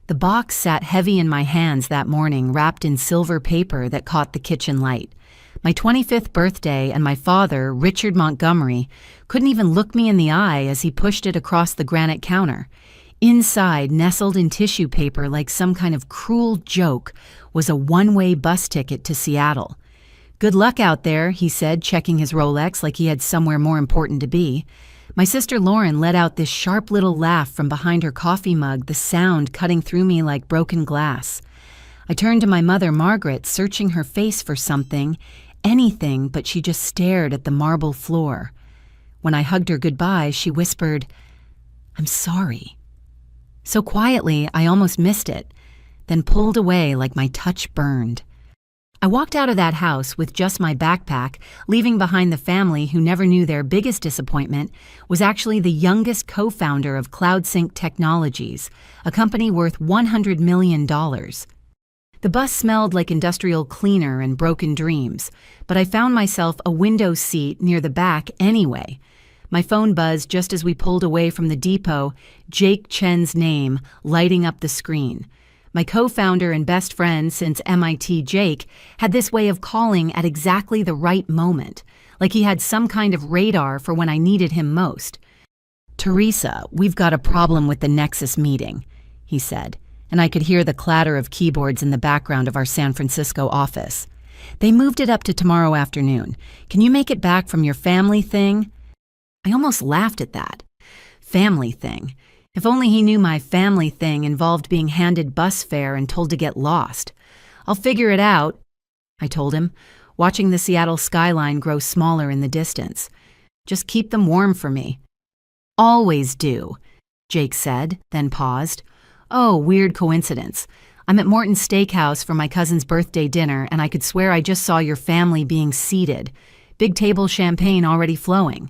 The box sat heavy in my hands that morning, wrapped in silver paper that caught the kitchen light. My 25th birthday, and my father, Richard Montgomery, couldn't even look me in the eye as he pushed it across the granite counter. Inside, nestled in tissue paper like some kind of cruel joke, was a one-way bus ticket to Seattle. "Good luck out there," he said, checking his Rolex like he had somewhere more important to be. My sister Lauren let out this sharp little laugh from behind her coffee mug, the sound cutting through me like broken glass. I turned to my mother, Margaret, searching her face for something, anything, but she just stared at the marble floor. When I hugged her goodbye, she whispered, "I'm sorry." So quietly, I almost missed it, then pulled away like my touch burned. I walked out of that house with just my backpack, leaving behind the family who never knew their biggest disappointment was actually the youngest co-founder of CloudSync Technologies, a company worth $100 million. The bus smelled like industrial cleaner and broken dreams, but I found myself a window seat near the back anyway. My phone buzzed just as we pulled away from the depot, Jake Chen's name lighting up the screen. My co-founder and best friend since MIT, Jake, had this way of calling at exactly the right moment, like he had some kind of radar for when I needed him most. "Teresa, we've got a problem with the Nexus meeting," he said, and I could hear the clatter of keyboards in the background of our San Francisco office. "They moved it up to tomorrow afternoon. Can you make it back from your family thing?" I almost laughed at that. Family thing. If only he knew my family thing involved being handed bus fare and told to get lost. "I'll figure it out," I told him, watching the Seattle skyline grow smaller in the distance. "Just keep them warm for me." "Always do," Jake said, then paused. "Oh, weird coincidence. I'm at Morton's Steakhouse for my cousin's birthday dinner, and I could swear I just saw your family being seated. Big table champagne already flowing."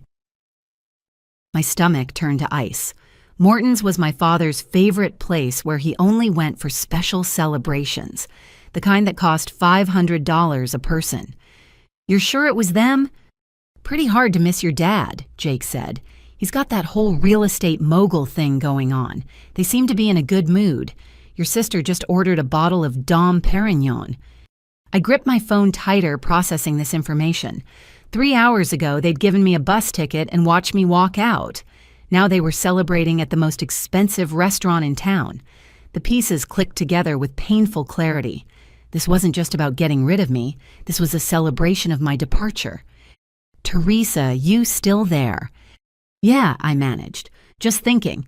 My stomach turned to ice. Morton's was my father's favorite place where he only went for special celebrations, the kind that cost $500 a person. "You're sure it was them?" "Pretty hard to miss your dad," Jake said. "He's got that whole real estate mogul thing going on. They seem to be in a good mood. Your sister just ordered a bottle of Dom Perignon." I gripped my phone tighter, processing this information. 3 hours ago, they'd given me a bus ticket and watched me walk out. Now they were celebrating at the most expensive restaurant in town. The pieces clicked together with painful clarity. This wasn't just about getting rid of me. This was a celebration of my departure. "Teresa, you still there?" "Yeah," I managed. "Just thinking."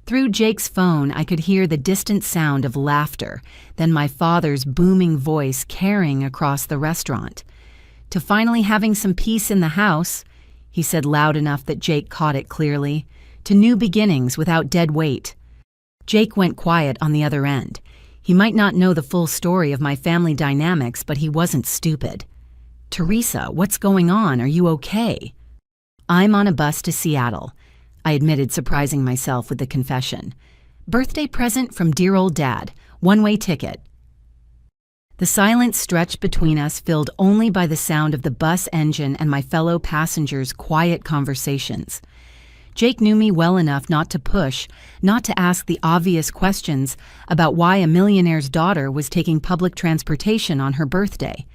Through Jake's phone, I could hear the distant sound of laughter, then my father's booming voice carrying across the restaurant. "To finally having some peace in the house," he said loud enough that Jake caught it clearly. "To new beginnings without dead weight." Jake went quiet on the other end. He might not know the full story of my family dynamics, but he wasn't stupid. "Teresa, what's going on? Are you okay?" "I'm on a bus to Seattle," I admitted, surprising myself with the confession. "Birthday present from dear old Dad. One-way ticket." The silence stretched between us, filled only by the sound of the bus engine and my fellow passengers' quiet conversations. Jake knew me well enough not to push, not to ask the obvious questions about why a millionaire's daughter was taking public transportation on her birthday.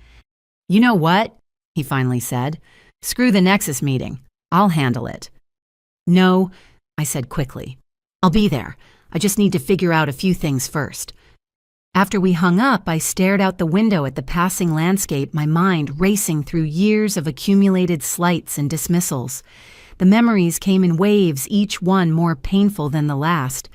"You know what?" he finally said. "Screw the Nexus meeting. I'll handle it." "No," I said quickly. "I'll be there. I just need to figure out a few things first." After we hung up, I stared out the window at the passing landscape, my mind racing through years of accumulated slights and dismissals. The memories came in waves, each one more painful than the last.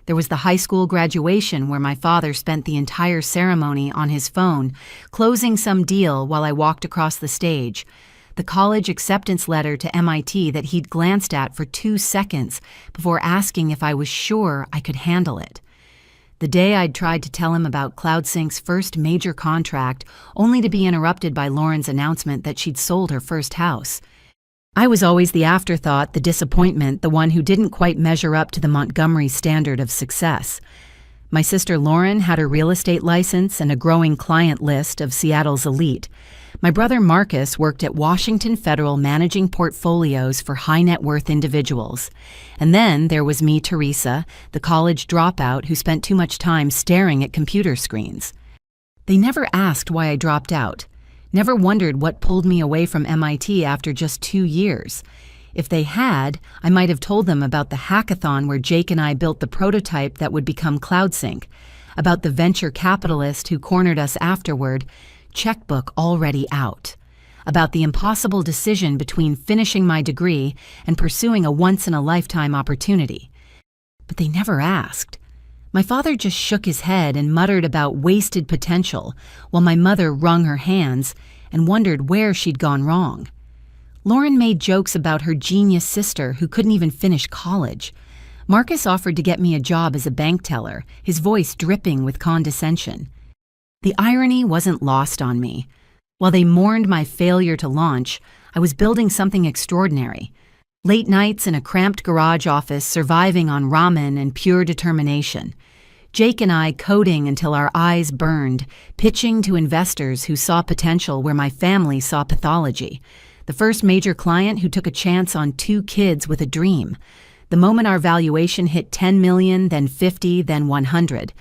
There was the high school graduation where my father spent the entire ceremony on his phone, closing some deal while I walked across the stage. The college acceptance letter to MIT that he'd glanced at for 2 seconds before asking if I was sure I could handle it. The day I'd tried to tell him about CloudSync's first major contract, only to be interrupted by Lauren's announcement that she'd sold her first house. I was always the afterthought, the disappointment, the one who didn't quite measure up to the Montgomery standard of success. My sister Lauren had her real estate license and a growing client list of Seattle's elite. My brother Marcus worked at Washington Federal managing portfolios for high net worth individuals. And then there was me, Teresa, the college dropout who spent too much time staring at computer screens. They never asked why I dropped out, never wondered what pulled me away from MIT after just 2 years. If they had, I might have told them about the hackathon where Jake and I built the prototype that would become CloudSync, about the venture capitalist who cornered us afterward, checkbook already out, about the impossible decision between finishing my degree and pursuing a once-in-a-lifetime opportunity. But they never asked. My father just shook his head and muttered about wasted potential, while my mother wrung her hands and wondered where she'd gone wrong. Lauren made jokes about her genius sister who couldn't even finish college. Marcus offered to get me a job as a bank teller, his voice dripping with condescension. The irony wasn't lost on me. While they mourned my failure to launch, I was building something extraordinary. Late nights in a cramped garage office surviving on ramen and pure determination. Jake and I coding until our eyes burned, pitching to investors who saw potential where my family saw pathology. The first major client who took a chance on 2 kids with a dream. The moment our valuation hit 10 million, then 50, then 100.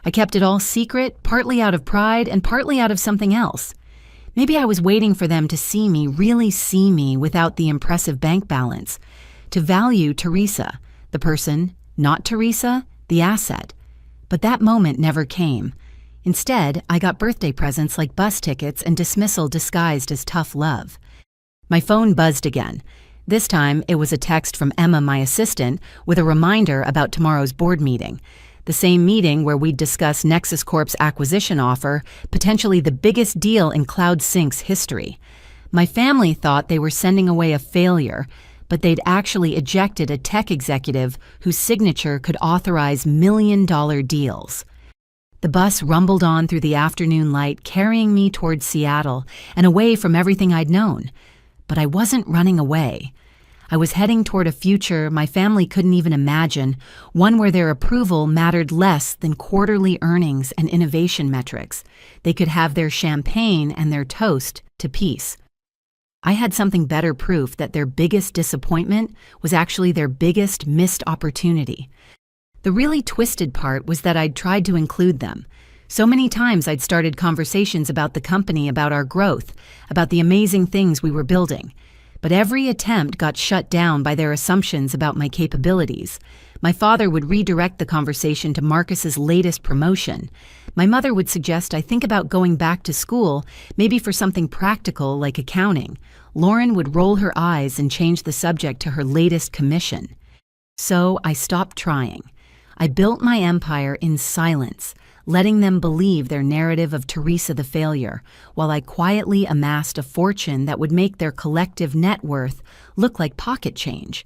I kept it all secret, partly out of pride and partly out of something else. Maybe I was waiting for them to see me, really see me without the impressive bank balance. To value Teresa, the person, not Teresa, the asset. But that moment never came. Instead, I got birthday presents like bus tickets and dismissal disguised as tough love. My phone buzzed again. This time, it was a text from Emma, my assistant, with a reminder about tomorrow's board meeting. The same meeting where we'd discuss Nexus Corp's acquisition offer, potentially the biggest deal in CloudSync's history. My family thought they were sending away a failure, but they'd actually ejected a tech executive whose signature could authorize million-dollar deals. The bus rumbled on through the afternoon light, carrying me towards Seattle and away from everything I'd known. But I wasn't running away. I was heading toward a future my family couldn't even imagine, one where their approval mattered less than quarterly earnings and innovation metrics. They could have their champagne and their toast to peace. I had something better proof that their biggest disappointment was actually their biggest missed opportunity. The really twisted part was that I'd tried to include them. So many times I'd started conversations about the company, about our growth, about the amazing things we were building. But every attempt got shut down by their assumptions about my capabilities. My father would redirect the conversation to Marcus's latest promotion. My mother would suggest I think about going back to school, maybe for something practical like accounting. Lauren would roll her eyes and change the subject to her latest commission. So I stopped trying. I built my empire in silence, letting them believe their narrative of Teresa the failure, while I quietly amassed a fortune that would make their collective net worth look like pocket change.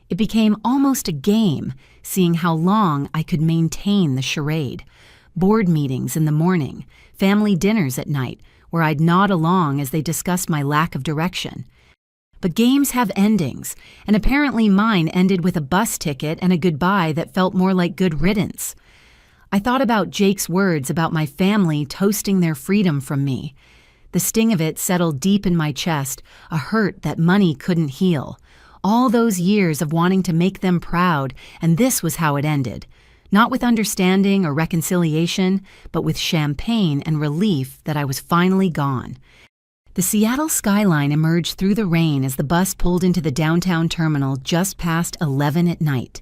It became almost a game, seeing how long I could maintain the charade. Board meetings in the morning, family dinners at night, where I'd nod along as they discussed my lack of direction. But games have endings, and apparently mine ended with a bus ticket and a goodbye that felt more like good riddance. I thought about Jake's words about my family toasting their freedom from me. The sting of it settled deep in my chest, a hurt that money couldn't heal. All those years of wanting to make them proud, and this was how it ended. Not with understanding or reconciliation, but with champagne and relief that I was finally gone. The Seattle skyline emerged through the rain as the bus pulled into the downtown terminal just past 11 at night.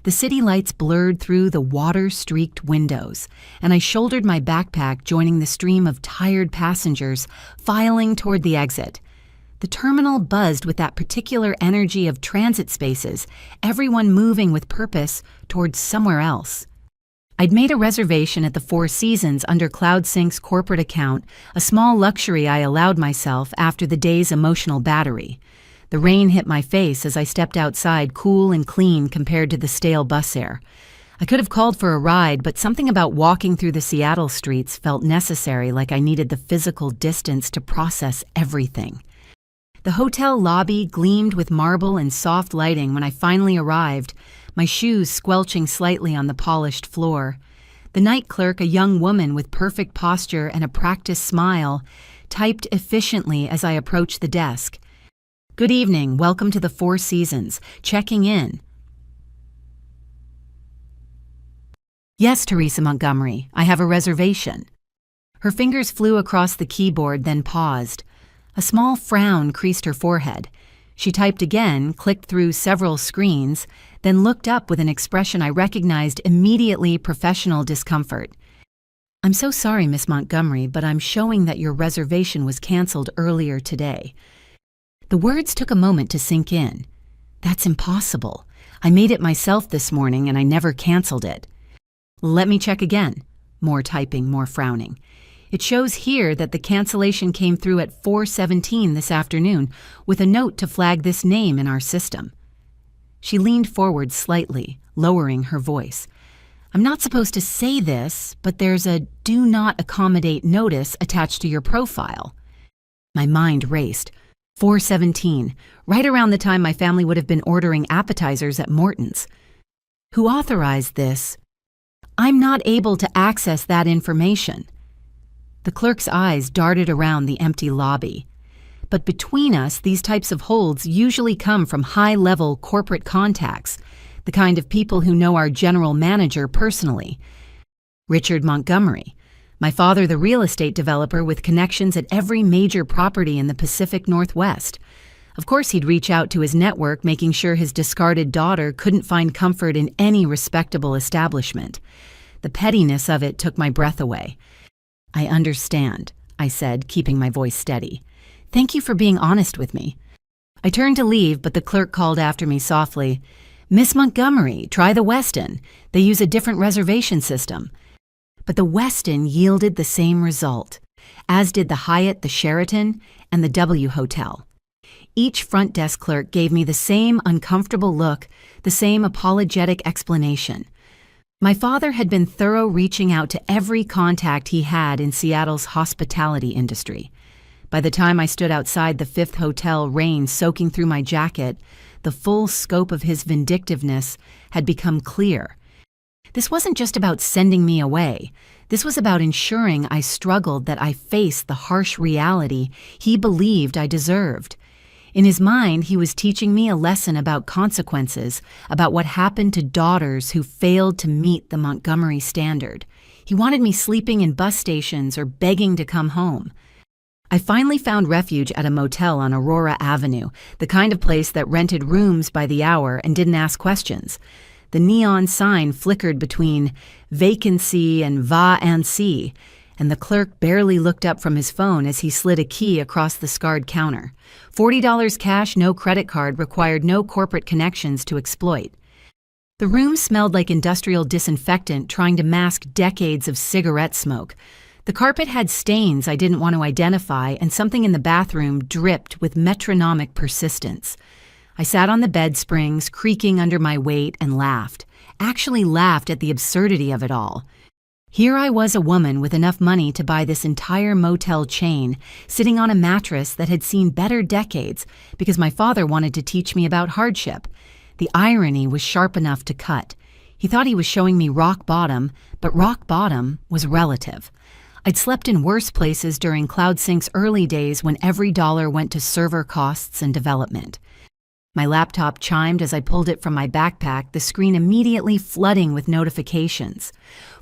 The city lights blurred through the water-streaked windows, and I shouldered my backpack, joining the stream of tired passengers filing toward the exit. The terminal buzzed with that particular energy of transit spaces, everyone moving with purpose towards somewhere else. I'd made a reservation at the Four Seasons under CloudSync's corporate account, a small luxury I allowed myself after the day's emotional battery. The rain hit my face as I stepped outside, cool and clean compared to the stale bus air. I could have called for a ride, but something about walking through the Seattle streets felt necessary, like I needed the physical distance to process everything. The hotel lobby gleamed with marble and soft lighting when I finally arrived, my shoes squelching slightly on the polished floor. The night clerk, a young woman with perfect posture and a practiced smile, typed efficiently as I approached the desk. "Good evening, welcome to the Four Seasons. Checking in." "Yes, Teresa Montgomery, I have a reservation." Her fingers flew across the keyboard, then paused. A small frown creased her forehead. She typed again, clicked through several screens, then looked up with an expression I recognized immediately: professional discomfort. "I'm so sorry, Miss Montgomery, but I'm showing that your reservation was canceled earlier today." The words took a moment to sink in. That's impossible. I made it myself this morning and I never canceled it. "Let me check again." More typing, more frowning. "It shows here that the cancellation came through at 4:17 this afternoon with a note to flag this name in our system." She leaned forward slightly, lowering her voice. "I'm not supposed to say this, but there's a do not accommodate notice attached to your profile." My mind raced. 4:17, right around the time my family would have been ordering appetizers at Morton's. Who authorized this? "I'm not able to access that information." The clerk's eyes darted around the empty lobby. "But between us, these types of holds usually come from high-level corporate contacts, the kind of people who know our general manager personally. Richard Montgomery, my father, the real estate developer with connections at every major property in the Pacific Northwest. Of course he'd reach out to his network, making sure his discarded daughter couldn't find comfort in any respectable establishment. The pettiness of it took my breath away. "I understand," I said, keeping my voice steady. "Thank you for being honest with me." I turned to leave, but the clerk called after me softly. "Miss Montgomery, try the Westin. They use a different reservation system." But the Westin yielded the same result, as did the Hyatt, the Sheraton, and the W Hotel. Each front desk clerk gave me the same uncomfortable look, the same apologetic explanation. My father had been thorough, reaching out to every contact he had in Seattle's hospitality industry. By the time I stood outside the Fifth Hotel, rain soaking through my jacket, the full scope of his vindictiveness had become clear. This wasn't just about sending me away. This was about ensuring I struggled, that I faced the harsh reality he believed I deserved. In his mind, he was teaching me a lesson about consequences, about what happened to daughters who failed to meet the Montgomery standard. He wanted me sleeping in bus stations or begging to come home. I finally found refuge at a motel on Aurora Avenue, the kind of place that rented rooms by the hour and didn't ask questions. The neon sign flickered between vacancy and va-and-see, and the clerk barely looked up from his phone as he slid a key across the scarred counter. $40 cash, no credit card, required no corporate connections to exploit. The room smelled like industrial disinfectant trying to mask decades of cigarette smoke. The carpet had stains I didn't want to identify, and something in the bathroom dripped with metronomic persistence. I sat on the bed springs, creaking under my weight, and laughed. Actually laughed at the absurdity of it all. Here I was, a woman with enough money to buy this entire motel chain, sitting on a mattress that had seen better decades because my father wanted to teach me about hardship. The irony was sharp enough to cut. He thought he was showing me rock bottom, but rock bottom was relative. I'd slept in worse places during CloudSync's early days when every dollar went to server costs and development. My laptop chimed as I pulled it from my backpack, the screen immediately flooding with notifications.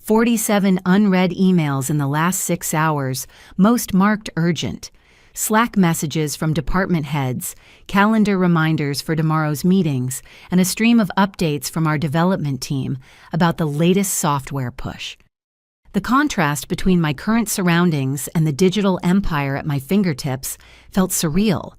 47 unread emails in the last 6 hours, most marked urgent. Slack messages from department heads, calendar reminders for tomorrow's meetings, and a stream of updates from our development team about the latest software push. The contrast between my current surroundings and the digital empire at my fingertips felt surreal.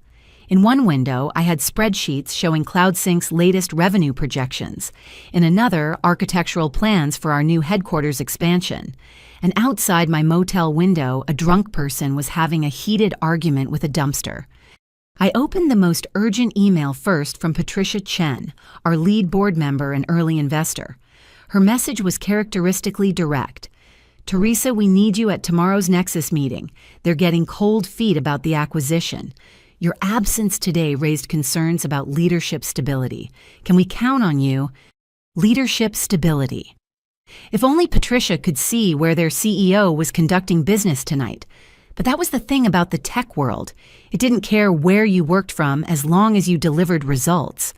In one window, I had spreadsheets showing CloudSync's latest revenue projections. In another, architectural plans for our new headquarters expansion. And outside my motel window, a drunk person was having a heated argument with a dumpster. I opened the most urgent email first, from Patricia Chen, our lead board member and early investor. Her message was characteristically direct. "Teresa, we need you at tomorrow's Nexus meeting. They're getting cold feet about the acquisition. Your absence today raised concerns about leadership stability. Can we count on you?" Leadership stability. If only Patricia could see where their CEO was conducting business tonight. But that was the thing about the tech world. It didn't care where you worked from as long as you delivered results.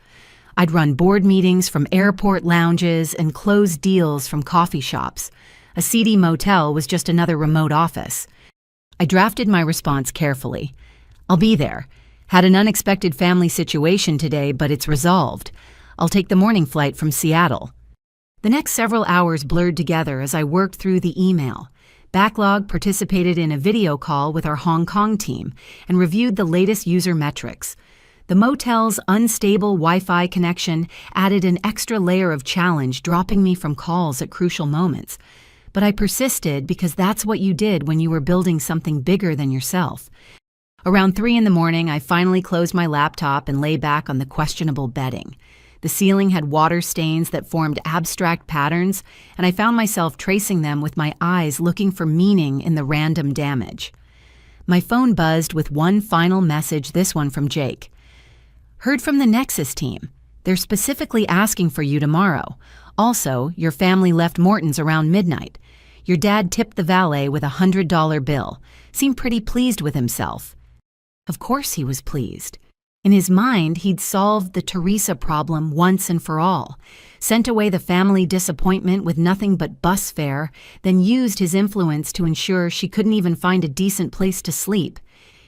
I'd run board meetings from airport lounges and close deals from coffee shops. A seedy motel was just another remote office. I drafted my response carefully. I'll be there. Had an unexpected family situation today, but it's resolved. I'll take the morning flight from Seattle. The next several hours blurred together as I worked through the email. Backlog participated in a video call with our Hong Kong team and reviewed the latest user metrics. The motel's unstable Wi-Fi connection added an extra layer of challenge, dropping me from calls at crucial moments. But I persisted because that's what you did when you were building something bigger than yourself. Around 3 in the morning, I finally closed my laptop and lay back on the questionable bedding. The ceiling had water stains that formed abstract patterns, and I found myself tracing them with my eyes looking for meaning in the random damage. My phone buzzed with one final message, this one from Jake. Heard from the Nexus team. They're specifically asking for you tomorrow. Also, your family left Morton's around midnight. Your dad tipped the valet with a $100 bill. Seemed pretty pleased with himself. Of course he was pleased. In his mind, he'd solved the Teresa problem once and for all, sent away the family disappointment with nothing but bus fare, then used his influence to ensure she couldn't even find a decent place to sleep.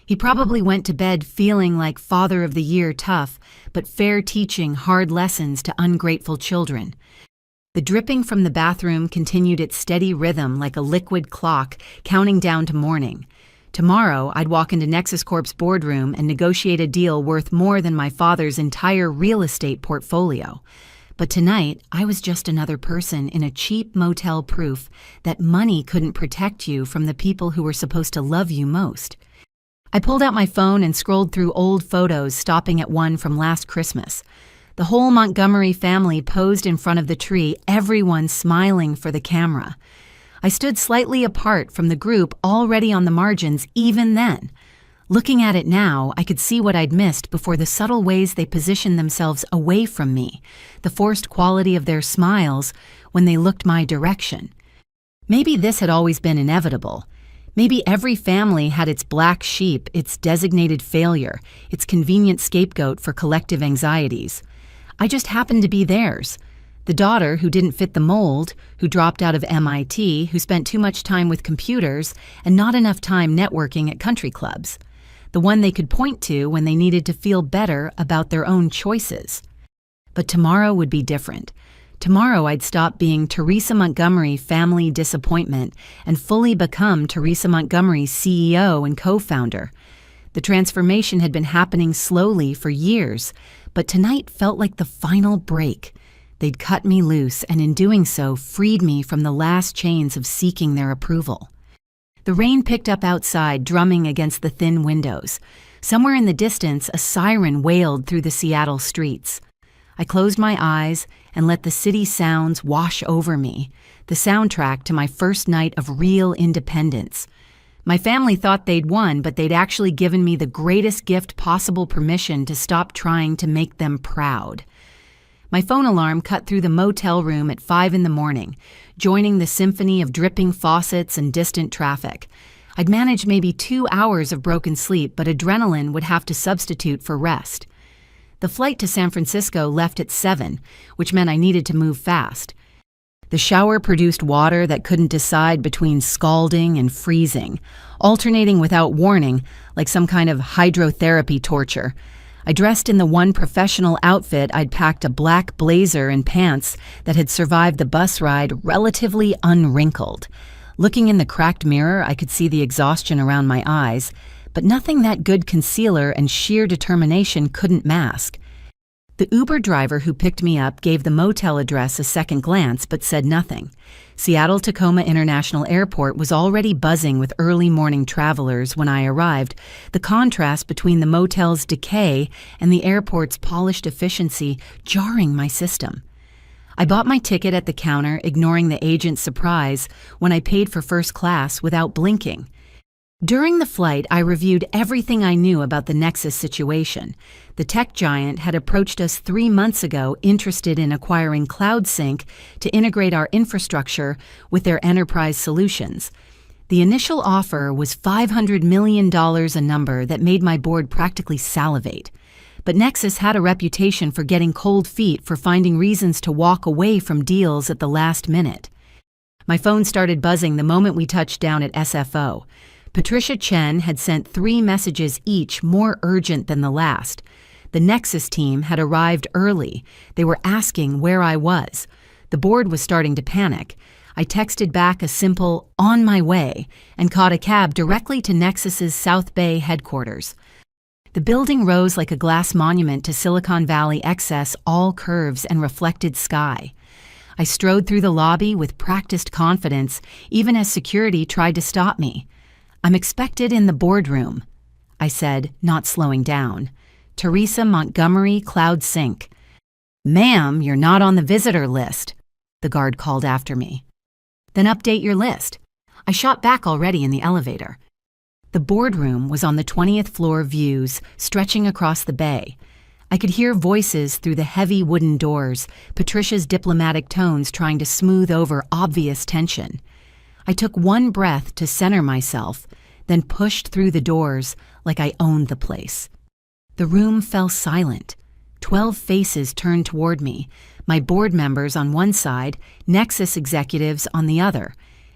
He probably went to bed feeling like Father of the Year tough, but fair teaching hard lessons to ungrateful children. The dripping from the bathroom continued its steady rhythm like a liquid clock, counting down to morning. Tomorrow, I'd walk into Nexus Corp's boardroom and negotiate a deal worth more than my father's entire real estate portfolio. But tonight, I was just another person in a cheap motel, proof that money couldn't protect you from the people who were supposed to love you most. I pulled out my phone and scrolled through old photos, stopping at one from last Christmas. The whole Montgomery family posed in front of the tree, everyone smiling for the camera. I stood slightly apart from the group, already on the margins even then. Looking at it now, I could see what I'd missed before, the subtle ways they positioned themselves away from me, the forced quality of their smiles when they looked my direction. Maybe this had always been inevitable. Maybe every family had its black sheep, its designated failure, its convenient scapegoat for collective anxieties. I just happened to be theirs. The daughter who didn't fit the mold, who dropped out of MIT, who spent too much time with computers and not enough time networking at country clubs. The one they could point to when they needed to feel better about their own choices. But tomorrow would be different. Tomorrow I'd stop being Teresa Montgomery family disappointment and fully become Teresa Montgomery's CEO and co-founder. The transformation had been happening slowly for years, but tonight felt like the final break. They'd cut me loose, and in doing so, freed me from the last chains of seeking their approval. The rain picked up outside, drumming against the thin windows. Somewhere in the distance, a siren wailed through the Seattle streets. I closed my eyes and let the city sounds wash over me, the soundtrack to my first night of real independence. My family thought they'd won, but they'd actually given me the greatest gift possible: permission to stop trying to make them proud. My phone alarm cut through the motel room at 5 in the morning, joining the symphony of dripping faucets and distant traffic. I'd managed maybe 2 hours of broken sleep, but adrenaline would have to substitute for rest. The flight to San Francisco left at 7, which meant I needed to move fast. The shower produced water that couldn't decide between scalding and freezing, alternating without warning like some kind of hydrotherapy torture. I dressed in the one professional outfit I'd packed, a black blazer and pants that had survived the bus ride relatively unwrinkled. Looking in the cracked mirror, I could see the exhaustion around my eyes, but nothing that good concealer and sheer determination couldn't mask. The Uber driver who picked me up gave the motel address a second glance but said nothing. Seattle-Tacoma International Airport was already buzzing with early morning travelers when I arrived, the contrast between the motel's decay and the airport's polished efficiency jarring my system. I bought my ticket at the counter, ignoring the agent's surprise when I paid for first class without blinking. During the flight, I reviewed everything I knew about the Nexus situation. The tech giant had approached us 3 months ago, interested in acquiring CloudSync to integrate our infrastructure with their enterprise solutions. The initial offer was $500 million, a number that made my board practically salivate. But Nexus had a reputation for getting cold feet for finding reasons to walk away from deals at the last minute. My phone started buzzing the moment we touched down at SFO. Patricia Chen had sent 3 messages, each more urgent than the last. The Nexus team had arrived early. They were asking where I was. The board was starting to panic. I texted back a simple, "on my way," and caught a cab directly to Nexus's South Bay headquarters. The building rose like a glass monument to Silicon Valley excess, all curves and reflected sky. I strode through the lobby with practiced confidence, even as security tried to stop me. "I'm expected in the boardroom," I said, not slowing down. "Teresa Montgomery, Cloud Sync." "Ma'am, you're not on the visitor list," the guard called after me. "Then update your list." I shot back already in the elevator. The boardroom was on the 20th floor, views stretching across the bay. I could hear voices through the heavy wooden doors, Patricia's diplomatic tones trying to smooth over obvious tension. I took one breath to center myself, then pushed through the doors like I owned the place. The room fell silent. 12 faces turned toward me, my board members on one side, Nexus executives on the other.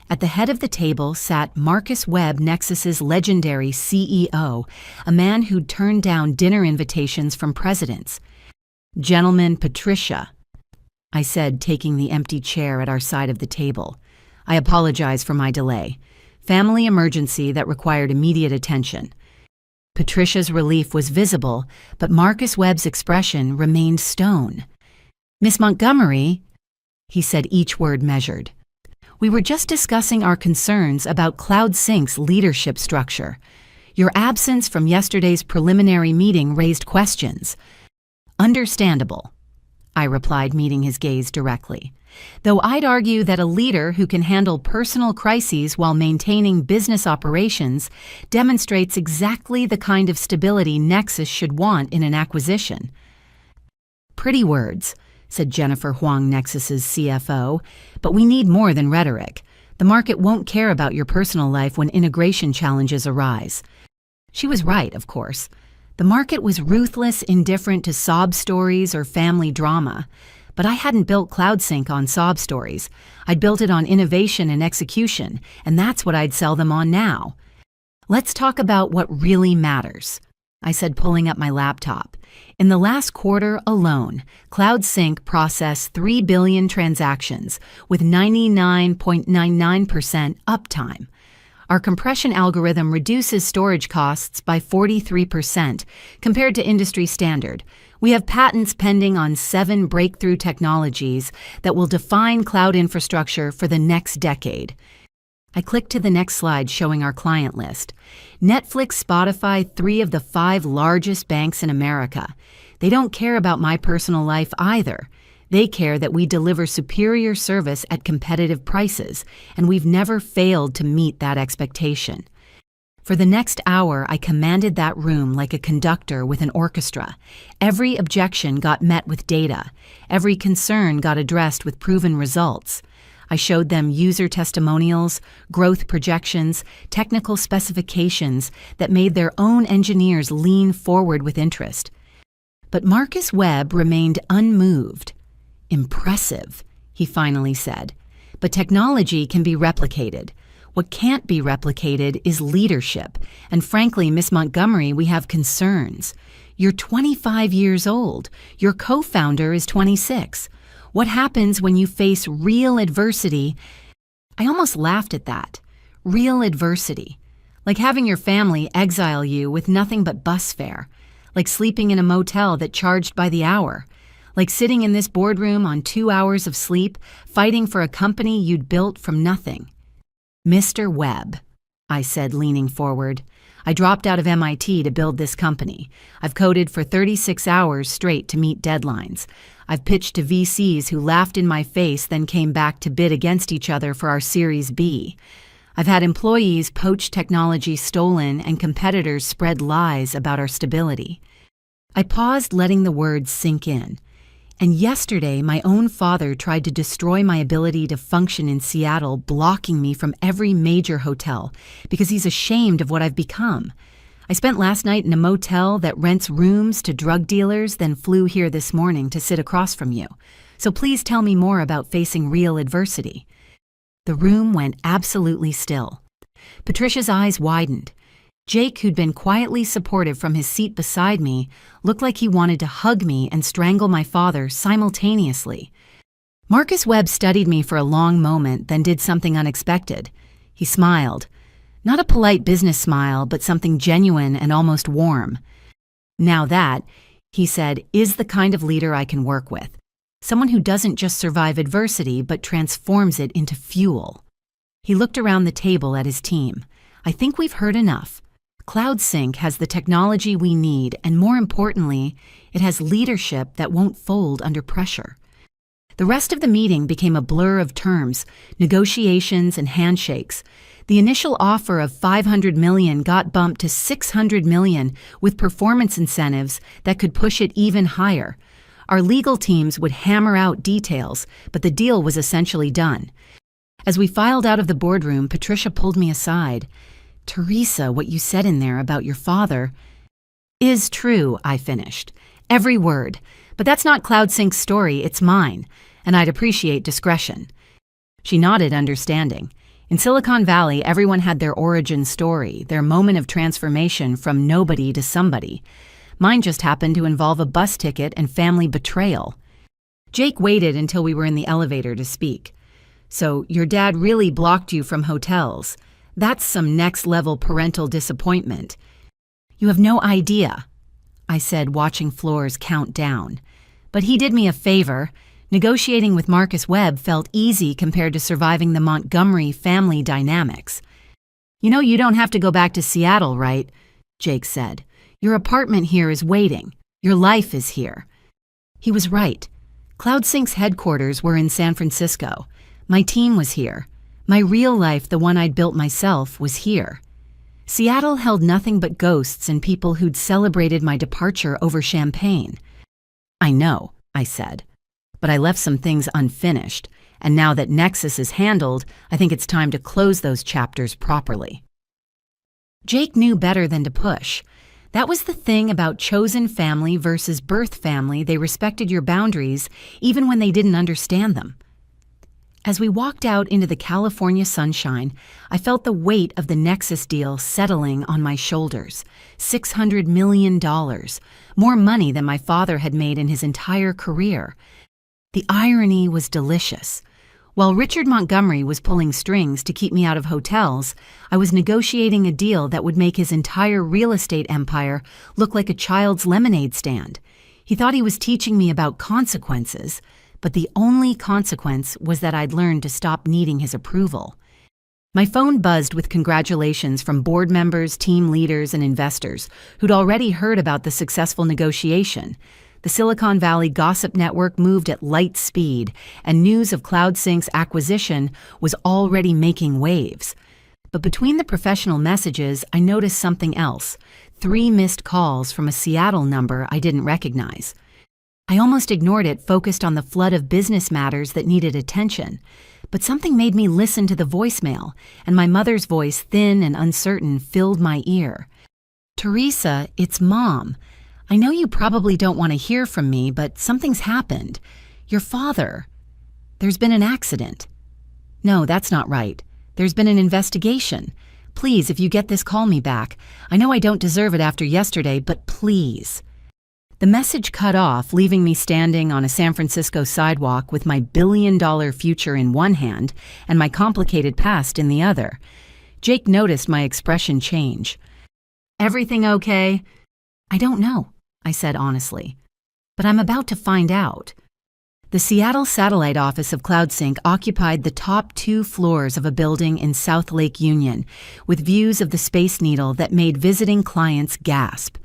At the head of the table sat Marcus Webb, Nexus's legendary CEO, a man who'd turned down dinner invitations from presidents. "Gentlemen, Patricia," I said, taking the empty chair at our side of the table. "I apologize for my delay. Family emergency that required immediate attention." Patricia's relief was visible, but Marcus Webb's expression remained stone. "Miss Montgomery," he said, each word measured, "we were just discussing our concerns about Cloud Sync's leadership structure. Your absence from yesterday's preliminary meeting raised questions." "Understandable," I replied, meeting his gaze directly. "Though I'd argue that a leader who can handle personal crises while maintaining business operations demonstrates exactly the kind of stability Nexus should want in an acquisition." "Pretty words," said Jennifer Huang, Nexus's CFO, "but we need more than rhetoric. The market won't care about your personal life when integration challenges arise." She was right, of course. The market was ruthless, indifferent to sob stories or family drama. But I hadn't built CloudSync on sob stories. I'd built it on innovation and execution, and that's what I'd sell them on now. "Let's talk about what really matters," I said, pulling up my laptop. In the last quarter alone, CloudSync processed 3 billion transactions with 99.99% uptime. Our compression algorithm reduces storage costs by 43% compared to industry standard. We have patents pending on 7 breakthrough technologies that will define cloud infrastructure for the next decade. I clicked to the next slide showing our client list. Netflix, Spotify, 3 of the 5 largest banks in America. They don't care about my personal life either. They care that we deliver superior service at competitive prices, and we've never failed to meet that expectation. For the next hour, I commanded that room like a conductor with an orchestra. Every objection got met with data. Every concern got addressed with proven results. I showed them user testimonials, growth projections, technical specifications that made their own engineers lean forward with interest. But Marcus Webb remained unmoved. "Impressive," he finally said. "But technology can be replicated. What can't be replicated is leadership, and frankly, Miss Montgomery, we have concerns. You're 25 years old. Your co-founder is 26. What happens when you face real adversity?" I almost laughed at that. Real adversity. Like having your family exile you with nothing but bus fare. Like sleeping in a motel that charged by the hour. Like sitting in this boardroom on 2 hours of sleep, fighting for a company you'd built from nothing. "Mr. Webb," I said, leaning forward, "I dropped out of MIT to build this company. I've coded for 36 hours straight to meet deadlines. I've pitched to VCs who laughed in my face, then came back to bid against each other for our Series B. I've had employees poach technology stolen and competitors spread lies about our stability." I paused, letting the words sink in. And yesterday, my own father tried to destroy my ability to function in Seattle, blocking me from every major hotel because he's ashamed of what I've become. I spent last night in a motel that rents rooms to drug dealers, then flew here this morning to sit across from you. So please tell me more about facing real adversity. The room went absolutely still. Patricia's eyes widened. Jake, who'd been quietly supportive from his seat beside me, looked like he wanted to hug me and strangle my father simultaneously. Marcus Webb studied me for a long moment, then did something unexpected. He smiled. Not a polite business smile, but something genuine and almost warm. Now that, he said, is the kind of leader I can work with. Someone who doesn't just survive adversity, but transforms it into fuel. He looked around the table at his team. I think we've heard enough. CloudSync has the technology we need, and more importantly, it has leadership that won't fold under pressure. The rest of the meeting became a blur of terms, negotiations and handshakes. The initial offer of $500 million got bumped to $600 million with performance incentives that could push it even higher. Our legal teams would hammer out details, but the deal was essentially done. As we filed out of the boardroom, Patricia pulled me aside. Teresa, what you said in there about your father is true, I finished. Every word. But that's not CloudSync's story, it's mine, and I'd appreciate discretion. She nodded, understanding. In Silicon Valley, everyone had their origin story, their moment of transformation from nobody to somebody. Mine just happened to involve a bus ticket and family betrayal. Jake waited until we were in the elevator to speak. So, your dad really blocked you from hotels. That's some next-level parental disappointment. You have no idea, I said, watching floors count down. But he did me a favor. Negotiating with Marcus Webb felt easy compared to surviving the Montgomery family dynamics. You know you don't have to go back to Seattle, right? Jake said. Your apartment here is waiting. Your life is here. He was right. CloudSync's headquarters were in San Francisco. My team was here. My real life, the one I'd built myself, was here. Seattle held nothing but ghosts and people who'd celebrated my departure over champagne. I know, I said. But I left some things unfinished, and now that Nexus is handled, I think it's time to close those chapters properly. Jake knew better than to push. That was the thing about chosen family versus birth family. They respected your boundaries, even when they didn't understand them. As we walked out into the California sunshine, I felt the weight of the Nexus deal settling on my shoulders. $600 million, more money than my father had made in his entire career. The irony was delicious. While Richard Montgomery was pulling strings to keep me out of hotels, I was negotiating a deal that would make his entire real estate empire look like a child's lemonade stand. He thought he was teaching me about consequences, but the only consequence was that I'd learned to stop needing his approval. My phone buzzed with congratulations from board members, team leaders, and investors who'd already heard about the successful negotiation. The Silicon Valley gossip network moved at light speed, and news of CloudSync's acquisition was already making waves. But between the professional messages, I noticed something else. 3 missed calls from a Seattle number I didn't recognize. I almost ignored it, focused on the flood of business matters that needed attention. But something made me listen to the voicemail, and my mother's voice, thin and uncertain, filled my ear. Teresa, it's Mom. I know you probably don't want to hear from me, but something's happened. Your father. There's been an accident. No, that's not right. There's been an investigation. Please, if you get this, call me back. I know I don't deserve it after yesterday, but please. The message cut off, leaving me standing on a San Francisco sidewalk with my billion-dollar future in one hand and my complicated past in the other. Jake noticed my expression change. Everything okay? I don't know, I said honestly. But I'm about to find out. The Seattle satellite office of CloudSync occupied the top 2 floors of a building in South Lake Union, with views of the Space Needle that made visiting clients gasp.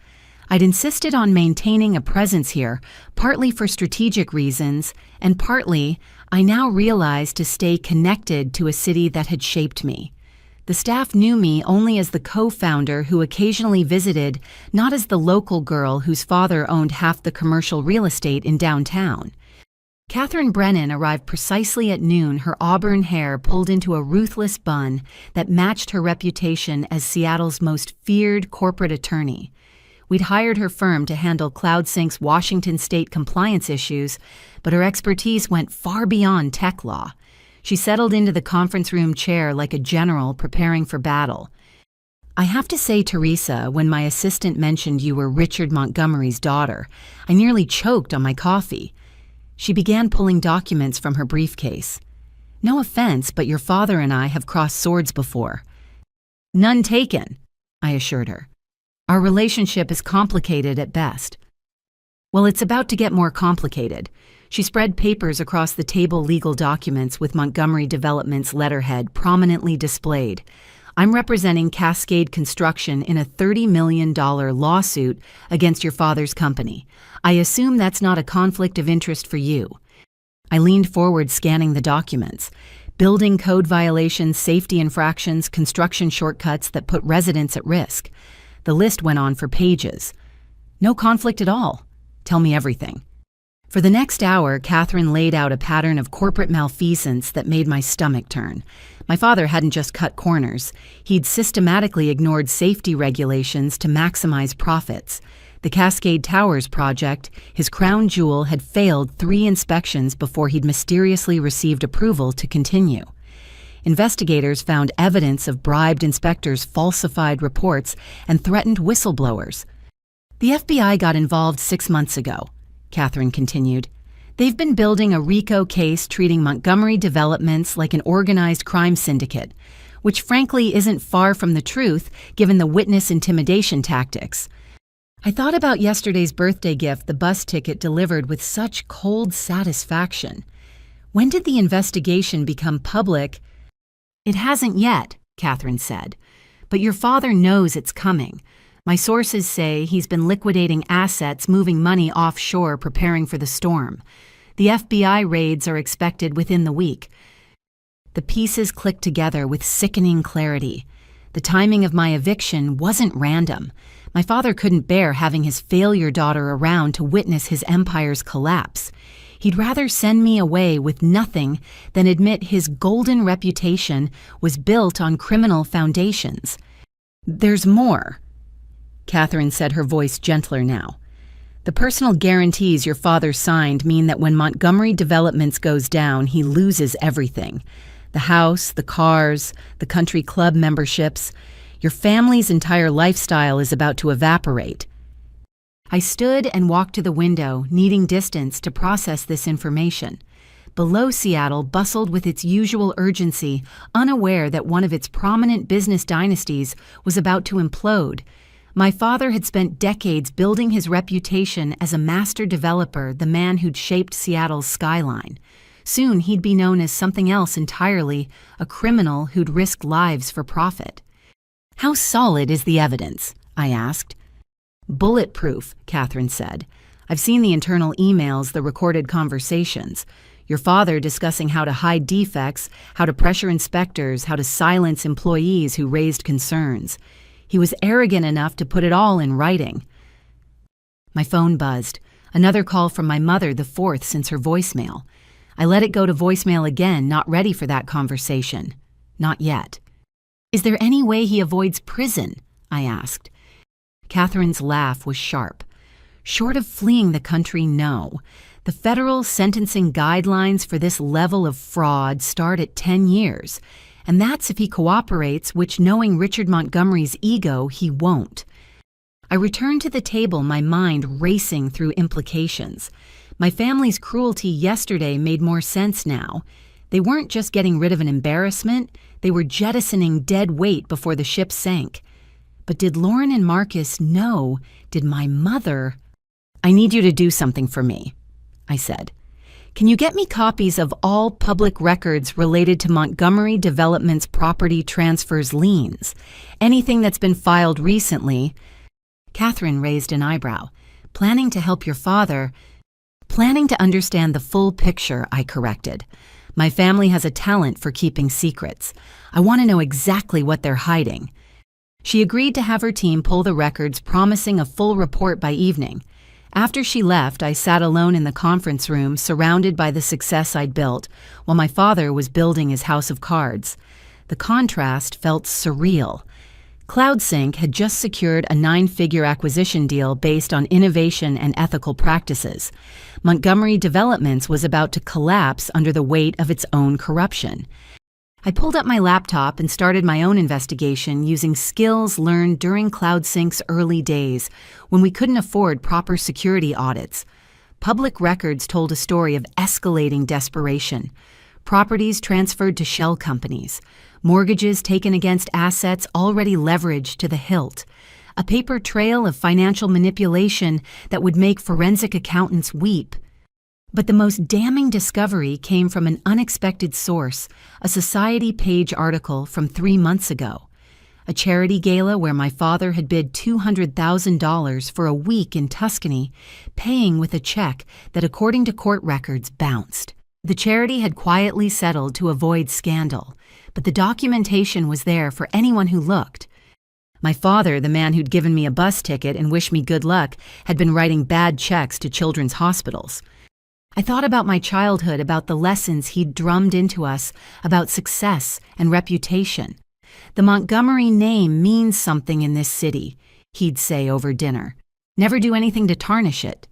I'd insisted on maintaining a presence here, partly for strategic reasons, and partly, I now realized, to stay connected to a city that had shaped me. The staff knew me only as the co-founder who occasionally visited, not as the local girl whose father owned half the commercial real estate in downtown. Catherine Brennan arrived precisely at noon, her auburn hair pulled into a ruthless bun that matched her reputation as Seattle's most feared corporate attorney. We'd hired her firm to handle CloudSync's Washington state compliance issues, but her expertise went far beyond tech law. She settled into the conference room chair like a general preparing for battle. "I have to say, Teresa, when my assistant mentioned you were Richard Montgomery's daughter, I nearly choked on my coffee." She began pulling documents from her briefcase. "No offense, but your father and I have crossed swords before." "None taken," I assured her. "Our relationship is complicated at best." "Well, it's about to get more complicated." She spread papers across the table, legal documents with Montgomery Development's letterhead prominently displayed. "I'm representing Cascade Construction in a $30 million lawsuit against your father's company. I assume that's not a conflict of interest for you." I leaned forward, scanning the documents. Building code violations, safety infractions, construction shortcuts that put residents at risk. The list went on for pages. "No conflict at all. Tell me everything." For the next hour, Catherine laid out a pattern of corporate malfeasance that made my stomach turn. My father hadn't just cut corners. He'd systematically ignored safety regulations to maximize profits. The Cascade Towers project, his crown jewel, had failed 3 inspections before he'd mysteriously received approval to continue. Investigators found evidence of bribed inspectors' falsified reports and threatened whistleblowers. "The FBI got involved 6 months ago," Catherine continued. "They've been building a RICO case treating Montgomery Developments like an organized crime syndicate, which frankly isn't far from the truth given the witness intimidation tactics." I thought about yesterday's birthday gift the bus ticket delivered with such cold satisfaction. When did the investigation become public? "It hasn't yet," Catherine said, "but your father knows it's coming. My sources say he's been liquidating assets, moving money offshore, preparing for the storm. The FBI raids are expected within the week." The pieces clicked together with sickening clarity. The timing of my eviction wasn't random. My father couldn't bear having his failure daughter around to witness his empire's collapse. He'd rather send me away with nothing than admit his golden reputation was built on criminal foundations. "There's more," Catherine said, her voice gentler now. "The personal guarantees your father signed mean that when Montgomery Developments goes down, he loses everything. The house, the cars, the country club memberships. Your family's entire lifestyle is about to evaporate." I stood and walked to the window, needing distance to process this information. Below, Seattle bustled with its usual urgency, unaware that one of its prominent business dynasties was about to implode. My father had spent decades building his reputation as a master developer, the man who'd shaped Seattle's skyline. Soon he'd be known as something else entirely, a criminal who'd risk lives for profit. "How solid is the evidence?" I asked. "Bulletproof," Catherine said. "I've seen the internal emails, the recorded conversations. Your father discussing how to hide defects, how to pressure inspectors, how to silence employees who raised concerns. He was arrogant enough to put it all in writing." My phone buzzed. Another call from my mother, the 4th since her voicemail. I let it go to voicemail again, not ready for that conversation. Not yet. "Is there any way he avoids prison?" I asked. Catherine's laugh was sharp. "Short of fleeing the country, no. The federal sentencing guidelines for this level of fraud start at 10 years, and that's if he cooperates, which, knowing Richard Montgomery's ego, he won't." I returned to the table, my mind racing through implications. My family's cruelty yesterday made more sense now. They weren't just getting rid of an embarrassment, they were jettisoning dead weight before the ship sank. But did Lauren and Marcus know? Did my mother? "I need you to do something for me," I said. "Can you get me copies of all public records related to Montgomery Development's property transfers liens? Anything that's been filed recently?" Catherine raised an eyebrow. "Planning to help your father?" "Planning to understand the full picture," I corrected. "My family has a talent for keeping secrets. I want to know exactly what they're hiding." She agreed to have her team pull the records, promising a full report by evening. After she left, I sat alone in the conference room, surrounded by the success I'd built, while my father was building his house of cards. The contrast felt surreal. CloudSync had just secured a 9-figure acquisition deal based on innovation and ethical practices. Montgomery Developments was about to collapse under the weight of its own corruption. I pulled up my laptop and started my own investigation using skills learned during CloudSync's early days, when we couldn't afford proper security audits. Public records told a story of escalating desperation. Properties transferred to shell companies. Mortgages taken against assets already leveraged to the hilt. A paper trail of financial manipulation that would make forensic accountants weep. But the most damning discovery came from an unexpected source, a Society page article from 3 months ago. A charity gala where my father had bid $200,000 for a week in Tuscany, paying with a check that, according to court records, bounced. The charity had quietly settled to avoid scandal, but the documentation was there for anyone who looked. My father, the man who'd given me a bus ticket and wished me good luck, had been writing bad checks to children's hospitals. I thought about my childhood, about the lessons he'd drummed into us, about success and reputation. The Montgomery name means something in this city, he'd say over dinner. Never do anything to tarnish it.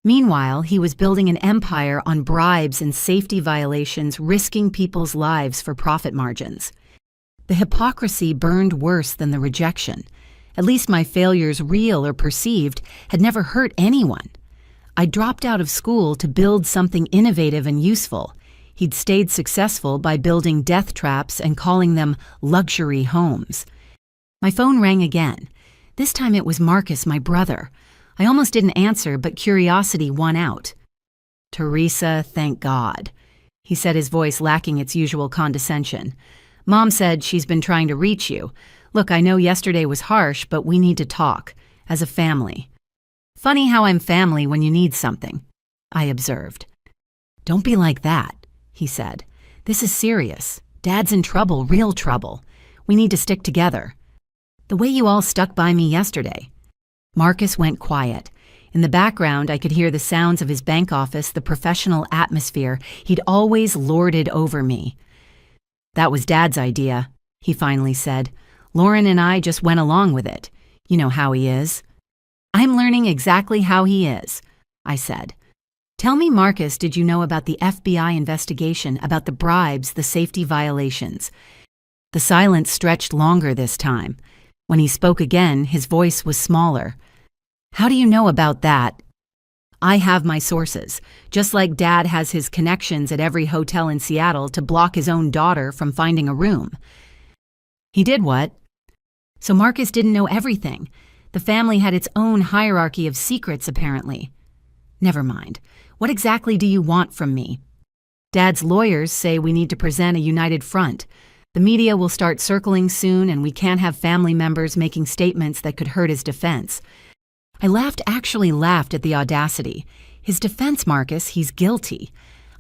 Meanwhile, he was building an empire on bribes and safety violations, risking people's lives for profit margins. The hypocrisy burned worse than the rejection. At least my failures, real or perceived, had never hurt anyone. I dropped out of school to build something innovative and useful. He'd stayed successful by building death traps and calling them luxury homes. My phone rang again. This time it was Marcus, my brother. I almost didn't answer, but curiosity won out. "Teresa, thank God," he said, his voice lacking its usual condescension. "Mom said she's been trying to reach you. Look, I know yesterday was harsh, but we need to talk, as a family." "Funny how I'm family when you need something," I observed. "Don't be like that," he said. "This is serious. Dad's in trouble, real trouble. We need to stick together. The way you all stuck by me yesterday." Marcus went quiet. In the background, I could hear the sounds of his bank office, the professional atmosphere he'd always lorded over me. "That was Dad's idea," he finally said. "Lauren and I just went along with it. You know how he is." "I'm learning exactly how he is," I said. "Tell me, Marcus, did you know about the FBI investigation, about the bribes, the safety violations?" The silence stretched longer this time. When he spoke again, his voice was smaller. "How do you know about that?" "I have my sources, just like Dad has his connections at every hotel in Seattle to block his own daughter from finding a room." "He did what?" "So Marcus didn't know everything. The family had its own hierarchy of secrets, apparently." "Never mind. What exactly do you want from me?" "Dad's lawyers say we need to present a united front. The media will start circling soon, and we can't have family members making statements that could hurt his defense." I actually laughed at the audacity. His defense, Marcus, he's guilty.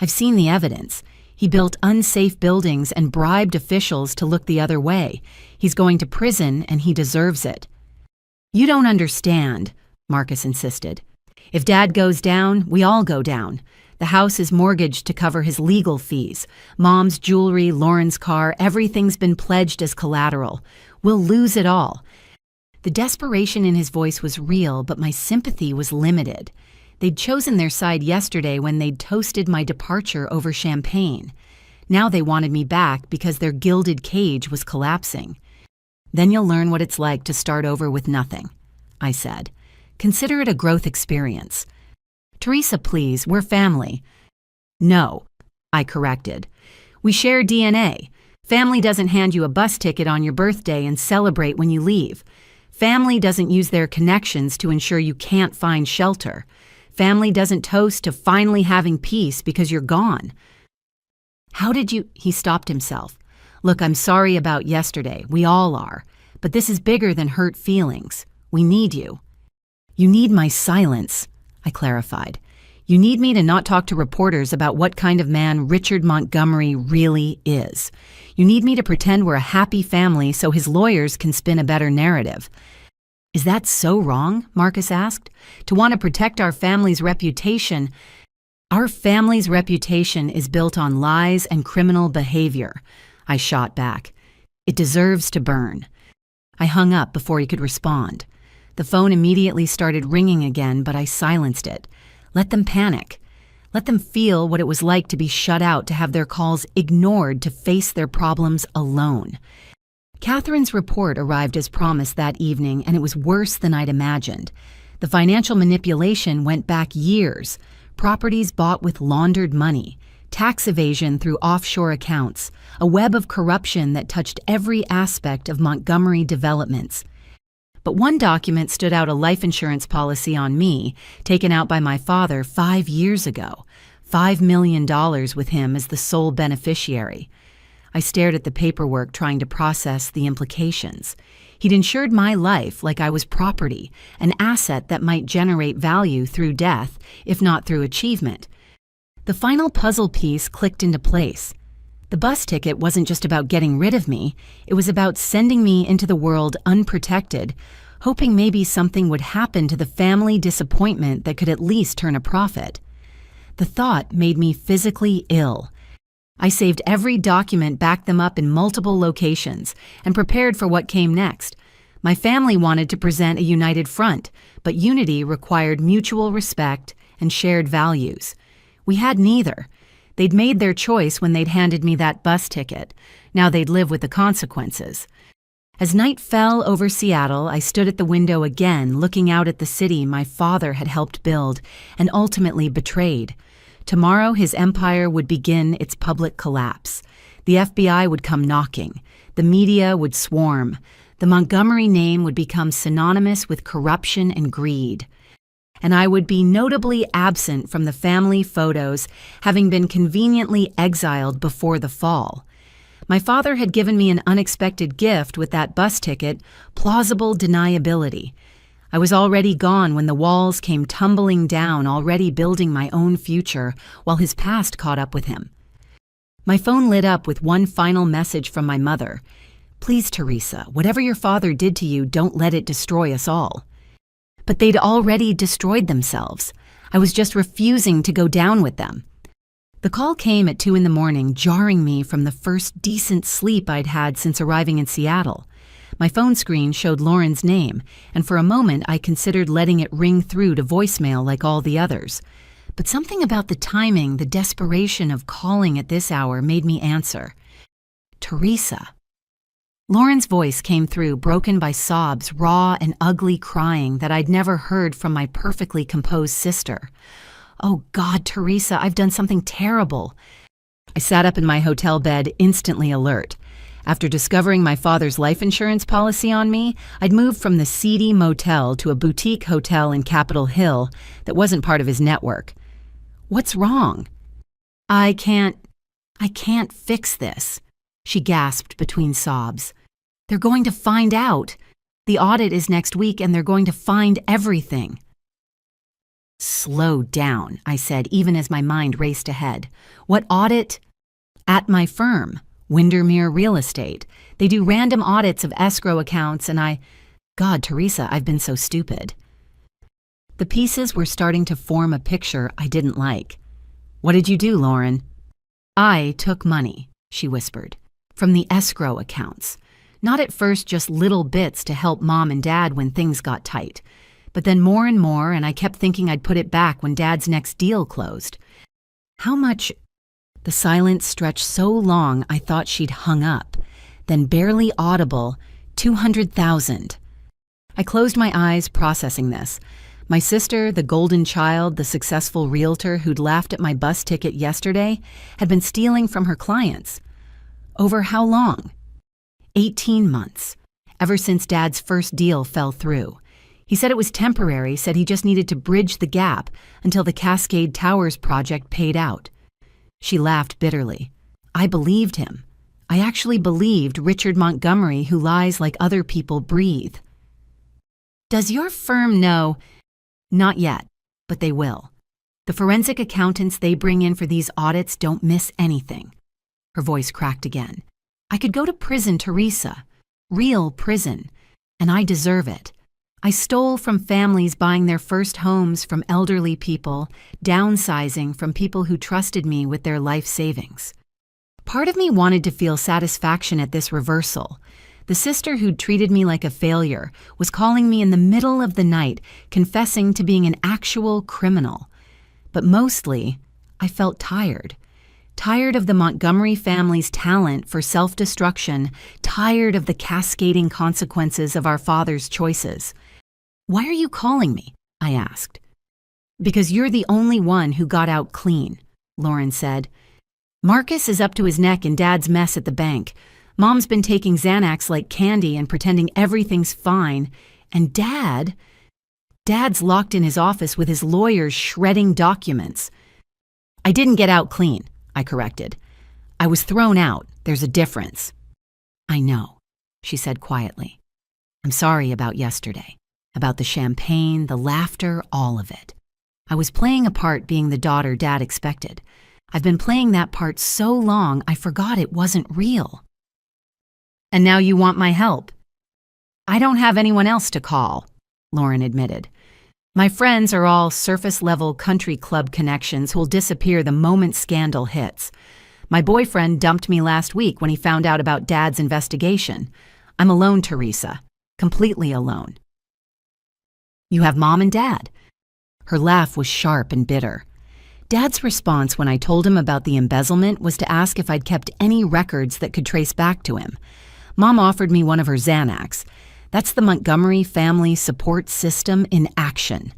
I've seen the evidence. He built unsafe buildings and bribed officials to look the other way. He's going to prison, and he deserves it. "You don't understand," Marcus insisted. "If Dad goes down, we all go down. The house is mortgaged to cover his legal fees. Mom's jewelry, Lauren's car, everything's been pledged as collateral. We'll lose it all." The desperation in his voice was real, but my sympathy was limited. They'd chosen their side yesterday when they'd toasted my departure over champagne. Now they wanted me back because their gilded cage was collapsing. "Then you'll learn what it's like to start over with nothing," I said. "Consider it a growth experience." "Teresa, please, we're family." "No," I corrected. "We share DNA. Family doesn't hand you a bus ticket on your birthday and celebrate when you leave. Family doesn't use their connections to ensure you can't find shelter. Family doesn't toast to finally having peace because you're gone." "How did you—" He stopped himself. "Look, I'm sorry about yesterday. We all are. But this is bigger than hurt feelings. We need you." "You need my silence," I clarified. "You need me to not talk to reporters about what kind of man Richard Montgomery really is. You need me to pretend we're a happy family so his lawyers can spin a better narrative." Is that so wrong? Marcus asked. To want to protect our family's reputation. Our family's reputation is built on lies and criminal behavior, I shot back. It deserves to burn. I hung up before he could respond. The phone immediately started ringing again, but I silenced it. Let them panic. Let them feel what it was like to be shut out, to have their calls ignored, to face their problems alone. Catherine's report arrived as promised that evening, and it was worse than I'd imagined. The financial manipulation went back years. Properties bought with laundered money, tax evasion through offshore accounts, a web of corruption that touched every aspect of Montgomery developments. But one document stood out: a life insurance policy on me, taken out by my father 5 years ago. $5 million with him as the sole beneficiary. I stared at the paperwork, trying to process the implications. He'd insured my life like I was property, an asset that might generate value through death, if not through achievement. The final puzzle piece clicked into place. The bus ticket wasn't just about getting rid of me, it was about sending me into the world unprotected, hoping maybe something would happen to the family disappointment that could at least turn a profit. The thought made me physically ill. I saved every document, backed them up in multiple locations, and prepared for what came next. My family wanted to present a united front, but unity required mutual respect and shared values. We had neither. They'd made their choice when they'd handed me that bus ticket. Now they'd live with the consequences. As night fell over Seattle, I stood at the window again, looking out at the city my father had helped build and ultimately betrayed. Tomorrow his empire would begin its public collapse. The FBI would come knocking. The media would swarm. The Montgomery name would become synonymous with corruption and greed. And I would be notably absent from the family photos, having been conveniently exiled before the fall. My father had given me an unexpected gift with that bus ticket: plausible deniability. I was already gone when the walls came tumbling down, already building my own future, while his past caught up with him. My phone lit up with one final message from my mother. Please, Teresa, whatever your father did to you, don't let it destroy us all. But they'd already destroyed themselves. I was just refusing to go down with them. The call came at 2 a.m, jarring me from the first decent sleep I'd had since arriving in Seattle. My phone screen showed Lauren's name, and for a moment I considered letting it ring through to voicemail like all the others. But something about the timing, the desperation of calling at this hour, made me answer. Teresa. Lauren's voice came through, broken by sobs, raw and ugly crying that I'd never heard from my perfectly composed sister. Oh God, Teresa, I've done something terrible. I sat up in my hotel bed, instantly alert. After discovering my father's life insurance policy on me, I'd moved from the seedy motel to a boutique hotel in Capitol Hill that wasn't part of his network. What's wrong? I can't fix this, she gasped between sobs. They're going to find out. The audit is next week and they're going to find everything. Slow down, I said, even as my mind raced ahead. What audit? At my firm. Windermere Real Estate. They do random audits of escrow accounts and God, Teresa, I've been so stupid. The pieces were starting to form a picture I didn't like. What did you do, Lauren? I took money, she whispered, from the escrow accounts. Not at first just little bits to help Mom and Dad when things got tight, but then more and more, and I kept thinking I'd put it back when Dad's next deal closed. How much? The silence stretched so long I thought she'd hung up. Then barely audible, 200,000. I closed my eyes, processing this. My sister, the golden child, the successful realtor who'd laughed at my bus ticket yesterday, had been stealing from her clients. Over how long? 18 months. Ever since Dad's first deal fell through. He said it was temporary, said he just needed to bridge the gap until the Cascade Towers project paid out. She laughed bitterly. I believed him. I actually believed Richard Montgomery, who lies like other people breathe. Does your firm know? Not yet, but they will. The forensic accountants they bring in for these audits don't miss anything. Her voice cracked again. I could go to prison, Teresa. Real prison. And I deserve it. I stole from families buying their first homes from elderly people, downsizing from people who trusted me with their life savings. Part of me wanted to feel satisfaction at this reversal. The sister who'd treated me like a failure was calling me in the middle of the night, confessing to being an actual criminal. But mostly, I felt tired. Tired of the Montgomery family's talent for self-destruction, tired of the cascading consequences of our father's choices. "Why are you calling me?" I asked. "Because you're the only one who got out clean," Lauren said. "Marcus is up to his neck in Dad's mess at the bank. Mom's been taking Xanax like candy and pretending everything's fine. And Dad's locked in his office with his lawyers shredding documents." "I didn't get out clean," I corrected. "I was thrown out. There's a difference." "I know," she said quietly. "I'm sorry about yesterday, about the champagne, the laughter, all of it. I was playing a part being the daughter Dad expected. I've been playing that part so long I forgot it wasn't real." "And now you want my help?" "I don't have anyone else to call," Lauren admitted. "My friends are all surface-level country club connections who'll disappear the moment scandal hits. My boyfriend dumped me last week when he found out about Dad's investigation. I'm alone, Teresa. Completely alone." "You have Mom and Dad." Her laugh was sharp and bitter. Dad's response when I told him about the embezzlement was to ask if I'd kept any records that could trace back to him. Mom offered me one of her Xanax. That's the Montgomery family support system in action.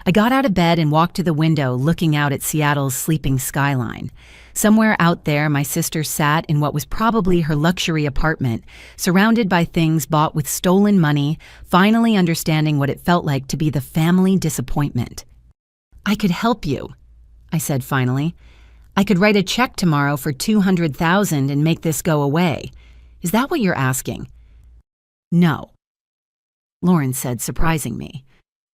I got out of bed and walked to the window, looking out at Seattle's sleeping skyline. Somewhere out there, my sister sat in what was probably her luxury apartment, surrounded by things bought with stolen money, finally understanding what it felt like to be the family disappointment. "I could help you," I said finally. "I could write a check tomorrow for $200,000 and make this go away. Is that what you're asking?" "No," Lauren said, surprising me.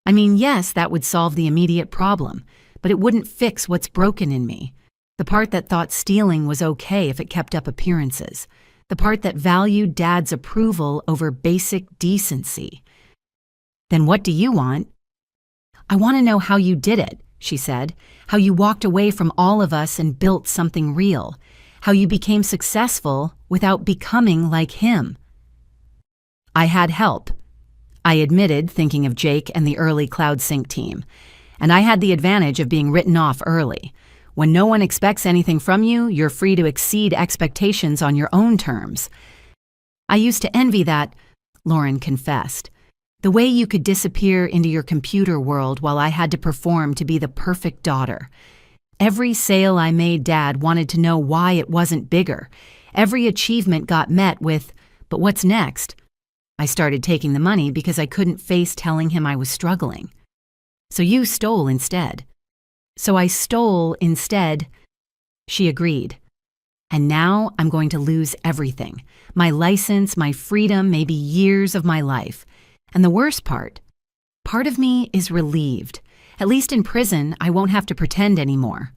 "I mean, yes, that would solve the immediate problem, but it wouldn't fix what's broken in me. The part that thought stealing was okay if it kept up appearances. The part that valued Dad's approval over basic decency." "Then what do you want?" "I want to know how you did it," she said. "How you walked away from all of us and built something real. How you became successful without becoming like him." "I had help," I admitted, thinking of Jake and the early Cloud Sync team. "And I had the advantage of being written off early. When no one expects anything from you, you're free to exceed expectations on your own terms." "I used to envy that," Lauren confessed. "The way you could disappear into your computer world while I had to perform to be the perfect daughter. Every sale I made, Dad wanted to know why it wasn't bigger. Every achievement got met with, 'But what's next?' I started taking the money because I couldn't face telling him I was struggling. So you stole instead." "So I stole instead," she agreed. "And now I'm going to lose everything. My license, my freedom, maybe years of my life. And the worst part of me is relieved. At least in prison, I won't have to pretend anymore."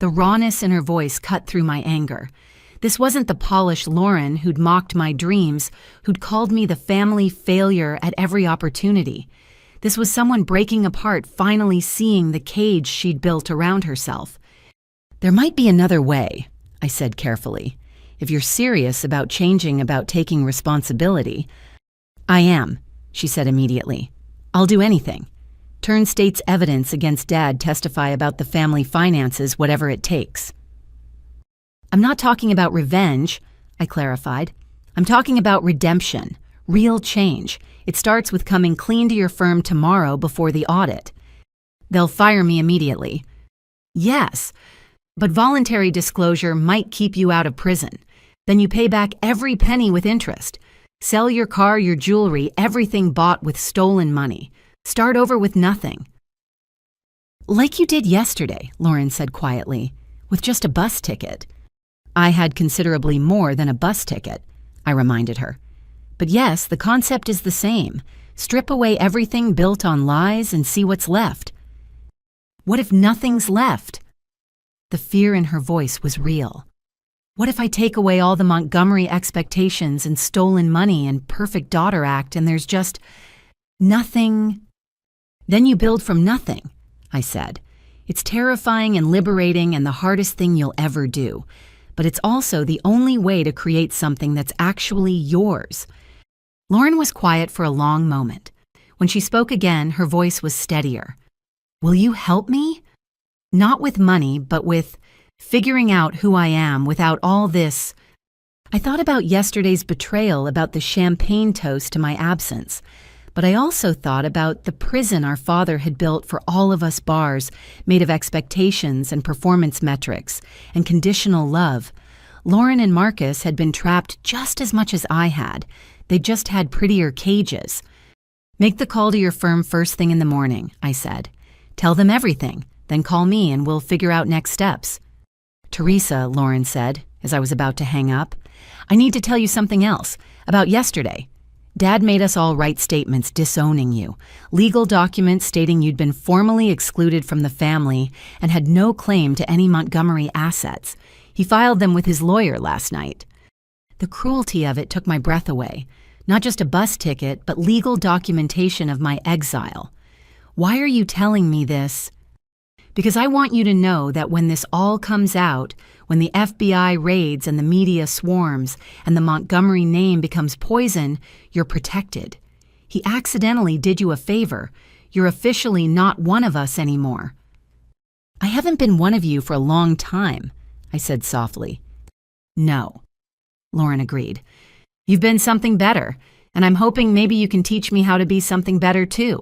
The rawness in her voice cut through my anger. This wasn't the polished Lauren who'd mocked my dreams, who'd called me the family failure at every opportunity. This was someone breaking apart, finally seeing the cage she'd built around herself. "There might be another way," I said carefully. "If you're serious about changing, about taking responsibility." "I am," she said immediately. "I'll do anything. Turn state's evidence against Dad, testify about the family finances, whatever it takes." "I'm not talking about revenge," I clarified. "I'm talking about redemption, real change. It starts with coming clean to your firm tomorrow before the audit." "They'll fire me immediately." "Yes, but voluntary disclosure might keep you out of prison. Then you pay back every penny with interest. Sell your car, your jewelry, everything bought with stolen money. Start over with nothing." "Like you did yesterday," Lauren said quietly, "with just a bus ticket." "I had considerably more than a bus ticket," I reminded her. "But yes, the concept is the same. Strip away everything built on lies and see what's left." "What if nothing's left?" The fear in her voice was real. "What if I take away all the Montgomery expectations and stolen money and perfect daughter act and there's just Nothing. Then you build from nothing, I said. It's terrifying and liberating and the hardest thing you'll ever do. But it's also the only way to create something that's actually yours. Lauren was quiet for a long moment. When she spoke again, her voice was steadier. Will you help me? Not with money, but with figuring out who I am without all this. I thought about yesterday's betrayal, about the champagne toast to my absence. But I also thought about the prison our father had built for all of us bars, made of expectations and performance metrics and conditional love. Lauren and Marcus had been trapped just as much as I had. They just had prettier cages. Make the call to your firm first thing in the morning, I said. Tell them everything, then call me and we'll figure out next steps. Teresa, Lauren said, as I was about to hang up, I need to tell you something else, about yesterday. Dad made us all write statements disowning you, legal documents stating you'd been formally excluded from the family and had no claim to any Montgomery assets. He filed them with his lawyer last night. The cruelty of it took my breath away. Not just a bus ticket, but legal documentation of my exile. Why are you telling me this? Because I want you to know that when this all comes out, when the FBI raids and the media swarms and the Montgomery name becomes poison, you're protected. He accidentally did you a favor. You're officially not one of us anymore. I haven't been one of you for a long time, I said softly. No, Lauren agreed. You've been something better, and I'm hoping maybe you can teach me how to be something better too.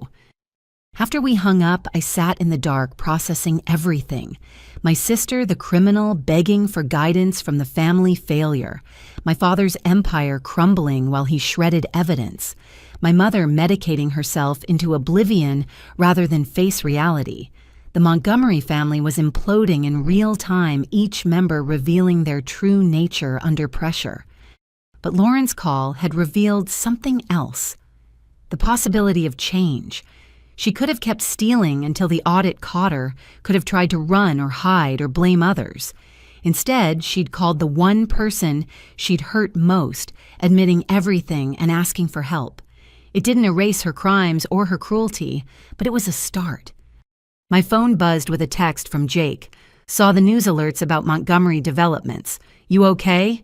After we hung up, I sat in the dark processing everything. My sister, the criminal, begging for guidance from the family failure. My father's empire crumbling while he shredded evidence. My mother medicating herself into oblivion rather than face reality. The Montgomery family was imploding in real time, each member revealing their true nature under pressure. But Lauren's call had revealed something else. The possibility of change. She could have kept stealing until the audit caught her, could have tried to run or hide or blame others. Instead, she'd called the one person she'd hurt most, admitting everything and asking for help. It didn't erase her crimes or her cruelty, but it was a start. My phone buzzed with a text from Jake. Saw the news alerts about Montgomery developments. You okay?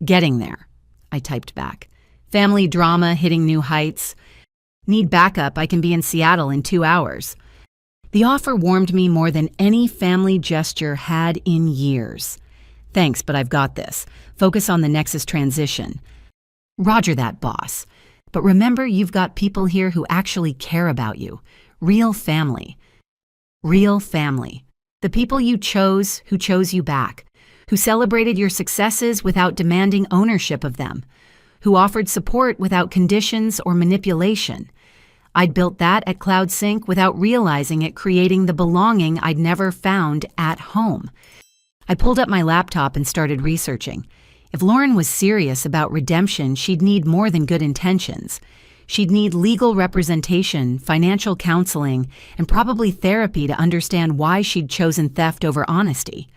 Getting there, I typed back. Family drama hitting new heights. Need backup, I can be in Seattle in 2 hours. The offer warmed me more than any family gesture had in years. Thanks, but I've got this. Focus on the Nexus transition. Roger that, boss. But remember, you've got people here who actually care about you. Real family. Real family. The people you chose, who chose you back. Who celebrated your successes without demanding ownership of them. Who offered support without conditions or manipulation. I'd built that at CloudSync without realizing it, creating the belonging I'd never found at home. I pulled up my laptop and started researching. If Lauren was serious about redemption, she'd need more than good intentions. She'd need legal representation, financial counseling, and probably therapy to understand why she'd chosen theft over honesty.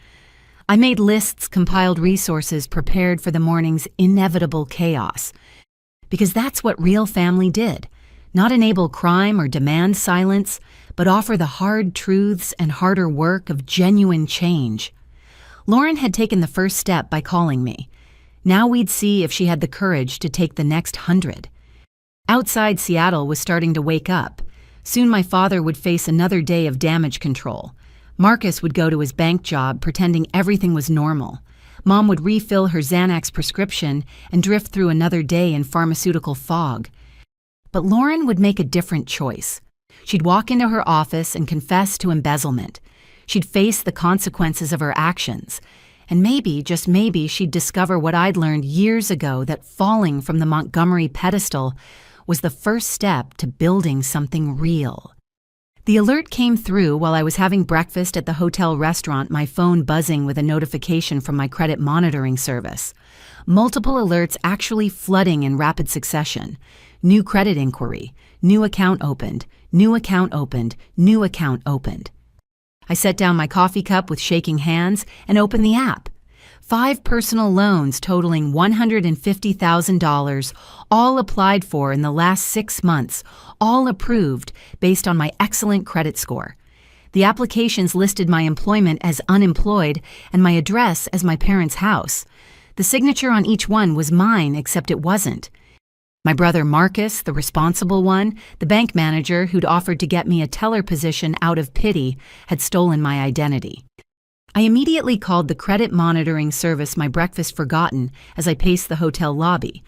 I made lists, compiled resources, prepared for the morning's inevitable chaos. Because that's what real family did. Not enable crime or demand silence, but offer the hard truths and harder work of genuine change. Lauren had taken the first step by calling me. Now we'd see if she had the courage to take the next 100. Outside Seattle was starting to wake up. Soon my father would face another day of damage control. Marcus would go to his bank job pretending everything was normal. Mom would refill her Xanax prescription and drift through another day in pharmaceutical fog. But Lauren would make a different choice. She'd walk into her office and confess to embezzlement. She'd face the consequences of her actions. And maybe, just maybe, she'd discover what I'd learned years ago, that falling from the Montgomery pedestal was the first step to building something real. The alert came through while I was having breakfast at the hotel restaurant, my phone buzzing with a notification from my credit monitoring service. Multiple alerts actually flooding in rapid succession. New credit inquiry, new account opened, new account opened, new account opened. I set down my coffee cup with shaking hands and opened the app. 5 personal loans totaling $150,000, all applied for in the last 6 months, all approved based on my excellent credit score. The applications listed my employment as unemployed and my address as my parents' house. The signature on each one was mine, except it wasn't. My brother Marcus, the responsible one, the bank manager who'd offered to get me a teller position out of pity, had stolen my identity. I immediately called the credit monitoring service my breakfast forgotten as I paced the hotel lobby.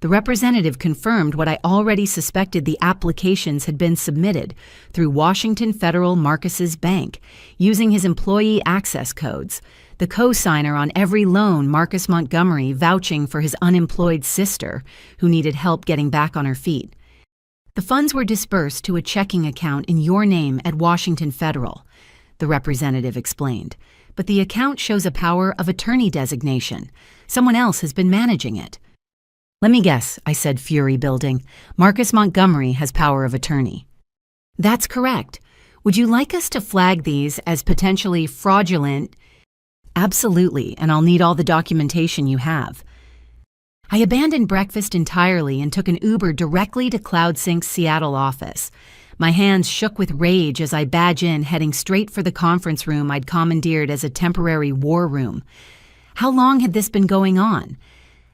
The representative confirmed what I already suspected: the applications had been submitted through Washington Federal Marcus's bank, using his employee access codes. The co-signer on every loan, Marcus Montgomery, vouching for his unemployed sister, who needed help getting back on her feet. The funds were disbursed to a checking account in your name at Washington Federal, the representative explained. But the account shows a power of attorney designation. Someone else has been managing it. Let me guess, I said, fury building. Marcus Montgomery has power of attorney. That's correct. Would you like us to flag these as potentially fraudulent? Absolutely, and I'll need all the documentation you have. I abandoned breakfast entirely and took an Uber directly to CloudSync's Seattle office. My hands shook with rage as I badge in, heading straight for the conference room I'd commandeered as a temporary war room. How long had this been going on?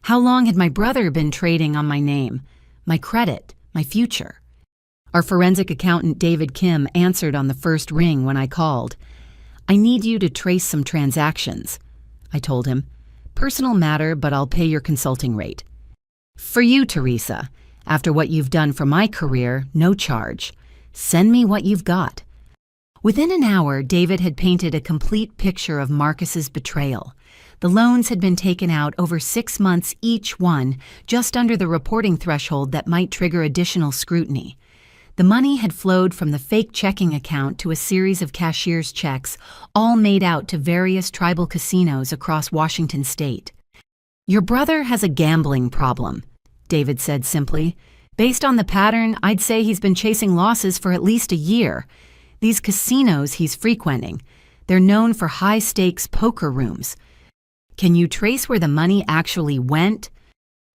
How long had my brother been trading on my name, my credit, my future? Our forensic accountant David Kim answered on the first ring when I called. I need you to trace some transactions, I told him. Personal matter, but I'll pay your consulting rate. For you, Teresa, after what you've done for my career, no charge. Send me what you've got. Within an hour, David had painted a complete picture of Marcus's betrayal. The loans had been taken out over 6 months each one, just under the reporting threshold that might trigger additional scrutiny. The money had flowed from the fake checking account to a series of cashier's checks, all made out to various tribal casinos across Washington state. Your brother has a gambling problem, David said simply. Based on the pattern, I'd say he's been chasing losses for at least a year. These casinos he's frequenting, they're known for high-stakes poker rooms. Can you trace where the money actually went?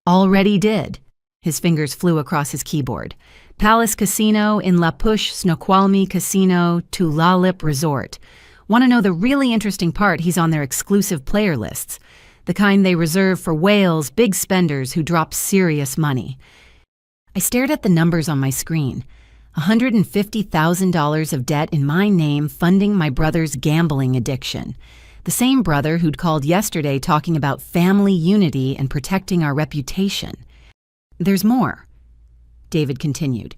Already did. His fingers flew across his keyboard. Palace Casino in La Push, Snoqualmie Casino, Tulalip Resort. Want to know the really interesting part? He's on their exclusive player lists, the kind they reserve for whales, big spenders who drop serious money. I stared at the numbers on my screen. $150,000 of debt in my name funding my brother's gambling addiction. The same brother who'd called yesterday talking about family unity and protecting our reputation. There's more, David continued.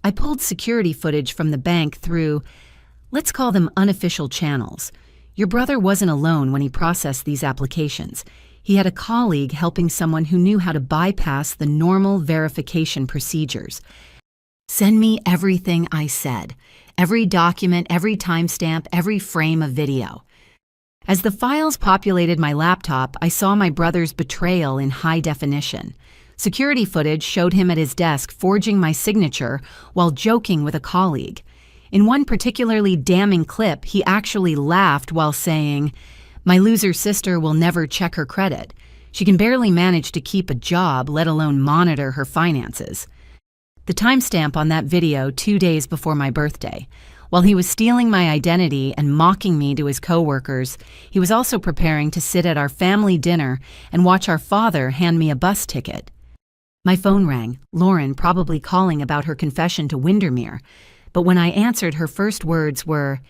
I pulled security footage from the bank through, let's call them unofficial channels. Your brother wasn't alone when he processed these applications. He had a colleague helping someone who knew how to bypass the normal verification procedures. Send me everything I said, every document, every timestamp, every frame of video. As the files populated my laptop, I saw my brother's betrayal in high definition. Security footage showed him at his desk forging my signature while joking with a colleague. In one particularly damning clip, he actually laughed while saying, "My loser sister will never check her credit. She can barely manage to keep a job, let alone monitor her finances." The timestamp on that video, 2 days before my birthday. While he was stealing my identity and mocking me to his coworkers, he was also preparing to sit at our family dinner and watch our father hand me a bus ticket. My phone rang, Lauren probably calling about her confession to Windermere. But when I answered, her first words were,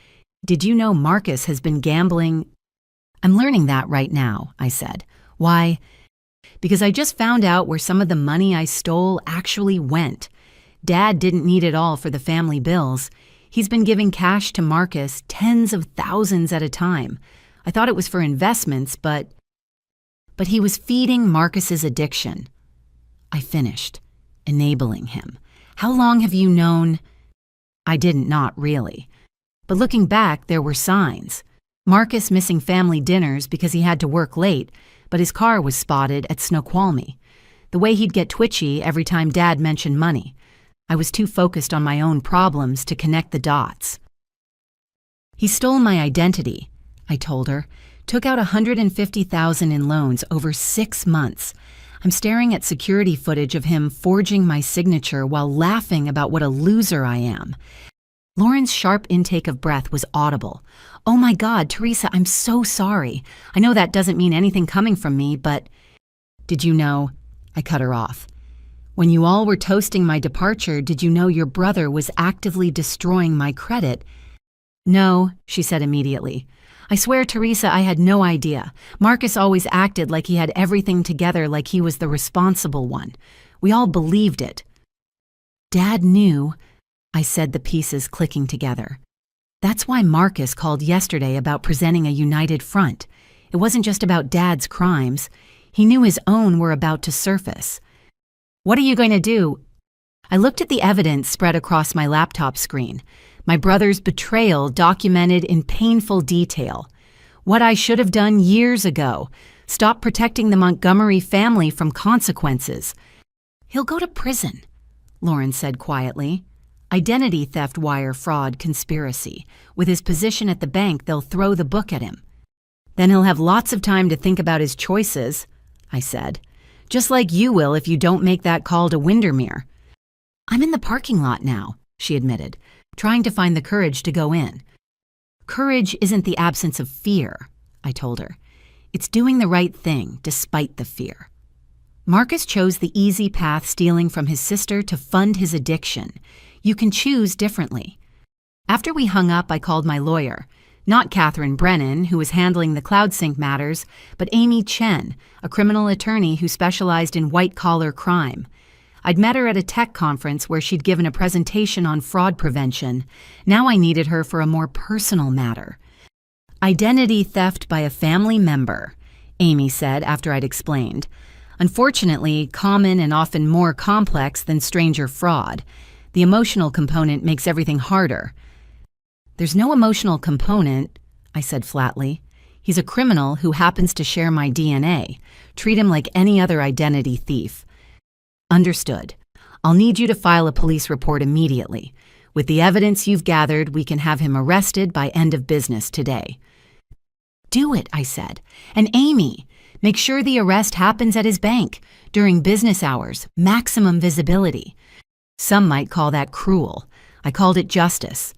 "Did you know Marcus has been gambling?" "I'm learning that right now," I said. "Why?" "Because I just found out where some of the money I stole actually went. Dad didn't need it all for the family bills. He's been giving cash to Marcus, tens of thousands at a time. I thought it was for investments, but he was feeding Marcus's addiction." I finished, enabling him. "How long have you known?" I didn't, not really. But looking back, there were signs. Marcus missing family dinners because he had to work late, but his car was spotted at Snoqualmie. The way he'd get twitchy every time Dad mentioned money. I was too focused on my own problems to connect the dots. "He stole my identity," I told her. Took out $150,000 in loans over 6 months. I'm staring at security footage of him forging my signature while laughing about what a loser I am. Lauren's sharp intake of breath was audible. "Oh my God, Teresa, I'm so sorry. I know that doesn't mean anything coming from me, but—" "Did you know—" I cut her off. "When you all were toasting my departure, did you know your brother was actively destroying my credit?" "No," she said immediately. "I swear, Teresa, I had no idea. Marcus always acted like he had everything together, like he was the responsible one. We all believed it." "Dad knew," I said, the pieces clicking together. "That's why Marcus called yesterday about presenting a united front. It wasn't just about Dad's crimes. He knew his own were about to surface." "What are you going to do?" I looked at the evidence spread across my laptop screen. My brother's betrayal documented in painful detail. What I should have done years ago. Stop protecting the Montgomery family from consequences. "He'll go to prison," Lauren said quietly. "Identity theft, wire fraud, conspiracy. With his position at the bank, they'll throw the book at him." "Then he'll have lots of time to think about his choices," I said. "Just like you will if you don't make that call to Windermere." "I'm in the parking lot now," she admitted, trying to find the courage to go in. "Courage isn't the absence of fear," I told her. "It's doing the right thing despite the fear." Marcus chose the easy path, stealing from his sister to fund his addiction. You can choose differently. After we hung up, I called my lawyer. Not Catherine Brennan, who was handling the CloudSync matters, but Amy Chen, a criminal attorney who specialized in white-collar crime. I'd met her at a tech conference where she'd given a presentation on fraud prevention. Now I needed her for a more personal matter. "Identity theft by a family member," Amy said after I'd explained. "Unfortunately, common and often more complex than stranger fraud. The emotional component makes everything harder." "There's no emotional component," I said flatly. "He's a criminal who happens to share my DNA. Treat him like any other identity thief." "Understood. I'll need you to file a police report immediately. With the evidence you've gathered, we can have him arrested by end of business today." "Do it," I said. "And Amy, make sure the arrest happens at his bank, during business hours, maximum visibility." Some might call that cruel. I called it justice.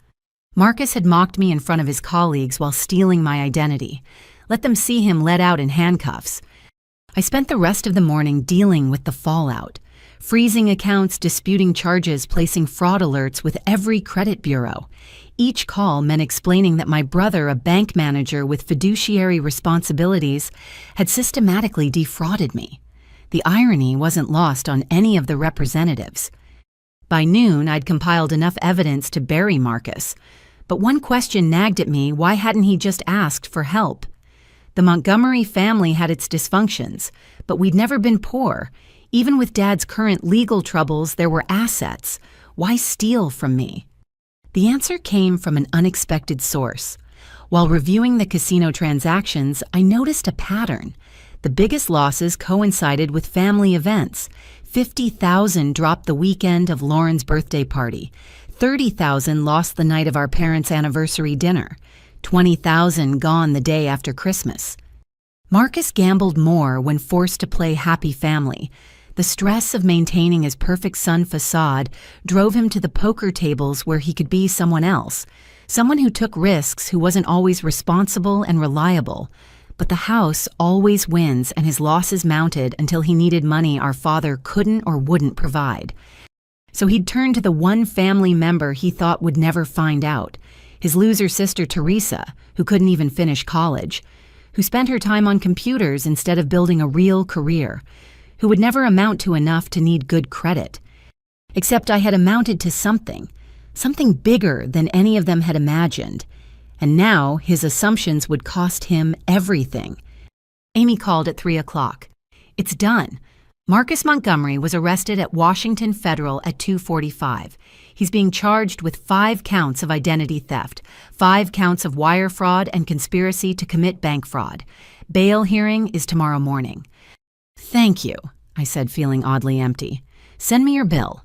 Marcus had mocked me in front of his colleagues while stealing my identity. Let them see him let out in handcuffs. I spent the rest of the morning dealing with the fallout. Freezing accounts, disputing charges, placing fraud alerts with every credit bureau. Each call meant explaining that my brother, a bank manager with fiduciary responsibilities, had systematically defrauded me. The irony wasn't lost on any of the representatives. By noon, I'd compiled enough evidence to bury Marcus. But one question nagged at me: why hadn't he just asked for help? The Montgomery family had its dysfunctions, but we'd never been poor. Even with Dad's current legal troubles, there were assets. Why steal from me? The answer came from an unexpected source. While reviewing the casino transactions, I noticed a pattern. The biggest losses coincided with family events. $50,000 dropped the weekend of Lauren's birthday party. $30,000 lost the night of our parents' anniversary dinner. $20,000 gone the day after Christmas. Marcus gambled more when forced to play happy family. The stress of maintaining his perfect son facade drove him to the poker tables where he could be someone else, someone who took risks, who wasn't always responsible and reliable. But the house always wins, and his losses mounted until he needed money our father couldn't or wouldn't provide. So he'd turn to the one family member he thought would never find out, his loser sister Teresa, who couldn't even finish college, who spent her time on computers instead of building a real career, who would never amount to enough to need good credit. Except I had amounted to something bigger than any of them had imagined. And now his assumptions would cost him everything. Amy called at 3 o'clock. "It's done. Marcus Montgomery was arrested at Washington Federal at 2:45. He's being charged with 5 counts of identity theft, 5 counts of wire fraud and conspiracy to commit bank fraud. Bail hearing is tomorrow morning." "Thank you," I said, feeling oddly empty. "Send me your bill."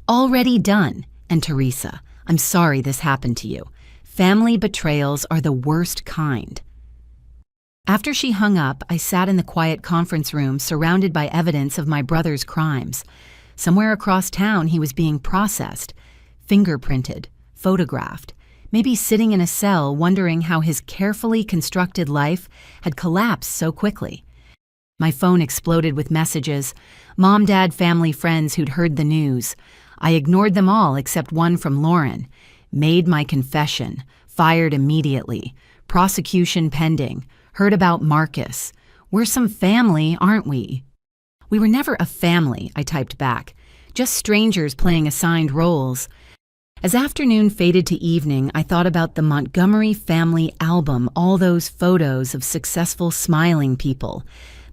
"Already done. And Teresa, I'm sorry this happened to you. Family betrayals are the worst kind." After she hung up, I sat in the quiet conference room surrounded by evidence of my brother's crimes. Somewhere across town, he was being processed, fingerprinted, photographed, maybe sitting in a cell wondering how his carefully constructed life had collapsed so quickly. My phone exploded with messages, mom, dad, family, friends who'd heard the news. I ignored them all except one from Lauren. Made my confession, fired immediately, prosecution pending, heard about Marcus. We're some family, aren't we? We were never a family, I typed back, just strangers playing assigned roles. As afternoon faded to evening, I thought about the Montgomery family album, all those photos of successful smiling people,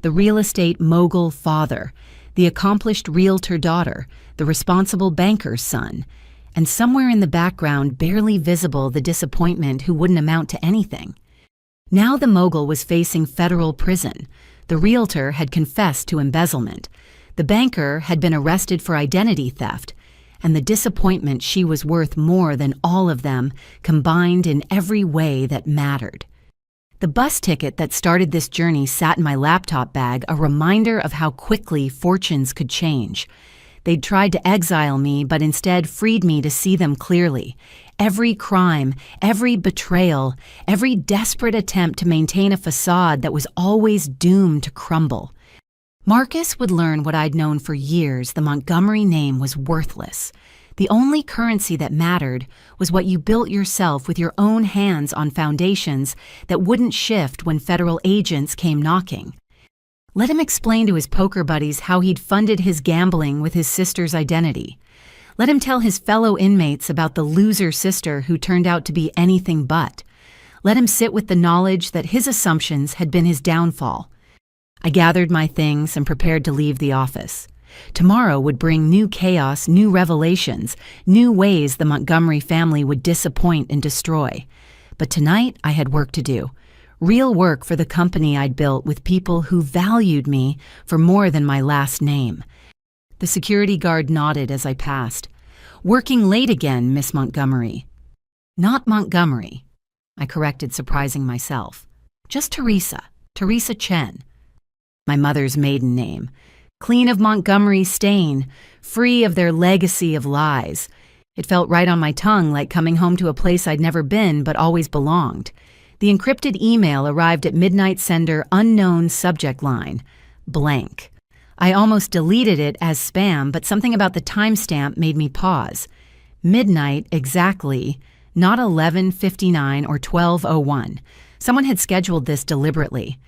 the real estate mogul father, the accomplished realtor daughter, the responsible banker's son, and somewhere in the background, barely visible, the disappointment who wouldn't amount to anything. Now the mogul was facing federal prison. The realtor had confessed to embezzlement. The banker had been arrested for identity theft. And the disappointment she was worth more than all of them, combined in every way that mattered. The bus ticket that started this journey sat in my laptop bag, a reminder of how quickly fortunes could change. They'd tried to exile me, but instead freed me to see them clearly. Every crime, every betrayal, every desperate attempt to maintain a facade that was always doomed to crumble. Marcus would learn what I'd known for years: the Montgomery name was worthless. The only currency that mattered was what you built yourself with your own hands on foundations that wouldn't shift when federal agents came knocking. Let him explain to his poker buddies how he'd funded his gambling with his sister's identity. Let him tell his fellow inmates about the loser sister who turned out to be anything but. Let him sit with the knowledge that his assumptions had been his downfall. I gathered my things and prepared to leave the office. Tomorrow would bring new chaos, new revelations, new ways the Montgomery family would disappoint and destroy. But tonight I had work to do. Real work for the company I'd built with people who valued me for more than my last name. The security guard nodded as I passed. "Working late again, Miss Montgomery." "Not Montgomery," I corrected, surprising myself. "Just Teresa, Teresa Chen. My mother's maiden name. Clean of Montgomery stain, free of their legacy of lies. It felt right on my tongue, like coming home to a place I'd never been but always belonged. The encrypted email arrived at midnight sender unknown subject line, blank. I almost deleted it as spam, but something about the timestamp made me pause. Midnight exactly, not 11:59 or 12:01. Someone had scheduled this deliberately.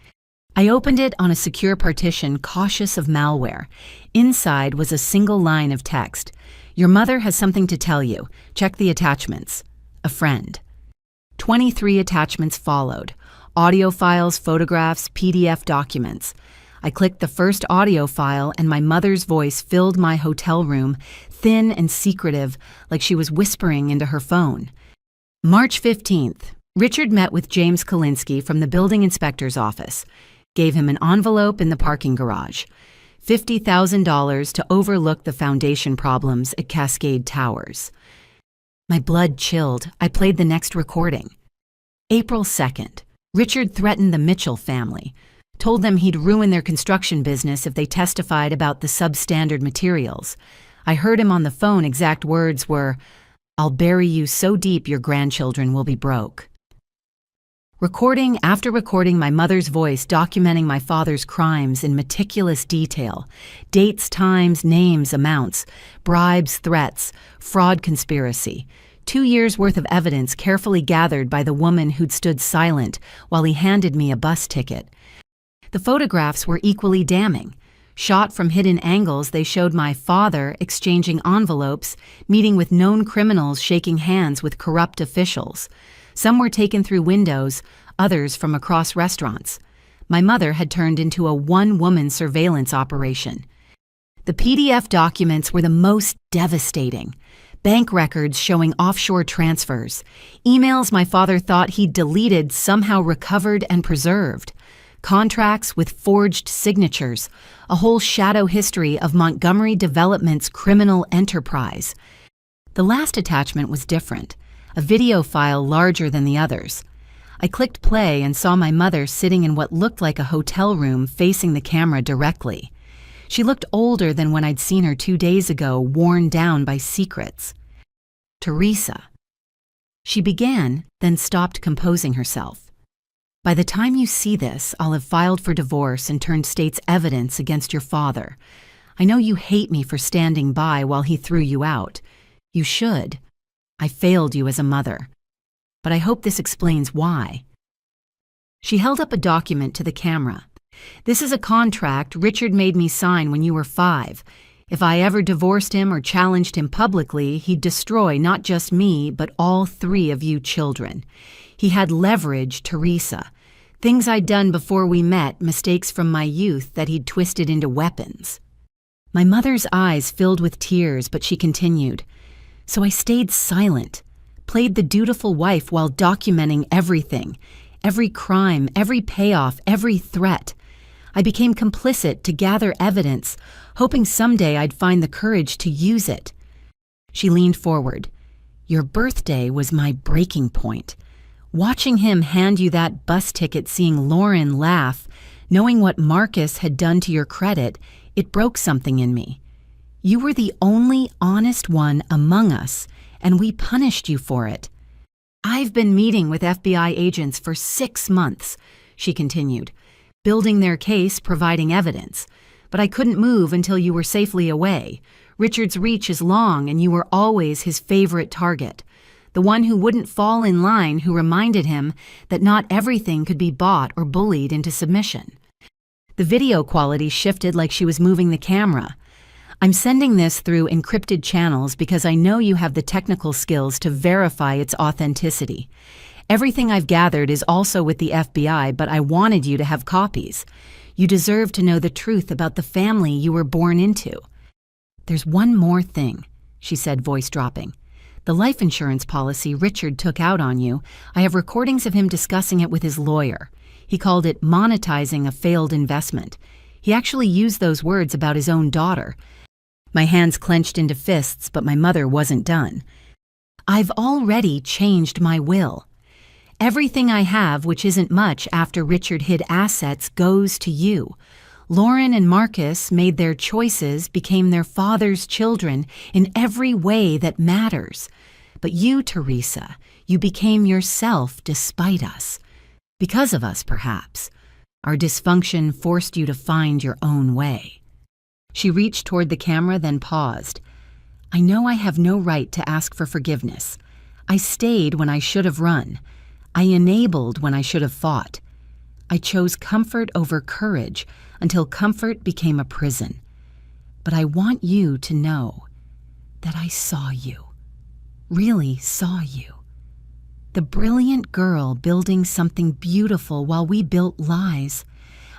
I opened it on a secure partition, cautious of malware. Inside was a single line of text. "Your mother has something to tell you. Check the attachments. A friend." 23 attachments followed. Audio files, photographs, PDF documents. I clicked the first audio file and my mother's voice filled my hotel room, thin and secretive, like she was whispering into her phone. March 15th. Richard met with James Kalinsky from the building inspector's office. Gave him an envelope in the parking garage. $50,000 to overlook the foundation problems at Cascade Towers. My blood chilled. I played the next recording. April 2nd. Richard threatened the Mitchell family. Told them he'd ruin their construction business if they testified about the substandard materials. I heard him on the phone. Exact words were, "I'll bury you so deep your grandchildren will be broke." Recording after recording, my mother's voice documenting my father's crimes in meticulous detail. Dates, times, names, amounts, bribes, threats, fraud conspiracy. 2 years' worth of evidence carefully gathered by the woman who'd stood silent while he handed me a bus ticket. The photographs were equally damning. Shot from hidden angles, they showed my father exchanging envelopes, meeting with known criminals, shaking hands with corrupt officials. Some were taken through windows, others from across restaurants. My mother had turned into a one-woman surveillance operation. The PDF documents were the most devastating. Bank records showing offshore transfers. Emails my father thought he'd deleted somehow recovered and preserved. Contracts with forged signatures. A whole shadow history of Montgomery Development's criminal enterprise. The last attachment was different. A video file larger than the others. I clicked play and saw my mother sitting in what looked like a hotel room facing the camera directly. She looked older than when I'd seen her 2 days ago, worn down by secrets. Teresa. She began, then stopped composing herself. By the time you see this, I'll have filed for divorce and turned state's evidence against your father. I know you hate me for standing by while he threw you out. You should. I failed you as a mother. But I hope this explains why. She held up a document to the camera. This is a contract Richard made me sign when you were 5. If I ever divorced him or challenged him publicly, he'd destroy not just me, but all 3 of you children. He had leverage, Teresa. Things I'd done before we met, mistakes from my youth that he'd twisted into weapons. My mother's eyes filled with tears, but she continued. So I stayed silent, played the dutiful wife while documenting everything, every crime, every payoff, every threat. I became complicit to gather evidence, hoping someday I'd find the courage to use it. She leaned forward. Your birthday was my breaking point. Watching him hand you that bus ticket, seeing Lauren laugh, knowing what Marcus had done to your credit, it broke something in me. You were the only honest one among us, and we punished you for it. I've been meeting with FBI agents for 6 months, she continued, building their case, providing evidence. But I couldn't move until you were safely away. Richard's reach is long, and you were always his favorite target. The one who wouldn't fall in line, who reminded him that not everything could be bought or bullied into submission. The video quality shifted like she was moving the camera. I'm sending this through encrypted channels because I know you have the technical skills to verify its authenticity. Everything I've gathered is also with the FBI, but I wanted you to have copies. You deserve to know the truth about the family you were born into. There's one more thing, she said, voice dropping. The life insurance policy Richard took out on you, I have recordings of him discussing it with his lawyer. He called it monetizing a failed investment. He actually used those words about his own daughter. My hands clenched into fists, but my mother wasn't done. I've already changed my will. Everything I have, which isn't much after Richard hid assets, goes to you. Lauren and Marcus made their choices, became their father's children in every way that matters. But you, Teresa, you became yourself despite us. Because of us, perhaps. Our dysfunction forced you to find your own way. She reached toward the camera, then paused. I know I have no right to ask for forgiveness. I stayed when I should have run. I enabled when I should have fought. I chose comfort over courage until comfort became a prison. But I want you to know that I saw you, really saw you. The brilliant girl building something beautiful while we built lies.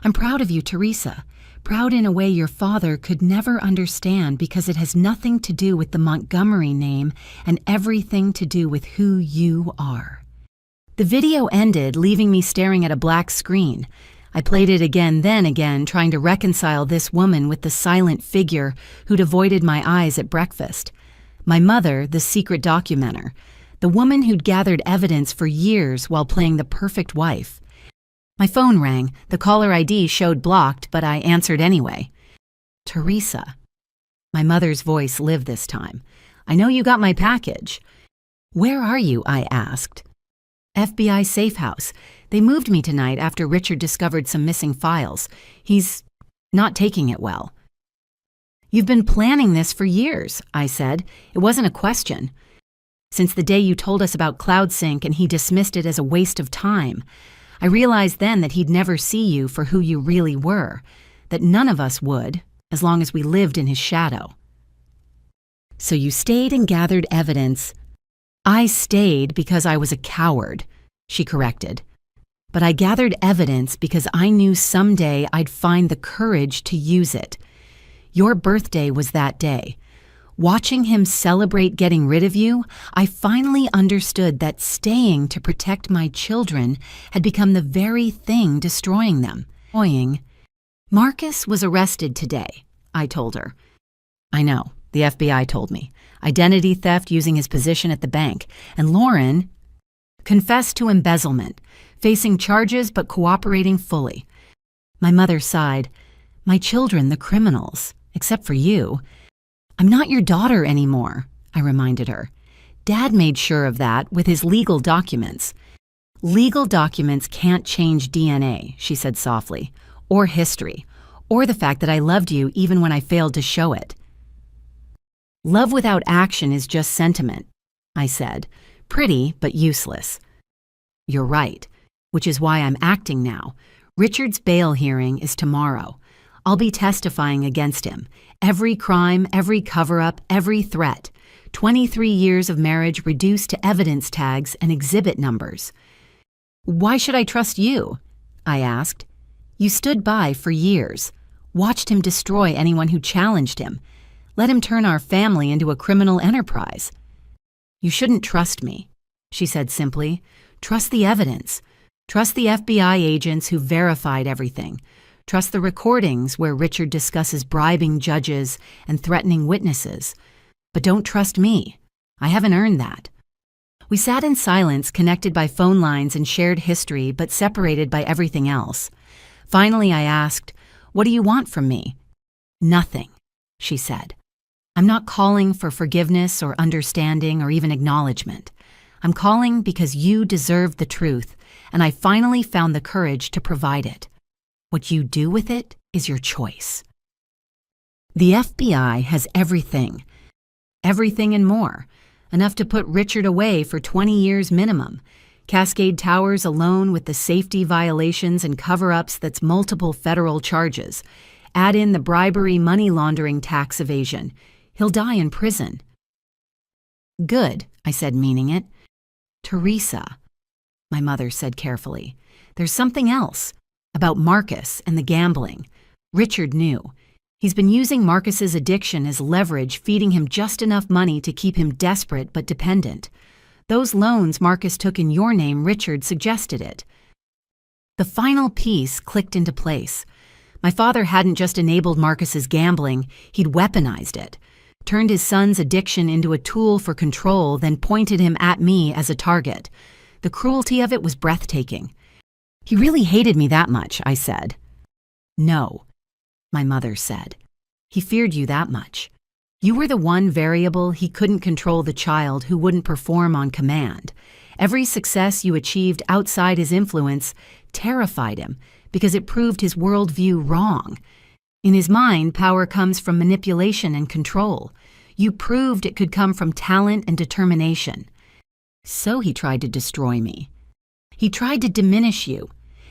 I'm proud of you, Teresa. Proud in a way your father could never understand because it has nothing to do with the Montgomery name and everything to do with who you are. The video ended, leaving me staring at a black screen. I played it again, then again, trying to reconcile this woman with the silent figure who'd avoided my eyes at breakfast. My mother, the secret documenter. The woman who'd gathered evidence for years while playing the perfect wife. My phone rang. The caller ID showed blocked, but I answered anyway. Teresa. My mother's voice lived this time. I know you got my package. Where are you? I asked. FBI safe house. They moved me tonight after Richard discovered some missing files. He's not taking it well. You've been planning this for years, I said. It wasn't a question. Since the day you told us about CloudSync and he dismissed it as a waste of time. I realized then that he'd never see you for who you really were, that none of us would, as long as we lived in his shadow. So you stayed and gathered evidence. I stayed because I was a coward, she corrected. But I gathered evidence because I knew someday I'd find the courage to use it. Your birthday was that day. Watching him celebrate getting rid of you, I finally understood that staying to protect my children had become the very thing destroying them. Marcus was arrested today, I told her. I know, the FBI told me. Identity theft using his position at the bank. And Lauren, confessed to embezzlement, facing charges but cooperating fully. My mother sighed. My children, the criminals, except for you. I'm not your daughter anymore, I reminded her. Dad made sure of that with his legal documents. Legal documents can't change DNA, she said softly, or history, or the fact that I loved you even when I failed to show it. Love without action is just sentiment, I said, pretty but useless. You're right, which is why I'm acting now. Richard's bail hearing is tomorrow. I'll be testifying against him. Every crime, every cover-up, every threat. 23 years of marriage reduced to evidence tags and exhibit numbers. Why should I trust you? I asked. You stood by for years, watched him destroy anyone who challenged him, let him turn our family into a criminal enterprise. You shouldn't trust me, she said simply. Trust the evidence. Trust the FBI agents who verified everything. Trust the recordings where Richard discusses bribing judges and threatening witnesses. But don't trust me. I haven't earned that. We sat in silence, connected by phone lines and shared history, but separated by everything else. Finally, I asked, "What do you want from me?" "Nothing," she said. "I'm not calling for forgiveness or understanding or even acknowledgement. I'm calling because you deserve the truth, and I finally found the courage to provide it. What you do with it is your choice." The FBI has everything and more, enough to put Richard away for 20 years minimum. Cascade Towers alone with the safety violations and cover-ups, that's multiple federal charges. Add in the bribery, money laundering, tax evasion. He'll die in prison. Good, I said, meaning it. Teresa, my mother said carefully. There's something else about Marcus and the gambling. Richard knew. He's been using Marcus's addiction as leverage, feeding him just enough money to keep him desperate but dependent. Those loans Marcus took in your name, Richard suggested it. The final piece clicked into place. My father hadn't just enabled Marcus's gambling, he'd weaponized it. Turned his son's addiction into a tool for control, then pointed him at me as a target. The cruelty of it was breathtaking. He really hated me that much, I said. No, my mother said. He feared you that much. You were the one variable he couldn't control, the child who wouldn't perform on command. Every success you achieved outside his influence terrified him because it proved his worldview wrong. In his mind, power comes from manipulation and control. You proved it could come from talent and determination. So he tried to destroy me. He tried to diminish you,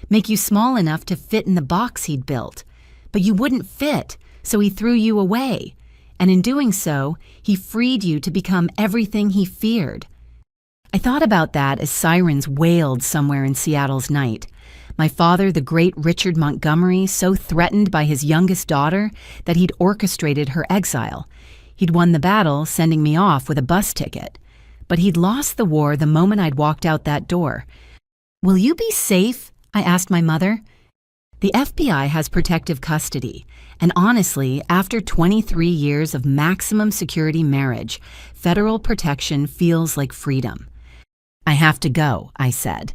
make you small enough to fit in the box he'd built. But you wouldn't fit, so he threw you away. And in doing so, he freed you to become everything he feared. I thought about that as sirens wailed somewhere in Seattle's night. My father, the great Richard Montgomery, so threatened by his youngest daughter that he'd orchestrated her exile. He'd won the battle, sending me off with a bus ticket. But he'd lost the war the moment I'd walked out that door. Will you be safe? I asked my mother. The FBI has protective custody, and honestly, after 23 years of maximum security marriage, federal protection feels like freedom. I have to go, I said.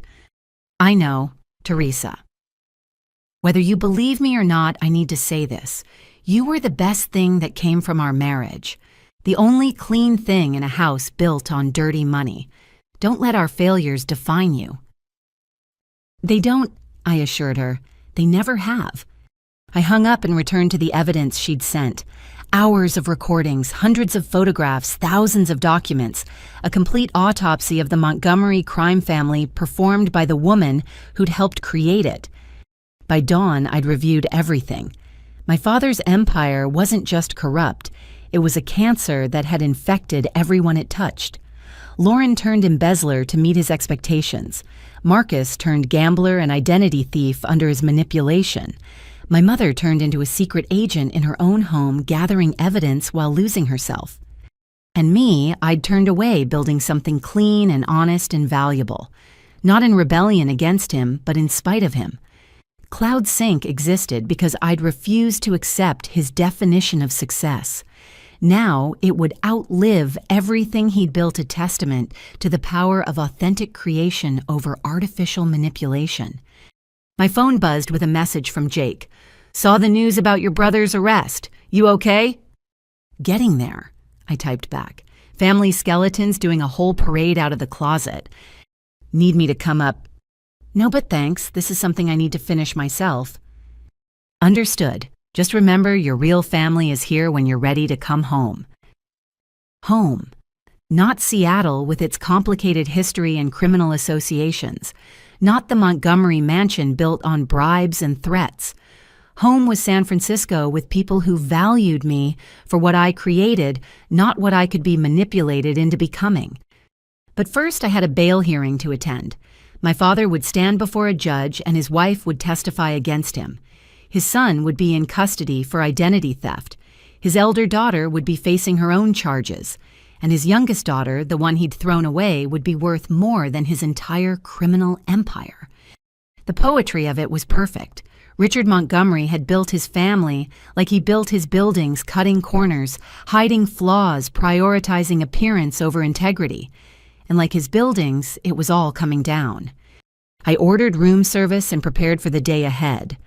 I know, Teresa. Whether you believe me or not, I need to say this. You were the best thing that came from our marriage. The only clean thing in a house built on dirty money. Don't let our failures define you. They don't, I assured her. They never have. I hung up and returned to the evidence she'd sent. Hours of recordings, hundreds of photographs, thousands of documents, a complete autopsy of the Montgomery crime family performed by the woman who'd helped create it. By dawn, I'd reviewed everything. My father's empire wasn't just corrupt, it was a cancer that had infected everyone it touched. Lauren turned embezzler to meet his expectations. Marcus turned gambler and identity thief under his manipulation. My mother turned into a secret agent in her own home, gathering evidence while losing herself. And me, I'd turned away, building something clean and honest and valuable. Not in rebellion against him, but in spite of him. Cloud Sync existed because I'd refused to accept his definition of success. Now it would outlive everything he'd built, a testament to the power of authentic creation over artificial manipulation. My phone buzzed with a message from Jake. "Saw the news about your brother's arrest. You okay?" "Getting there," I typed back. "Family skeletons doing a whole parade out of the closet. Need me to come up?" "No, but thanks. This is something I need to finish myself." "Understood. Just remember your real family is here when you're ready to come home." Home. Not Seattle with its complicated history and criminal associations. Not the Montgomery mansion built on bribes and threats. Home was San Francisco with people who valued me for what I created, not what I could be manipulated into becoming. But first I had a bail hearing to attend. My father would stand before a judge and his wife would testify against him. His son would be in custody for identity theft. His elder daughter would be facing her own charges. And his youngest daughter, the one he'd thrown away, would be worth more than his entire criminal empire. The poetry of it was perfect. Richard Montgomery had built his family like he built his buildings, cutting corners, hiding flaws, prioritizing appearance over integrity. And like his buildings, it was all coming down. I ordered room service and prepared for the day ahead.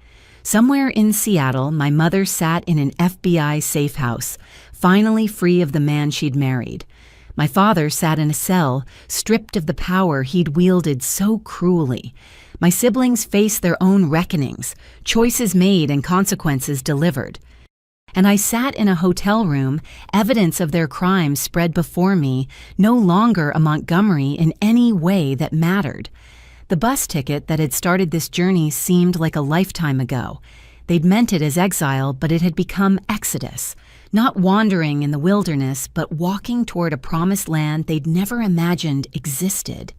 Somewhere in Seattle, my mother sat in an FBI safe house, finally free of the man she'd married. My father sat in a cell, stripped of the power he'd wielded so cruelly. My siblings faced their own reckonings, choices made and consequences delivered. And I sat in a hotel room, evidence of their crimes spread before me, no longer a Montgomery in any way that mattered. The bus ticket that had started this journey seemed like a lifetime ago. They'd meant it as exile, but it had become exodus. Not wandering in the wilderness, but walking toward a promised land they'd never imagined existed.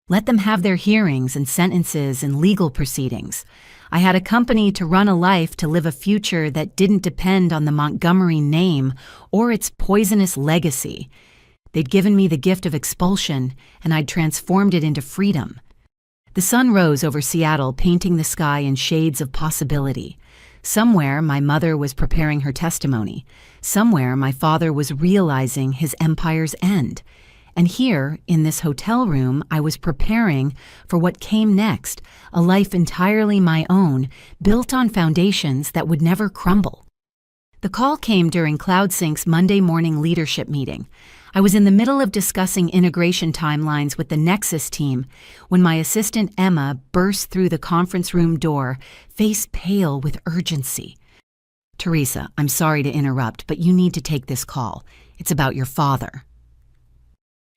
Let them have their hearings and sentences and legal proceedings. I had a company to run a life, to live a future that didn't depend on the Montgomery name or its poisonous legacy. They'd given me the gift of expulsion, and I'd transformed it into freedom. The sun rose over Seattle, painting the sky in shades of possibility. Somewhere, my mother was preparing her testimony. Somewhere, my father was realizing his empire's end. And here, in this hotel room, I was preparing for what came next, a life entirely my own, built on foundations that would never crumble. The call came during CloudSync's Monday morning leadership meeting. I was in the middle of discussing integration timelines with the Nexus team when my assistant Emma burst through the conference room door, face pale with urgency. "Teresa, I'm sorry to interrupt, but you need to take this call. It's about your father."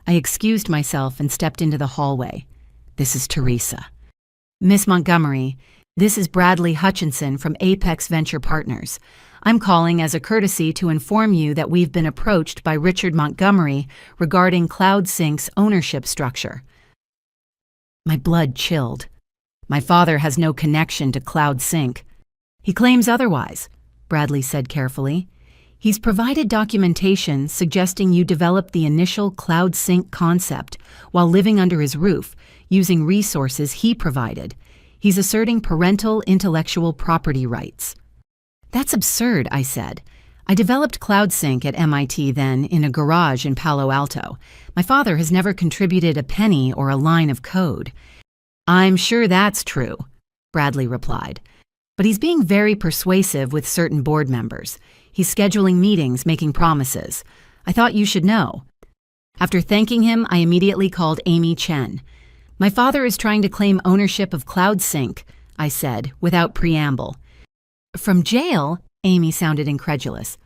I excused myself and stepped into the hallway. "This is Teresa." "Miss Montgomery, this is Bradley Hutchinson from Apex Venture Partners. I'm calling as a courtesy to inform you that we've been approached by Richard Montgomery regarding CloudSync's ownership structure." My blood chilled. "My father has no connection to CloudSync." "He claims otherwise," Bradley said carefully. "He's provided documentation suggesting you developed the initial CloudSync concept while living under his roof, using resources he provided. He's asserting parental intellectual property rights." "That's absurd," I said. "I developed CloudSync at MIT then in a garage in Palo Alto. My father has never contributed a penny or a line of code." "I'm sure that's true," Bradley replied. "But he's being very persuasive with certain board members. He's scheduling meetings, making promises. I thought you should know." After thanking him, I immediately called Amy Chen. "My father is trying to claim ownership of CloudSync," I said, without preamble. "From jail?" Amy sounded incredulous.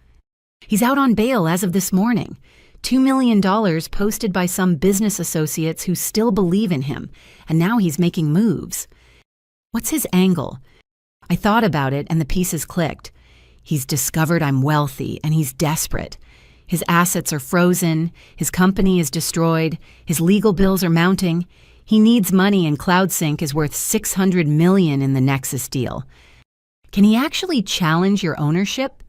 "He's out on bail as of this morning. $2 million posted by some business associates who still believe in him, and now he's making moves." "What's his angle?" I thought about it and the pieces clicked. He's discovered I'm wealthy and he's desperate. His assets are frozen, his company is destroyed, his legal bills are mounting. He needs money and CloudSync is worth $600 million in the Nexus deal. "Can he actually challenge your ownership?"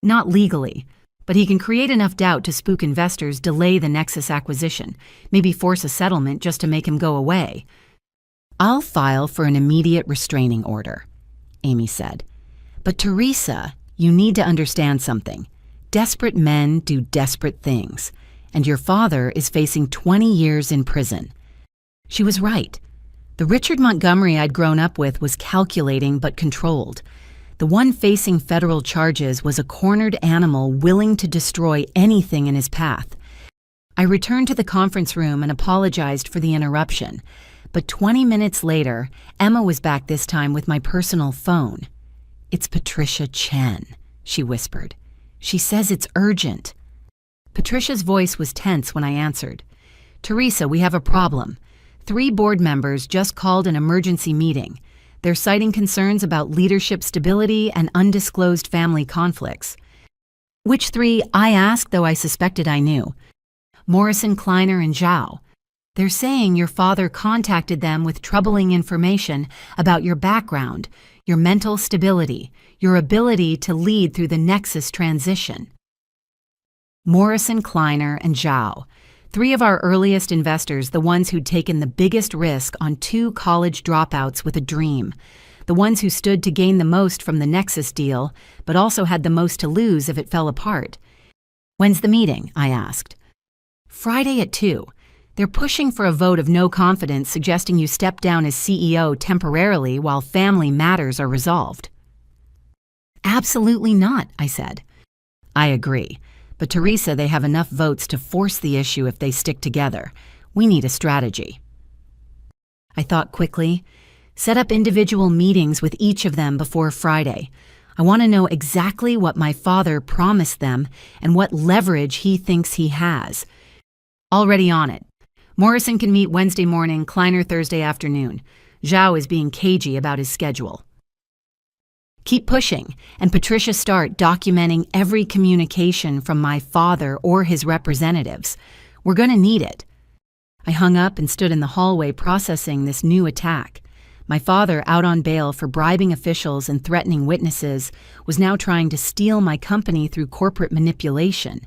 "Not legally, but he can create enough doubt to spook investors, delay the Nexus acquisition, maybe force a settlement just to make him go away." "I'll file for an immediate restraining order," Amy said. "But Teresa, you need to understand something. Desperate men do desperate things, and your father is facing 20 years in prison. She was right. The Richard Montgomery I'd grown up with was calculating but controlled. The one facing federal charges was a cornered animal willing to destroy anything in his path. I returned to the conference room and apologized for the interruption, but 20 minutes later, Emma was back this time with my personal phone. "It's Patricia Chen," she whispered. "She says it's urgent." Patricia's voice was tense when I answered. "Teresa, we have a problem. 3 board members just called an emergency meeting. They're citing concerns about leadership stability and undisclosed family conflicts." "Which 3?" I asked, though I suspected I knew. "Morrison, Kleiner, and Zhao. They're saying your father contacted them with troubling information about your background, your mental stability, your ability to lead through the Nexus transition." Morrison, Kleiner, and Zhao, 3 of our earliest investors, the ones who'd taken the biggest risk on 2 college dropouts with a dream, the ones who stood to gain the most from the Nexus deal, but also had the most to lose if it fell apart. "When's the meeting?" I asked. "Friday at 2. They're pushing for a vote of no confidence, suggesting you step down as CEO temporarily while family matters are resolved." "Absolutely not," I said. "I agree. But Teresa, they have enough votes to force the issue if they stick together. We need a strategy." I thought quickly. Set up individual meetings with each of them before Friday. I want to know exactly what my father promised them and what leverage he thinks he has. Already on it. Morrison can meet Wednesday morning, Kleiner Thursday afternoon. Zhao is being cagey about his schedule. Keep pushing, and Patricia start documenting every communication from my father or his representatives. We're going to need it. I hung up and stood in the hallway processing this new attack. My father, out on bail for bribing officials and threatening witnesses, was now trying to steal my company through corporate manipulation.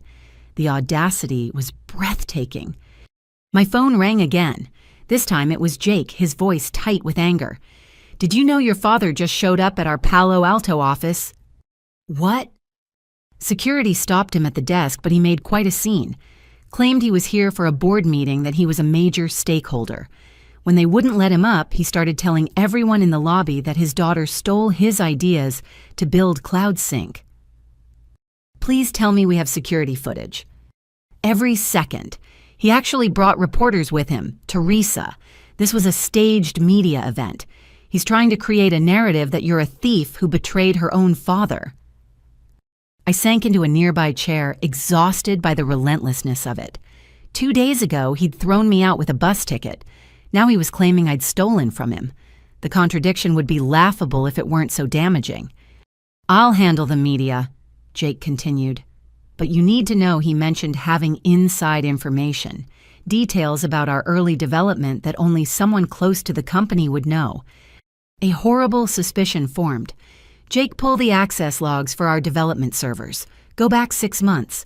The audacity was breathtaking. My phone rang again. This time it was Jake, his voice tight with anger. "Did you know your father just showed up at our Palo Alto office?" "What?" Security stopped him at the desk, but he made quite a scene. Claimed he was here for a board meeting, that he was a major stakeholder. When they wouldn't let him up, he started telling everyone in the lobby that his daughter stole his ideas to build CloudSync. "Please tell me we have security footage." "Every second. He actually brought reporters with him, Teresa. This was a staged media event. He's trying to create a narrative that you're a thief who betrayed her own father." I sank into a nearby chair, exhausted by the relentlessness of it. 2 days ago, he'd thrown me out with a bus ticket. Now he was claiming I'd stolen from him. The contradiction would be laughable if it weren't so damaging. "I'll handle the media," Jake continued. "But you need to know he mentioned having inside information, details about our early development that only someone close to the company would know." A horrible suspicion formed. "Jake, pull the access logs for our development servers. Go back 6 months.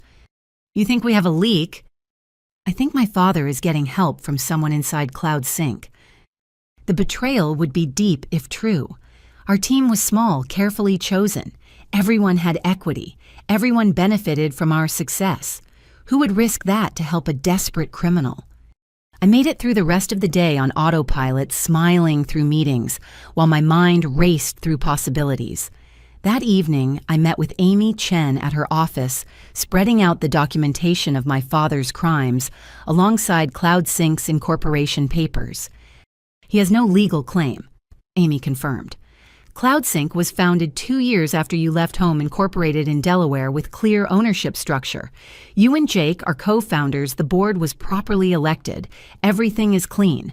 You think we have a leak?" I think my father is getting help from someone inside CloudSync. The betrayal would be deep if true. Our team was small, carefully chosen. Everyone had equity. Everyone benefited from our success. Who would risk that to help a desperate criminal? I made it through the rest of the day on autopilot, smiling through meetings, while my mind raced through possibilities. That evening, I met with Amy Chen at her office, spreading out the documentation of my father's crimes alongside CloudSync's incorporation papers. "He has no legal claim," Amy confirmed. "CloudSync was founded 2 years after you left home, incorporated in Delaware with clear ownership structure. You and Jake are co-founders. The board was properly elected. Everything is clean.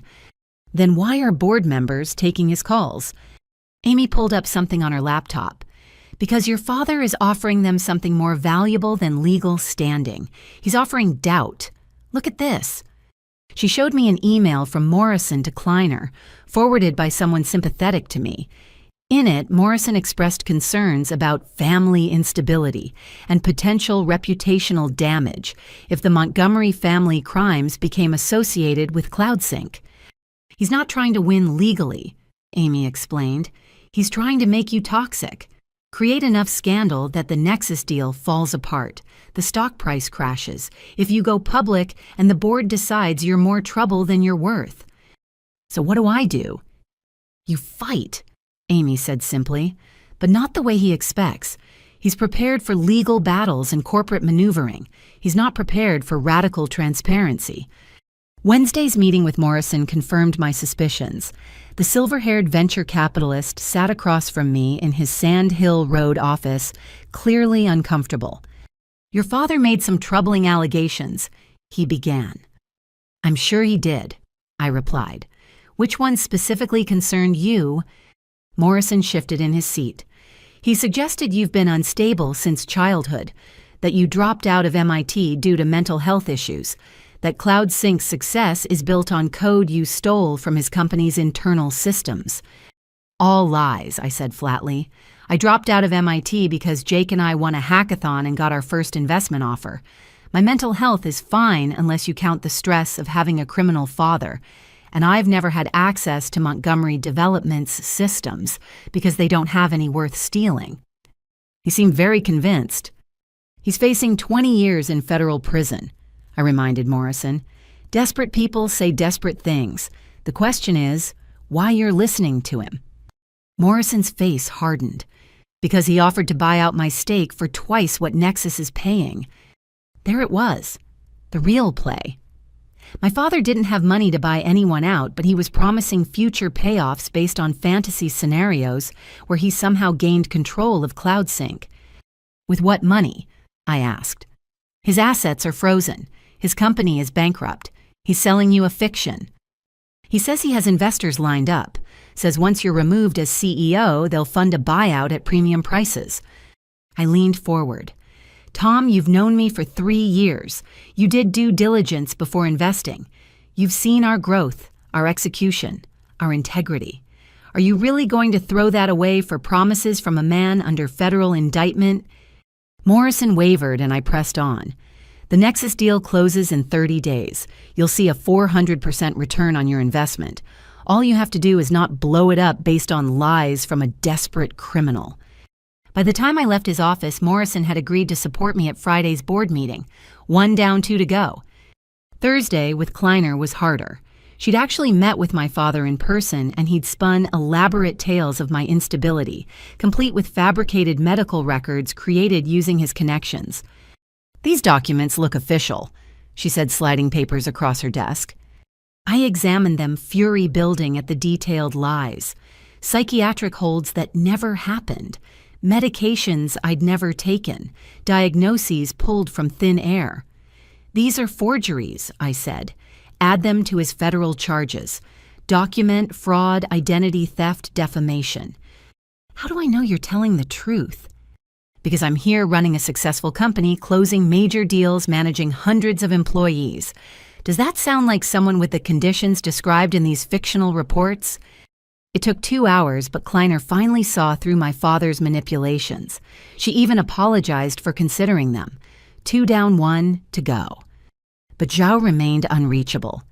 Then why are board members taking his calls?" Amy pulled up something on her laptop. "Because your father is offering them something more valuable than legal standing. He's offering doubt. Look at this." She showed me an email from Morrison to Kleiner, forwarded by someone sympathetic to me. In it, Morrison expressed concerns about family instability and potential reputational damage if the Montgomery family crimes became associated with CloudSync. "He's not trying to win legally," Amy explained. "He's trying to make you toxic. Create enough scandal that the Nexus deal falls apart. The stock price crashes. If you go public and the board decides you're more trouble than you're worth. So what do? You fight, Amy said simply, but not the way he expects. He's prepared for legal battles and corporate maneuvering. He's not prepared for radical transparency. Wednesday's meeting with Morrison confirmed my suspicions. The silver-haired venture capitalist sat across from me in his Sand Hill Road office, clearly uncomfortable. "Your father made some troubling allegations," he began. "I'm sure he did," I replied. "Which ones specifically concerned you?" Morrison shifted in his seat. "He suggested you've been unstable since childhood, that you dropped out of MIT due to mental health issues, that CloudSync's success is built on code you stole from his company's internal systems." "All lies," I said flatly. "I dropped out of MIT because Jake and I won a hackathon and got our first investment offer. My mental health is fine unless you count the stress of having a criminal father, and I've never had access to Montgomery Development's systems because they don't have any worth stealing." He seemed very convinced. "He's facing 20 years in federal prison," I reminded Morrison. "Desperate people say desperate things. The question is, why you're listening to him." Morrison's face hardened. "Because he offered to buy out my stake for twice what Nexus is paying." There it was, the real play. My father didn't have money to buy anyone out, but he was promising future payoffs based on fantasy scenarios where he somehow gained control of CloudSync. "With what money?" I asked. "His assets are frozen. His company is bankrupt. He's selling you a fiction. He says he has investors lined up. Says once you're removed as CEO, they'll fund a buyout at premium prices." I leaned forward. "Tom, you've known me for 3 years. You did due diligence before investing. You've seen our growth, our execution, our integrity. Are you really going to throw that away for promises from a man under federal indictment?" Morrison wavered and I pressed on. "The Nexus deal closes in 30 days. You'll see a 400% return on your investment. All you have to do is not blow it up based on lies from a desperate criminal." By the time I left his office, Morrison had agreed to support me at Friday's board meeting. 1 down, 2 to go. Thursday with Kleiner was harder. She'd actually met with my father in person, and he'd spun elaborate tales of my instability, complete with fabricated medical records created using his connections. "These documents look official," she said, sliding papers across her desk. I examined them, fury building at the detailed lies. Psychiatric holds that never happened. Medications I'd never taken. Diagnoses pulled from thin air. "These are forgeries," I said. "Add them to his federal charges. Document, fraud, identity theft, defamation." "How do I know you're telling the truth?" "Because I'm here running a successful company, closing major deals, managing hundreds of employees. Does that sound like someone with the conditions described in these fictional reports?" It took 2 hours, but Kleiner finally saw through my father's manipulations. She even apologized for considering them. 2 down, 1 to go. But Zhao remained unreachable.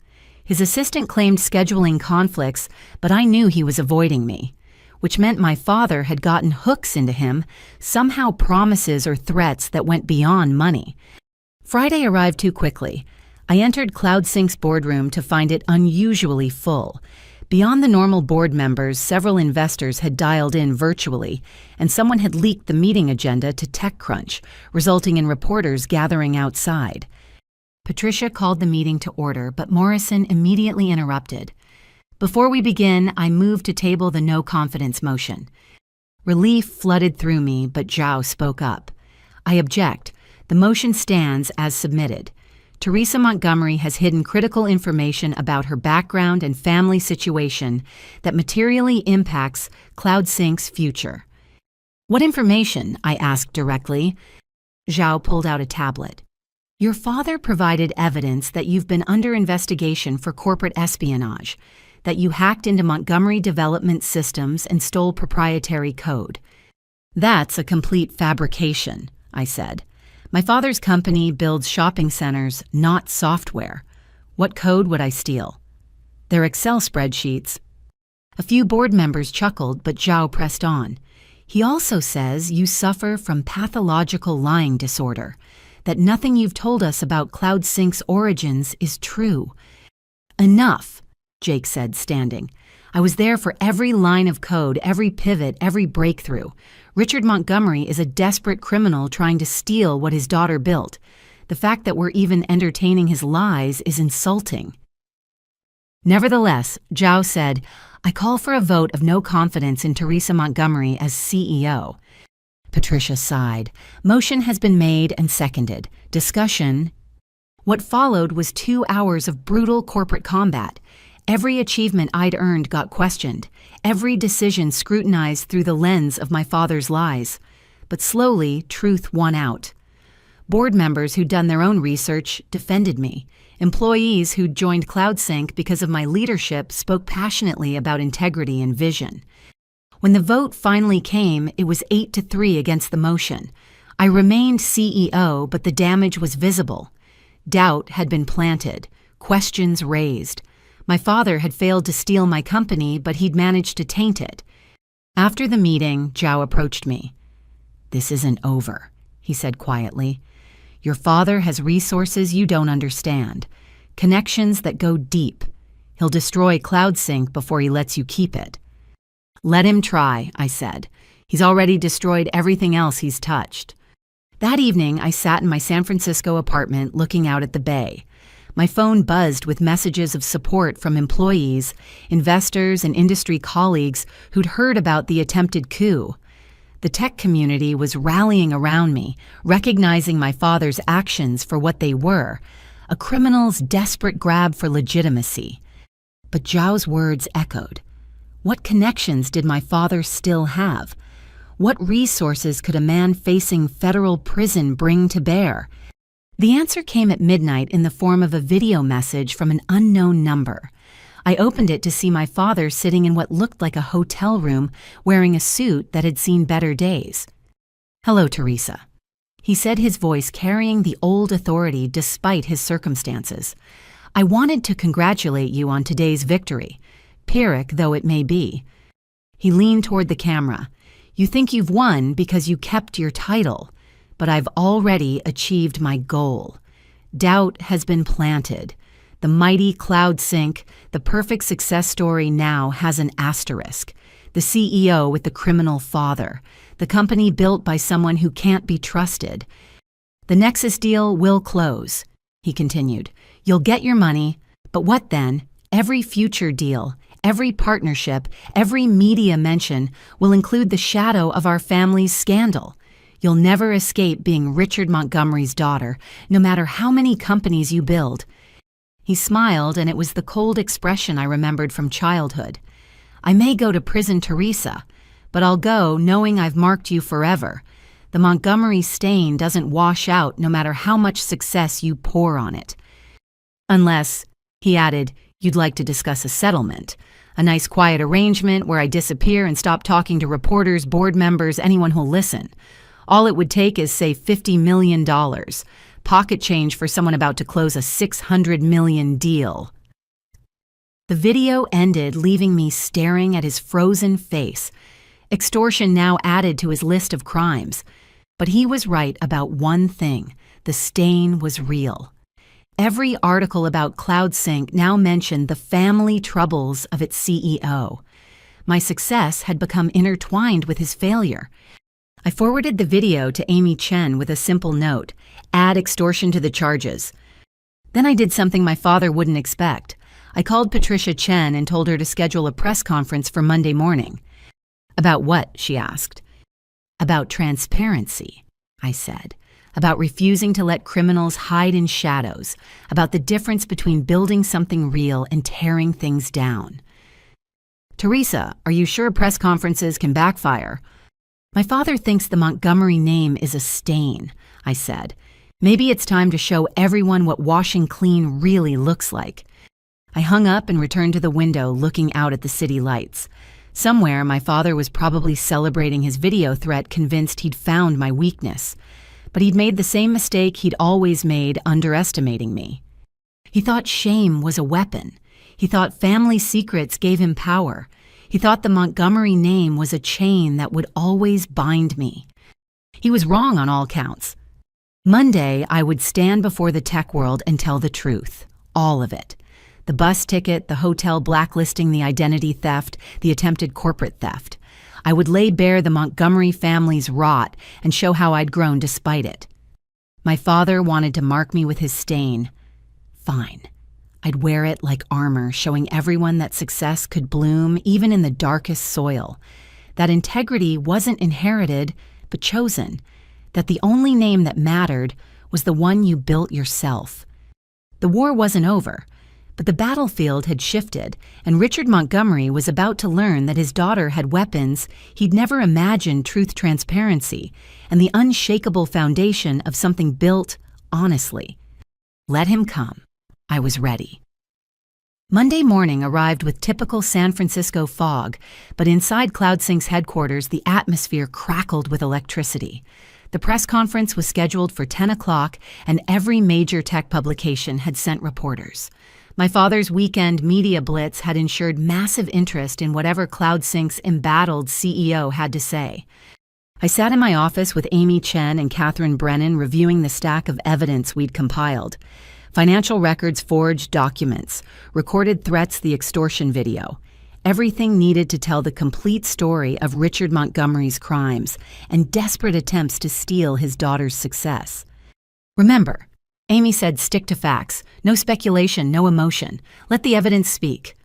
His assistant claimed scheduling conflicts, but I knew he was avoiding me, which meant my father had gotten hooks into him, somehow promises or threats that went beyond money. Friday arrived too quickly. I entered CloudSync's boardroom to find it unusually full. Beyond the normal board members, several investors had dialed in virtually, and someone had leaked the meeting agenda to TechCrunch, resulting in reporters gathering outside. Patricia called the meeting to order, but Morrison immediately interrupted. "Before we begin, I move to table the no confidence motion." Relief flooded through me, but Zhao spoke up. "I object. The motion stands as submitted. Teresa Montgomery has hidden critical information about her background and family situation that materially impacts CloudSync's future." "What information?" I asked directly. Zhao pulled out a tablet. "Your father provided evidence that you've been under investigation for corporate espionage, that you hacked into Montgomery Development systems and stole proprietary code." "That's a complete fabrication," I said. "My father's company builds shopping centers, not software. What code would I steal?" "They're Excel spreadsheets." A few board members chuckled, but Zhao pressed on. He also says you suffer from pathological lying disorder, that nothing you've told us about CloudSync's origins is true. Enough, Jake said, standing. I was there for every line of code, every pivot, every breakthrough. Richard Montgomery is a desperate criminal trying to steal what his daughter built. The fact that we're even entertaining his lies is insulting. Nevertheless, Zhao said, I call for a vote of no confidence in Teresa Montgomery as CEO. Patricia sighed. Motion has been made and seconded. Discussion. What followed was 2 hours of brutal corporate combat. Every achievement I'd earned got questioned. Every decision scrutinized through the lens of my father's lies. But slowly, truth won out. Board members who'd done their own research defended me. Employees who'd joined CloudSync because of my leadership spoke passionately about integrity and vision. When the vote finally came, it was 8-3 against the motion. I remained CEO, but the damage was visible. Doubt had been planted, questions raised. My father had failed to steal my company, but he'd managed to taint it. After the meeting, Zhao approached me. This isn't over, he said quietly. Your father has resources you don't understand, connections that go deep. He'll destroy CloudSync before he lets you keep it. Let him try, I said. He's already destroyed everything else he's touched. That evening, I sat in my San Francisco apartment looking out at the bay. My phone buzzed with messages of support from employees, investors, and industry colleagues who'd heard about the attempted coup. The tech community was rallying around me, recognizing my father's actions for what they were, a criminal's desperate grab for legitimacy. But Zhao's words echoed. What connections did my father still have? What resources could a man facing federal prison bring to bear? The answer came at midnight in the form of a video message from an unknown number. I opened it to see my father sitting in what looked like a hotel room, wearing a suit that had seen better days. Hello, Teresa. He said, his voice carrying the old authority despite his circumstances. I wanted to congratulate you on today's victory, Pyrrhic though it may be. He leaned toward the camera. You think you've won because you kept your title, but I've already achieved my goal. Doubt has been planted. The mighty CloudSync, the perfect success story now has an asterisk. The CEO with the criminal father. The company built by someone who can't be trusted. The Nexus deal will close, he continued. You'll get your money, but what then? Every future deal, every partnership, every media mention will include the shadow of our family's scandal. You'll never escape being Richard Montgomery's daughter, no matter how many companies you build. He smiled, and it was the cold expression I remembered from childhood. I may go to prison, Teresa, but I'll go knowing I've marked you forever. The Montgomery stain doesn't wash out no matter how much success you pour on it. Unless, he added, you'd like to discuss a settlement. A nice quiet arrangement where I disappear and stop talking to reporters, board members, anyone who'll listen. All it would take is, say, $50 million. Pocket change for someone about to close a $600 million deal. The video ended, leaving me staring at his frozen face. Extortion now added to his list of crimes. But he was right about one thing. The stain was real. Every article about CloudSync now mentioned the family troubles of its CEO. My success had become intertwined with his failure. I forwarded the video to Amy Chen with a simple note, add extortion to the charges. Then I did something my father wouldn't expect. I called Patricia Chen and told her to schedule a press conference for Monday morning. About what? She asked. About transparency, I said. About refusing to let criminals hide in shadows. About the difference between building something real and tearing things down. Teresa, are you sure press conferences can backfire? My father thinks the Montgomery name is a stain, I said. Maybe it's time to show everyone what washing clean really looks like. I hung up and returned to the window, looking out at the city lights. Somewhere, my father was probably celebrating his video threat, convinced he'd found my weakness. But he'd made the same mistake he'd always made, underestimating me. He thought shame was a weapon. He thought family secrets gave him power. He thought the Montgomery name was a chain that would always bind me. He was wrong on all counts. Monday, I would stand before the tech world and tell the truth, all of it. The bus ticket, the hotel blacklisting, the identity theft, the attempted corporate theft. I would lay bare the Montgomery family's rot and show how I'd grown despite it. My father wanted to mark me with his stain. Fine. I'd wear it like armor, showing everyone that success could bloom even in the darkest soil. That integrity wasn't inherited, but chosen. That the only name that mattered was the one you built yourself. The war wasn't over, but the battlefield had shifted, and Richard Montgomery was about to learn that his daughter had weapons he'd never imagined: truth, transparency, and the unshakable foundation of something built honestly. Let him come. I was ready. Monday morning arrived with typical San Francisco fog, but inside CloudSync's headquarters, the atmosphere crackled with electricity. The press conference was scheduled for 10 o'clock, and every major tech publication had sent reporters. My father's weekend media blitz had ensured massive interest in whatever CloudSync's embattled CEO had to say. I sat in my office with Amy Chen and Catherine Brennan reviewing the stack of evidence we'd compiled. Financial records, forged documents, recorded threats, the extortion video. Everything needed to tell the complete story of Richard Montgomery's crimes and desperate attempts to steal his daughter's success. Remember, Amy said, stick to facts, no speculation, no emotion. Let the evidence speak.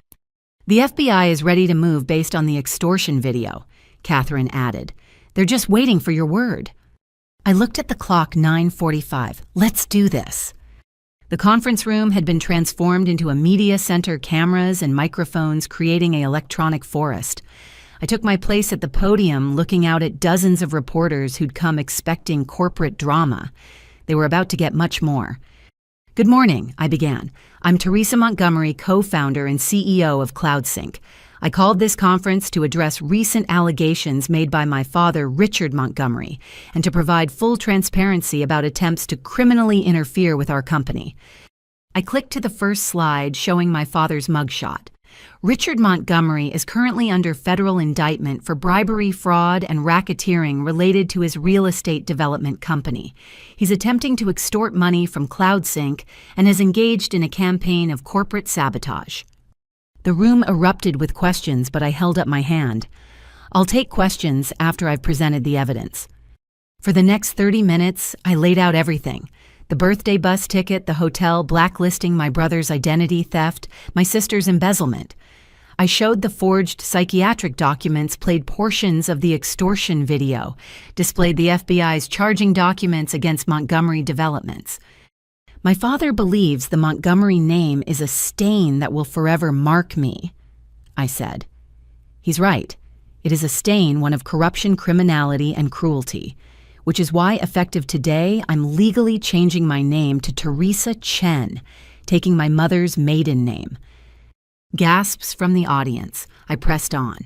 The FBI is ready to move based on the extortion video, Catherine added. They're just waiting for your word. I looked at the clock, 9:45. Let's do this. The conference room had been transformed into a media center, cameras and microphones creating an electronic forest. I took my place at the podium, looking out at dozens of reporters who'd come expecting corporate drama. They were about to get much more. Good morning, I began. I'm Teresa Montgomery, co-founder and CEO of CloudSync. I called this conference to address recent allegations made by my father, Richard Montgomery, and to provide full transparency about attempts to criminally interfere with our company. I clicked to the first slide showing my father's mugshot. Richard Montgomery is currently under federal indictment for bribery, fraud, and racketeering related to his real estate development company. He's attempting to extort money from CloudSync and has engaged in a campaign of corporate sabotage. The room erupted with questions, but I held up my hand. I'll take questions after I've presented the evidence. For the next 30 minutes, I laid out everything. The birthday bus ticket, the hotel blacklisting, my brother's identity theft, my sister's embezzlement. I showed the forged psychiatric documents, played portions of the extortion video, displayed the FBI's charging documents against Montgomery developments. My father believes the Montgomery name is a stain that will forever mark me, I said. He's right. It is a stain, one of corruption, criminality, and cruelty, which is why, effective today, I'm legally changing my name to Teresa Chen, taking my mother's maiden name. Gasps from the audience. I pressed on.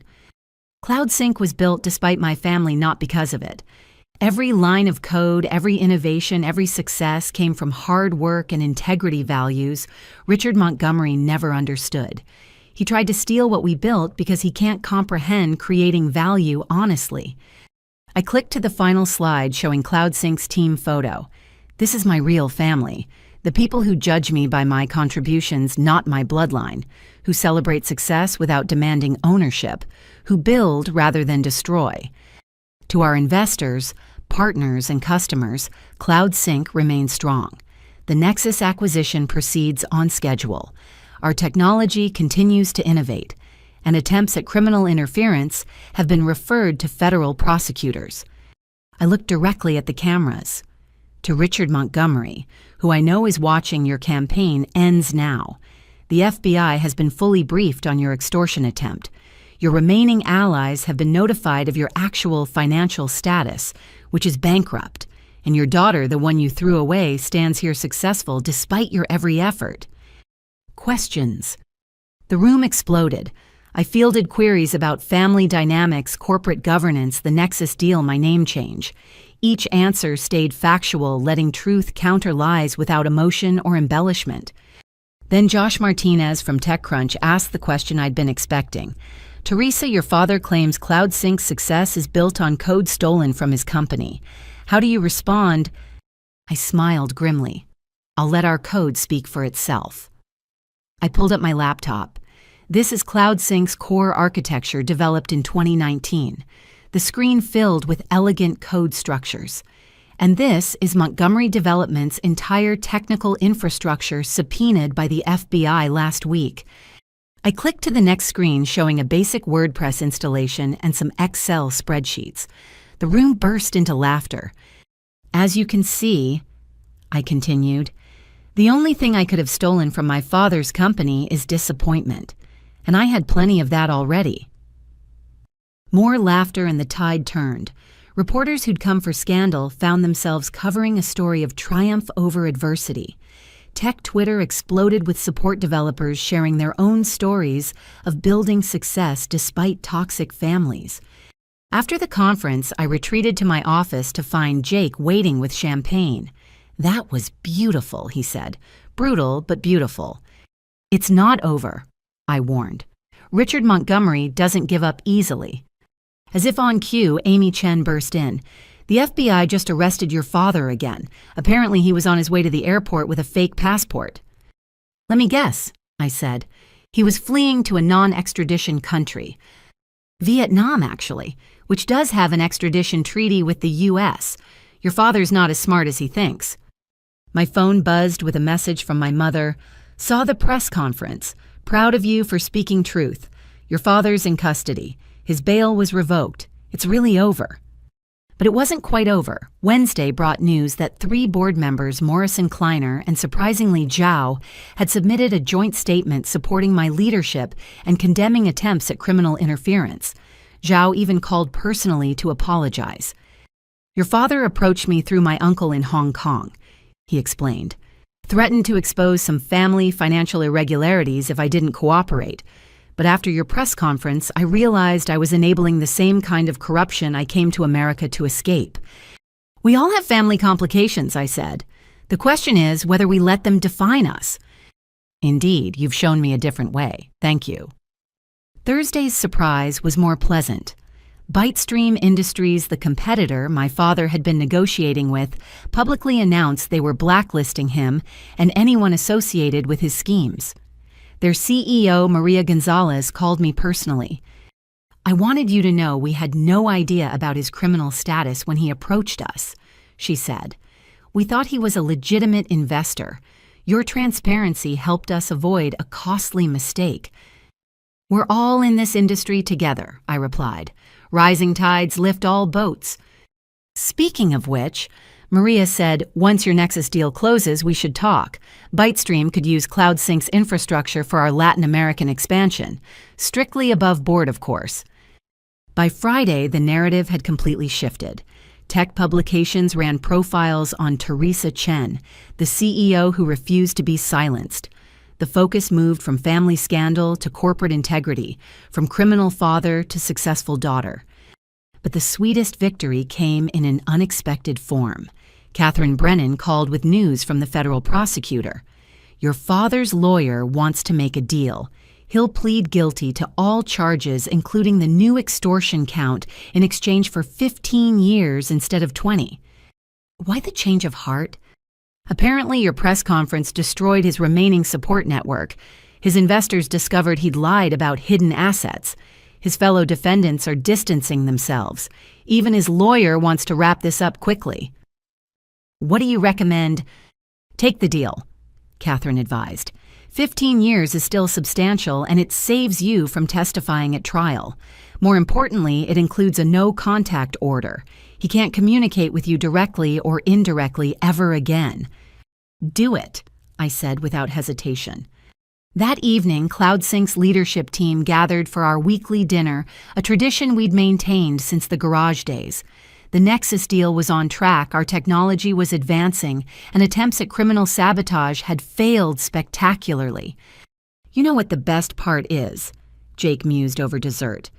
CloudSync was built despite my family, not because of it. Every line of code, every innovation, every success came from hard work and integrity values Richard Montgomery never understood. He tried to steal what we built because he can't comprehend creating value honestly. I clicked to the final slide showing CloudSync's team photo. This is my real family. The people who judge me by my contributions, not my bloodline, who celebrate success without demanding ownership, who build rather than destroy. To our investors, partners, and customers, CloudSync remains strong. The Nexus acquisition proceeds on schedule. Our technology continues to innovate, and attempts at criminal interference have been referred to federal prosecutors. I looked directly at the cameras. To Richard Montgomery, who I know is watching, your campaign ends now. The FBI has been fully briefed on your extortion attempt. Your remaining allies have been notified of your actual financial status, which is bankrupt, and your daughter, the one you threw away, stands here successful despite your every effort. Questions. The room exploded. I fielded queries about family dynamics, corporate governance, the Nexus deal, my name change. Each answer stayed factual, letting truth counter lies without emotion or embellishment. Then Josh Martinez from TechCrunch asked the question I'd been expecting. Teresa, your father claims CloudSync's success is built on code stolen from his company. How do you respond? I smiled grimly. I'll let our code speak for itself. I pulled up my laptop. This is CloudSync's core architecture developed in 2019. The screen filled with elegant code structures. And this is Montgomery Development's entire technical infrastructure subpoenaed by the FBI last week. I clicked to the next screen showing a basic WordPress installation and some Excel spreadsheets. The room burst into laughter. As you can see, I continued, the only thing I could have stolen from my father's company is disappointment, and I had plenty of that already. More laughter and the tide turned. Reporters who'd come for scandal found themselves covering a story of triumph over adversity. Tech Twitter exploded with support developers sharing their own stories of building success despite toxic families. After the conference, I retreated to my office to find Jake waiting with champagne. That was beautiful, he said. Brutal, but beautiful. It's not over, I warned. Richard Montgomery doesn't give up easily. As if on cue, Amy Chen burst in. The FBI just arrested your father again. Apparently he was on his way to the airport with a fake passport. Let me guess, I said. He was fleeing to a non-extradition country. Vietnam, actually, which does have an extradition treaty with the U.S. Your father's not as smart as he thinks. My phone buzzed with a message from my mother. Saw the press conference. Proud of you for speaking truth. Your father's in custody. His bail was revoked. It's really over. But it wasn't quite over. Wednesday brought news that 3 board members, Morrison Kleiner and surprisingly Zhao, had submitted a joint statement supporting my leadership and condemning attempts at criminal interference. Zhao even called personally to apologize. Your father approached me through my uncle in Hong Kong, he explained. Threatened to expose some family financial irregularities if I didn't cooperate. But after your press conference, I realized I was enabling the same kind of corruption I came to America to escape. We all have family complications, I said. The question is whether we let them define us. Indeed, you've shown me a different way. Thank you. Thursday's surprise was more pleasant. Bitestream Industries, the competitor my father had been negotiating with, publicly announced they were blacklisting him and anyone associated with his schemes. Their CEO, Maria Gonzalez, called me personally. I wanted you to know we had no idea about his criminal status when he approached us, she said. We thought he was a legitimate investor. Your transparency helped us avoid a costly mistake. We're all in this industry together, I replied. Rising tides lift all boats. Speaking of which, Maria said, once your Nexus deal closes, we should talk. Bitestream could use CloudSync's infrastructure for our Latin American expansion. Strictly above board, of course. By Friday, the narrative had completely shifted. Tech publications ran profiles on Teresa Chen, the CEO who refused to be silenced. The focus moved from family scandal to corporate integrity, from criminal father to successful daughter. But the sweetest victory came in an unexpected form. Catherine Brennan called with news from the federal prosecutor. Your father's lawyer wants to make a deal. He'll plead guilty to all charges, including the new extortion count, in exchange for 15 years instead of 20. Why the change of heart? Apparently, your press conference destroyed his remaining support network. His investors discovered he'd lied about hidden assets. His fellow defendants are distancing themselves. Even his lawyer wants to wrap this up quickly. What do you recommend? Take the deal, Catherine advised. 15 years is still substantial, and it saves you from testifying at trial. More importantly, it includes a no-contact order. He can't communicate with you directly or indirectly ever again. Do it, I said without hesitation. That evening, CloudSync's leadership team gathered for our weekly dinner, a tradition we'd maintained since the garage days. The Nexus deal was on track, our technology was advancing, and attempts at criminal sabotage had failed spectacularly. You know what the best part is, Jake mused over dessert.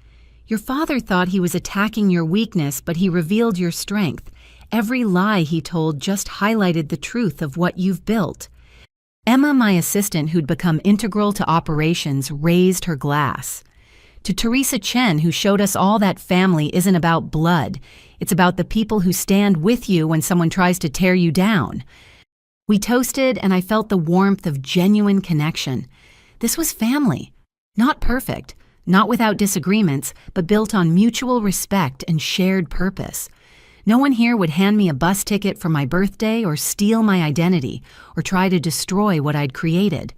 Your father thought he was attacking your weakness, but he revealed your strength. Every lie he told just highlighted the truth of what you've built. Emma, my assistant who'd become integral to operations, raised her glass. To Teresa Chen, who showed us all that family isn't about blood. It's about the people who stand with you when someone tries to tear you down. We toasted, and I felt the warmth of genuine connection. This was family. Not perfect, not without disagreements, but built on mutual respect and shared purpose. No one here would hand me a bus ticket for my birthday or steal my identity or try to destroy what I'd created.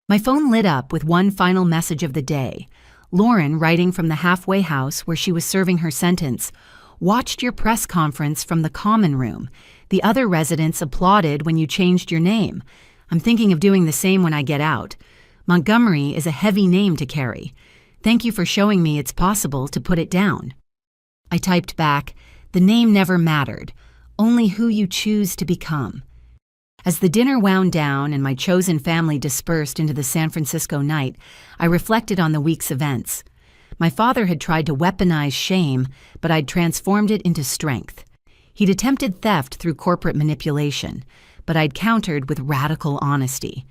My phone lit up with one final message of the day. Lauren, writing from the halfway house where she was serving her sentence, watched your press conference from the common room. The other residents applauded when you changed your name. I'm thinking of doing the same when I get out. Montgomery is a heavy name to carry. Thank you for showing me it's possible to put it down. I typed back, the name never mattered, only who you choose to become. As the dinner wound down and my chosen family dispersed into the San Francisco night, I reflected on the week's events. My father had tried to weaponize shame, but I'd transformed it into strength. He'd attempted theft through corporate manipulation, but I'd countered with radical honesty.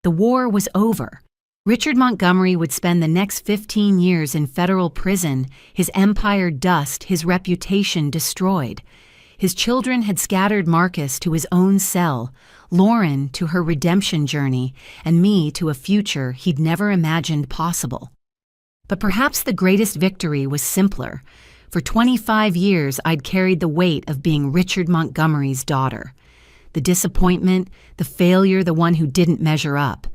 The war was over. Richard Montgomery would spend the next 15 years in federal prison, his empire dust, his reputation destroyed. His children had scattered Marcus to his own cell, Lauren to her redemption journey, and me to a future he'd never imagined possible. But perhaps the greatest victory was simpler. For 25 years, I'd carried the weight of being Richard Montgomery's daughter. The disappointment, the failure, the one who didn't measure up.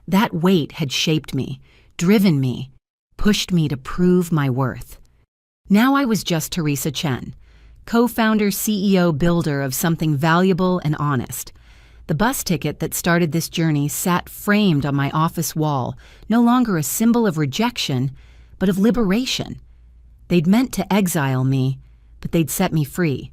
That weight had shaped me, driven me, pushed me to prove my worth. Now I was just Teresa Chen, co-founder, CEO, builder of something valuable and honest. The bus ticket that started this journey sat framed on my office wall, no longer a symbol of rejection, but of liberation. They'd meant to exile me, but they'd set me free.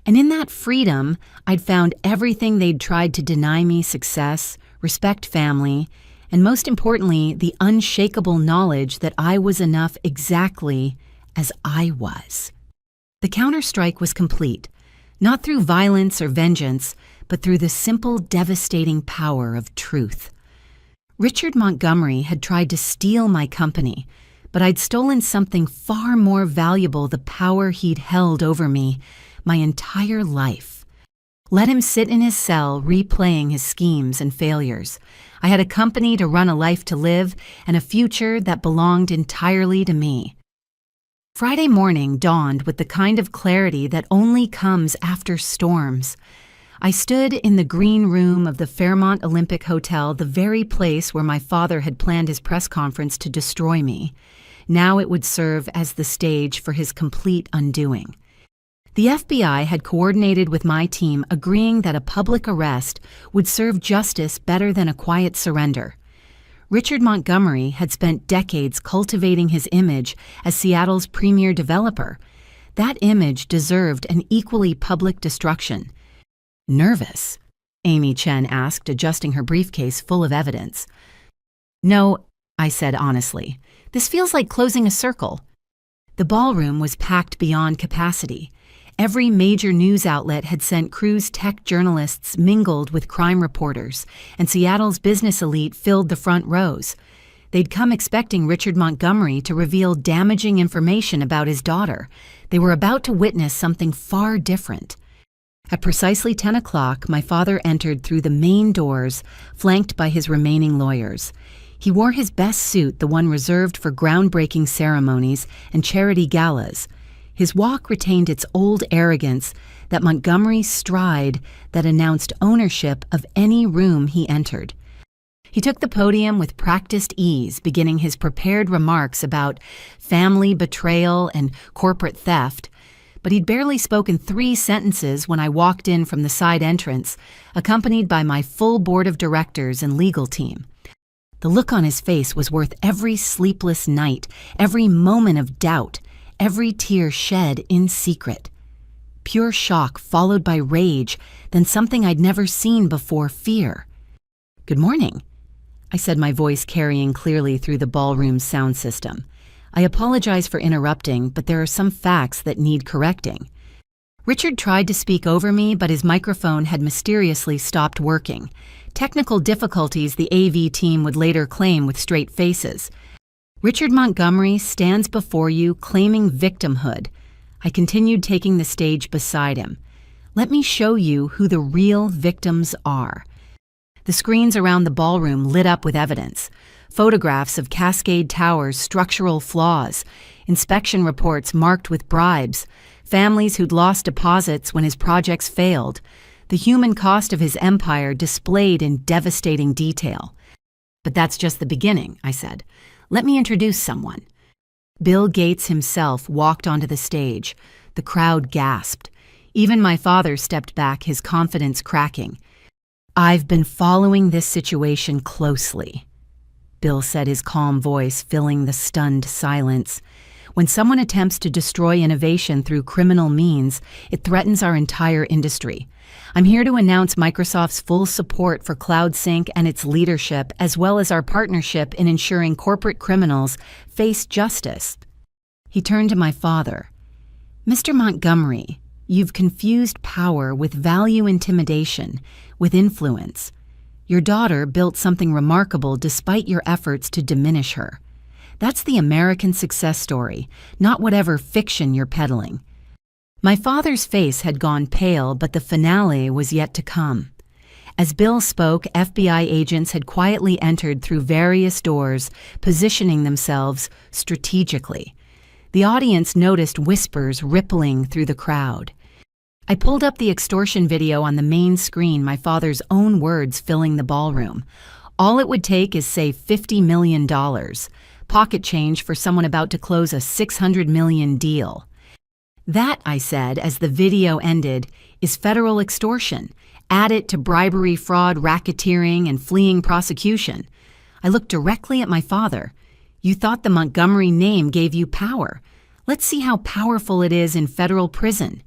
And in that freedom, I'd found everything they'd tried to deny me: success, respect, family, and most importantly, the unshakable knowledge that I was enough exactly as I was. The counterstrike was complete, not through violence or vengeance, but through the simple, devastating power of truth. Richard Montgomery had tried to steal my company, but I'd stolen something far more valuable: the power he'd held over me my entire life. Let him sit in his cell replaying his schemes and failures. I had a company to run, a life to live, and a future that belonged entirely to me. Friday morning dawned with the kind of clarity that only comes after storms. I stood in the green room of the Fairmont Olympic Hotel, the very place where my father had planned his press conference to destroy me. Now it would serve as the stage for his complete undoing. The FBI had coordinated with my team, agreeing that a public arrest would serve justice better than a quiet surrender. Richard Montgomery had spent decades cultivating his image as Seattle's premier developer. That image deserved an equally public destruction. Nervous? Amy Chen asked, adjusting her briefcase full of evidence. No, I said honestly. This feels like closing a circle. The ballroom was packed beyond capacity. Every major news outlet had sent cruise tech journalists mingled with crime reporters, and Seattle's business elite filled the front rows. They'd come expecting Richard Montgomery to reveal damaging information about his daughter. They were about to witness something far different. At precisely 10 o'clock, my father entered through the main doors, flanked by his remaining lawyers. He wore his best suit, the one reserved for groundbreaking ceremonies and charity galas. His walk retained its old arrogance, that Montgomery stride that announced ownership of any room he entered. He took the podium with practiced ease, beginning his prepared remarks about family betrayal and corporate theft, but he'd barely spoken 3 sentences when I walked in from the side entrance, accompanied by my full board of directors and legal team. The look on his face was worth every sleepless night, every moment of doubt, every tear shed in secret. Pure shock followed by rage, then something I'd never seen before: fear. "Good morning," I said, my voice carrying clearly through the ballroom's sound system. "I apologize for interrupting, but there are some facts that need correcting." Richard tried to speak over me, but his microphone had mysteriously stopped working. Technical difficulties the AV team would later claim with straight faces. Richard Montgomery stands before you claiming victimhood. I continued taking the stage beside him. Let me show you who the real victims are. The screens around the ballroom lit up with evidence. Photographs of Cascade Tower's structural flaws, inspection reports marked with bribes, families who'd lost deposits when his projects failed, the human cost of his empire displayed in devastating detail. But that's just the beginning, I said. Let me introduce someone. Bill Gates himself walked onto the stage. The crowd gasped. Even my father stepped back, his confidence cracking. I've been following this situation closely, Bill said, his calm voice filling the stunned silence. When someone attempts to destroy innovation through criminal means, it threatens our entire industry. I'm here to announce Microsoft's full support for CloudSync and its leadership, as well as our partnership in ensuring corporate criminals face justice. He turned to my father. Mr. Montgomery, you've confused power with value intimidation, with influence. Your daughter built something remarkable despite your efforts to diminish her. That's the American success story, not whatever fiction you're peddling. My father's face had gone pale, but the finale was yet to come. As Bill spoke, FBI agents had quietly entered through various doors, positioning themselves strategically. The audience noticed whispers rippling through the crowd. I pulled up the extortion video on the main screen, my father's own words filling the ballroom. All it would take is, say, $50 million, pocket change for someone about to close a $600 million deal. That, I said, as the video ended, is federal extortion. Add it to bribery, fraud, racketeering, and fleeing prosecution. I looked directly at my father. You thought the Montgomery name gave you power. Let's see how powerful it is in federal prison.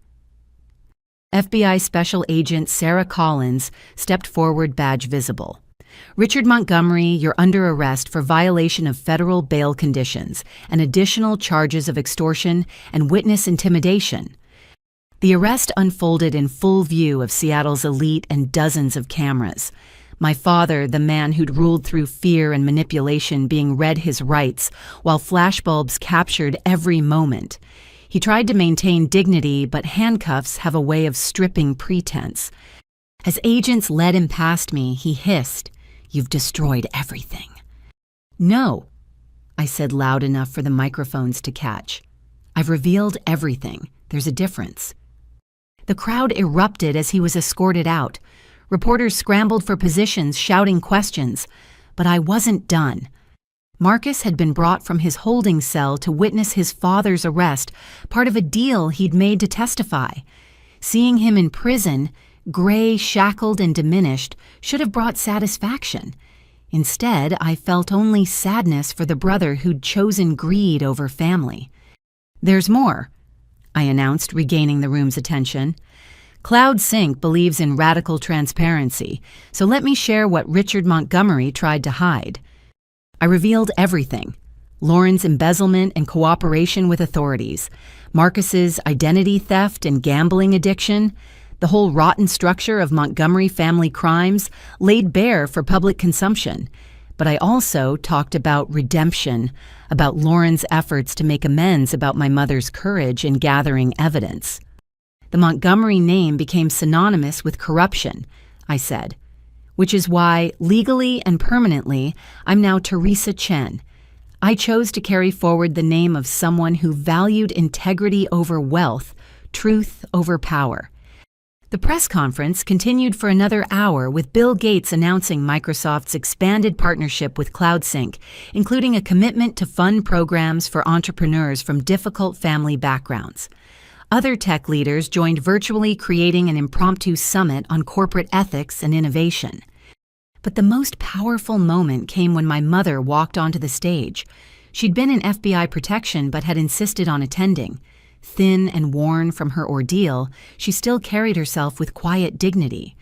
FBI Special Agent Sarah Collins stepped forward, badge visible. Richard Montgomery, you're under arrest for violation of federal bail conditions and additional charges of extortion and witness intimidation. The arrest unfolded in full view of Seattle's elite and dozens of cameras. My father, the man who'd ruled through fear and manipulation, being read his rights, while flashbulbs captured every moment. He tried to maintain dignity, but handcuffs have a way of stripping pretense. As agents led him past me, he hissed, "You've destroyed everything." "No," I said loud enough for the microphones to catch. "I've revealed everything. There's a difference." The crowd erupted as he was escorted out. Reporters scrambled for positions, shouting questions. But I wasn't done. Marcus had been brought from his holding cell to witness his father's arrest, part of a deal he'd made to testify. Seeing him in prison, gray, shackled, and diminished, should have brought satisfaction. Instead, I felt only sadness for the brother who'd chosen greed over family. "There's more," I announced, regaining the room's attention. CloudSync believes in radical transparency, so let me share what Richard Montgomery tried to hide. I revealed everything: Lauren's embezzlement and cooperation with authorities, Marcus's identity theft and gambling addiction, the whole rotten structure of Montgomery family crimes laid bare for public consumption. But I also talked about redemption, about Lauren's efforts to make amends, about my mother's courage in gathering evidence. The Montgomery name became synonymous with corruption, I said, which is why, legally and permanently, I'm now Teresa Chen. I chose to carry forward the name of someone who valued integrity over wealth, truth over power. The press conference continued for another hour, with Bill Gates announcing Microsoft's expanded partnership with CloudSync, including a commitment to fund programs for entrepreneurs from difficult family backgrounds. Other tech leaders joined virtually, creating an impromptu summit on corporate ethics and innovation. But the most powerful moment came when my mother walked onto the stage. She'd been in FBI protection but had insisted on attending. Thin and worn from her ordeal, she still carried herself with quiet dignity.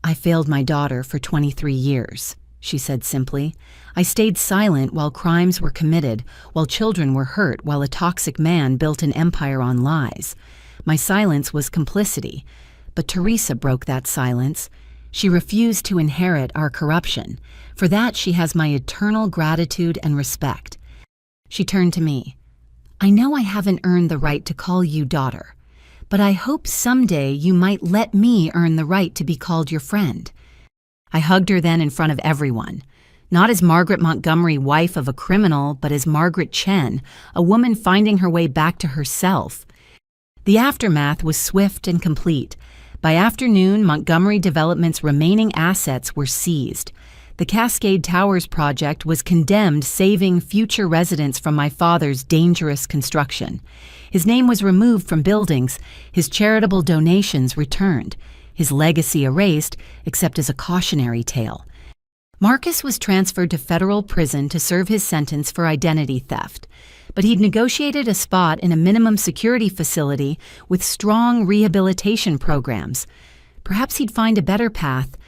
"I failed my daughter for 23 years, she said simply. "I stayed silent while crimes were committed, while children were hurt, while a toxic man built an empire on lies. My silence was complicity. But Teresa broke that silence. She refused to inherit our corruption. For that, she has my eternal gratitude and respect. She turned to me. "I know I haven't earned the right to call you daughter, but I hope someday you might let me earn the right to be called your friend." I hugged her then in front of everyone, not as Margaret Montgomery, wife of a criminal, but as Margaret Chen, a woman finding her way back to herself. The aftermath was swift and complete. By afternoon, Montgomery Development's remaining assets were seized. The Cascade Towers project was condemned, saving future residents from my father's dangerous construction. His name was removed from buildings, his charitable donations returned, his legacy erased, except as a cautionary tale. Marcus was transferred to federal prison to serve his sentence for identity theft, but he'd negotiated a spot in a minimum security facility with strong rehabilitation programs. Perhaps he'd find a better path,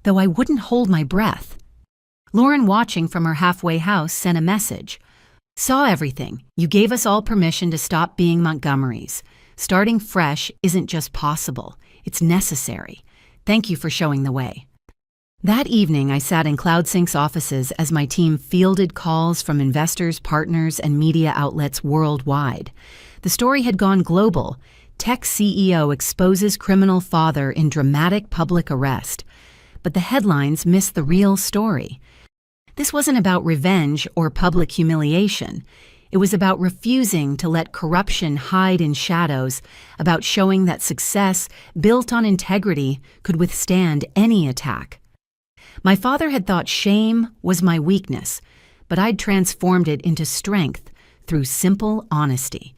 though I wouldn't hold my breath. Lauren, watching from her halfway house, sent a message. "Saw everything. You gave us all permission to stop being Montgomerys. Starting fresh isn't just possible, it's necessary. Thank you for showing the way." That evening, I sat in CloudSync's offices as my team fielded calls from investors, partners, and media outlets worldwide. The story had gone global. Tech CEO exposes criminal father in dramatic public arrest. But the headlines missed the real story. This wasn't about revenge or public humiliation. It was about refusing to let corruption hide in shadows, about showing that success built on integrity could withstand any attack. My father had thought shame was my weakness, but I'd transformed it into strength through simple honesty.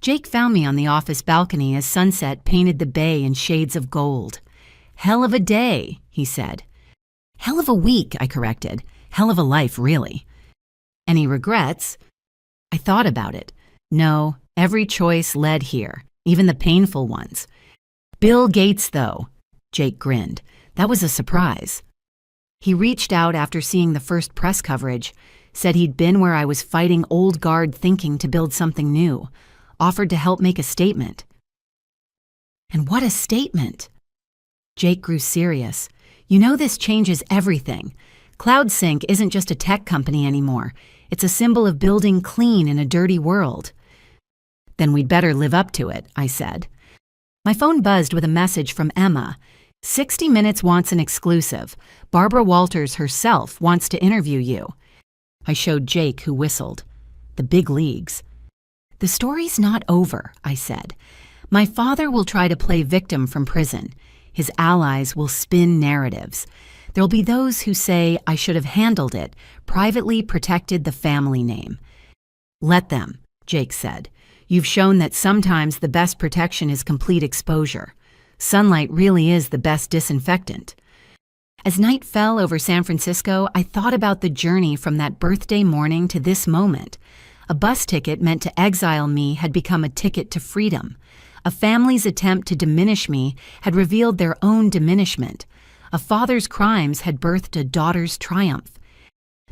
Jake found me on the office balcony as sunset painted the bay in shades of gold. "Hell of a day," he said. "Hell of a week," I corrected. "Hell of a life, really." "Any regrets?" I thought about it. No, every choice led here, even the painful ones. "Bill Gates, though," Jake grinned. "That was a surprise." He reached out after seeing the first press coverage, said he'd been where I was fighting old guard thinking to build something new, offered to help make a statement. And what a statement! Jake grew serious. "You know, this changes everything. CloudSync isn't just a tech company anymore. It's a symbol of building clean in a dirty world." "Then we'd better live up to it," I said. My phone buzzed with a message from Emma. 60 Minutes wants an exclusive. Barbara Walters herself wants to interview you. I showed Jake, who whistled. The big leagues. "The story's not over," I said. "My father will try to play victim from prison. His allies will spin narratives. There'll be those who say I should have handled it, privately protected the family name." "Let them," Jake said. "You've shown that sometimes the best protection is complete exposure. Sunlight really is the best disinfectant." As night fell over San Francisco, I thought about the journey from that birthday morning to this moment. A bus ticket meant to exile me had become a ticket to freedom. A family's attempt to diminish me had revealed their own diminishment. A father's crimes had birthed a daughter's triumph.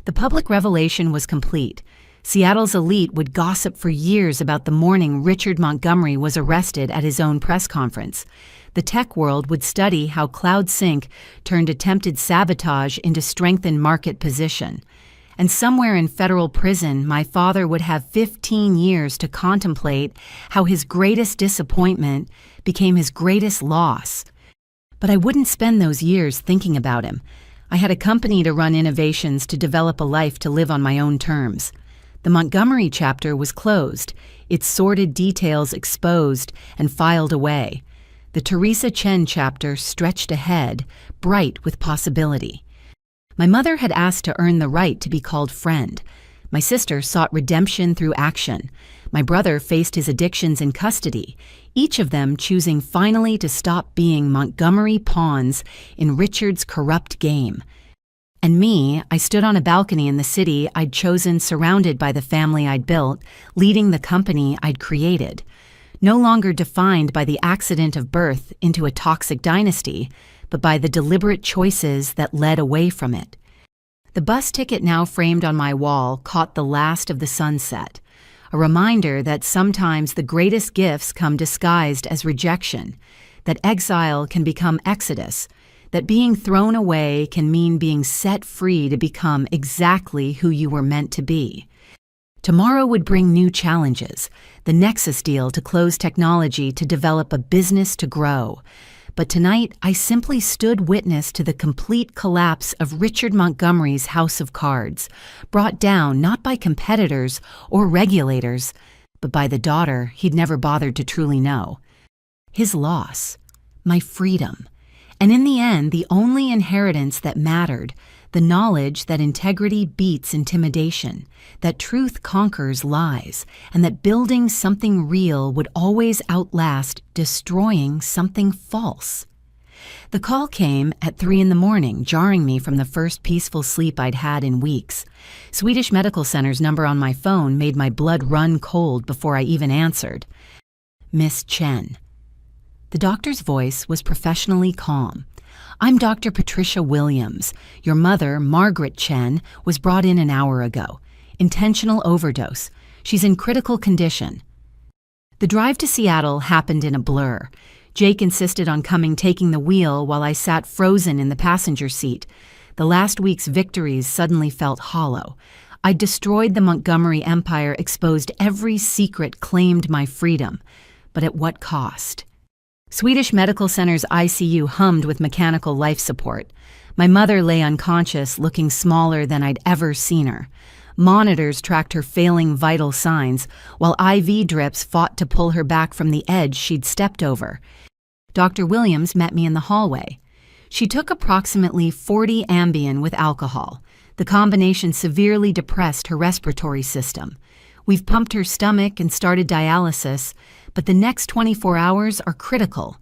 The public revelation was complete. Seattle's elite would gossip for years about the morning Richard Montgomery was arrested at his own press conference. The tech world would study how CloudSync turned attempted sabotage into strengthened market position. And somewhere in federal prison, my father would have 15 years to contemplate how his greatest disappointment became his greatest loss. But I wouldn't spend those years thinking about him. I had a company to run innovations to develop a life to live on my own terms. The Montgomery chapter was closed, its sordid details exposed and filed away. The Teresa Chen chapter stretched ahead, bright with possibility. My mother had asked to earn the right to be called friend. My sister sought redemption through action. My brother faced his addictions in custody, each of them choosing finally to stop being Montgomery pawns in Richard's corrupt game. And me, I stood on a balcony in the city I'd chosen, surrounded by the family I'd built, leading the company I'd created. No longer defined by the accident of birth into a toxic dynasty, but by the deliberate choices that led away from it. The bus ticket now framed on my wall caught the last of the sunset, a reminder that sometimes the greatest gifts come disguised as rejection, that exile can become exodus, that being thrown away can mean being set free to become exactly who you were meant to be. Tomorrow would bring new challenges, the Nexus deal to close technology to develop a business to grow. But tonight, I simply stood witness to the complete collapse of Richard Montgomery's house of cards, brought down not by competitors or regulators, but by the daughter he'd never bothered to truly know. His loss, my freedom, and in the end, the only inheritance that mattered, the knowledge that integrity beats intimidation, that truth conquers lies, and that building something real would always outlast destroying something false. The call came at 3 a.m, jarring me from the first peaceful sleep I'd had in weeks. Swedish Medical Center's number on my phone made my blood run cold before I even answered. Miss Chen. The doctor's voice was professionally calm. I'm Dr. Patricia Williams. Your mother, Margaret Chen, was brought in an hour ago. Intentional overdose. She's in critical condition. The drive to Seattle happened in a blur. Jake insisted on taking the wheel while I sat frozen in the passenger seat. The last week's victories suddenly felt hollow. I'd destroyed the Montgomery empire, exposed every secret, claimed my freedom. But at what cost? Swedish Medical Center's ICU hummed with mechanical life support. My mother lay unconscious, looking smaller than I'd ever seen her. Monitors tracked her failing vital signs, while IV drips fought to pull her back from the edge she'd stepped over. Dr. Williams met me in the hallway. She took approximately 40 Ambien with alcohol. The combination severely depressed her respiratory system. We've pumped her stomach and started dialysis, but the next 24 hours are critical.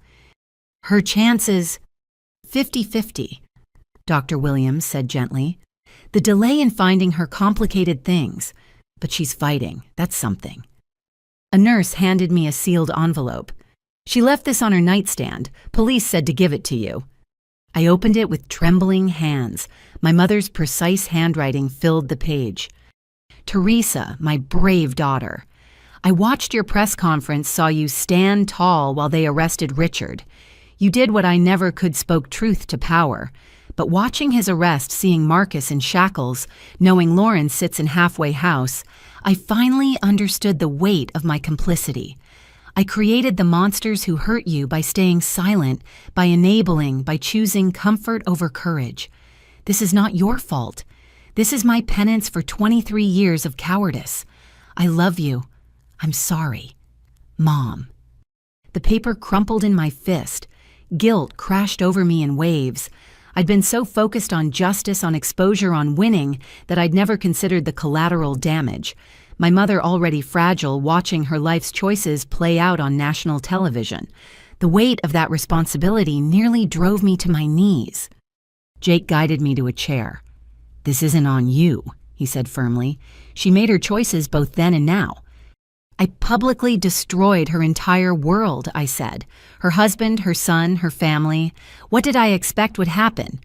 Her chances 50-50, Dr. Williams said gently. The delay in finding her complicated things, but she's fighting. That's something. A nurse handed me a sealed envelope. She left this on her nightstand. Police said to give it to you. I opened it with trembling hands. My mother's precise handwriting filled the page. Teresa, my brave daughter. I watched your press conference, saw you stand tall while they arrested Richard. You did what I never could, spoke truth to power. But watching his arrest, seeing Marcus in shackles, knowing Lauren sits in halfway house, I finally understood the weight of my complicity. I created the monsters who hurt you by staying silent, by enabling, by choosing comfort over courage. This is not your fault. This is my penance for 23 years of cowardice. I love you. I'm sorry. Mom. The paper crumpled in my fist. Guilt crashed over me in waves. I'd been so focused on justice, on exposure, on winning, that I'd never considered the collateral damage. My mother, already fragile, watching her life's choices play out on national television. The weight of that responsibility nearly drove me to my knees. Jake guided me to a chair. This isn't on you, he said firmly. She made her choices both then and now. I publicly destroyed her entire world, I said. Her husband, her son, her family. What did I expect would happen?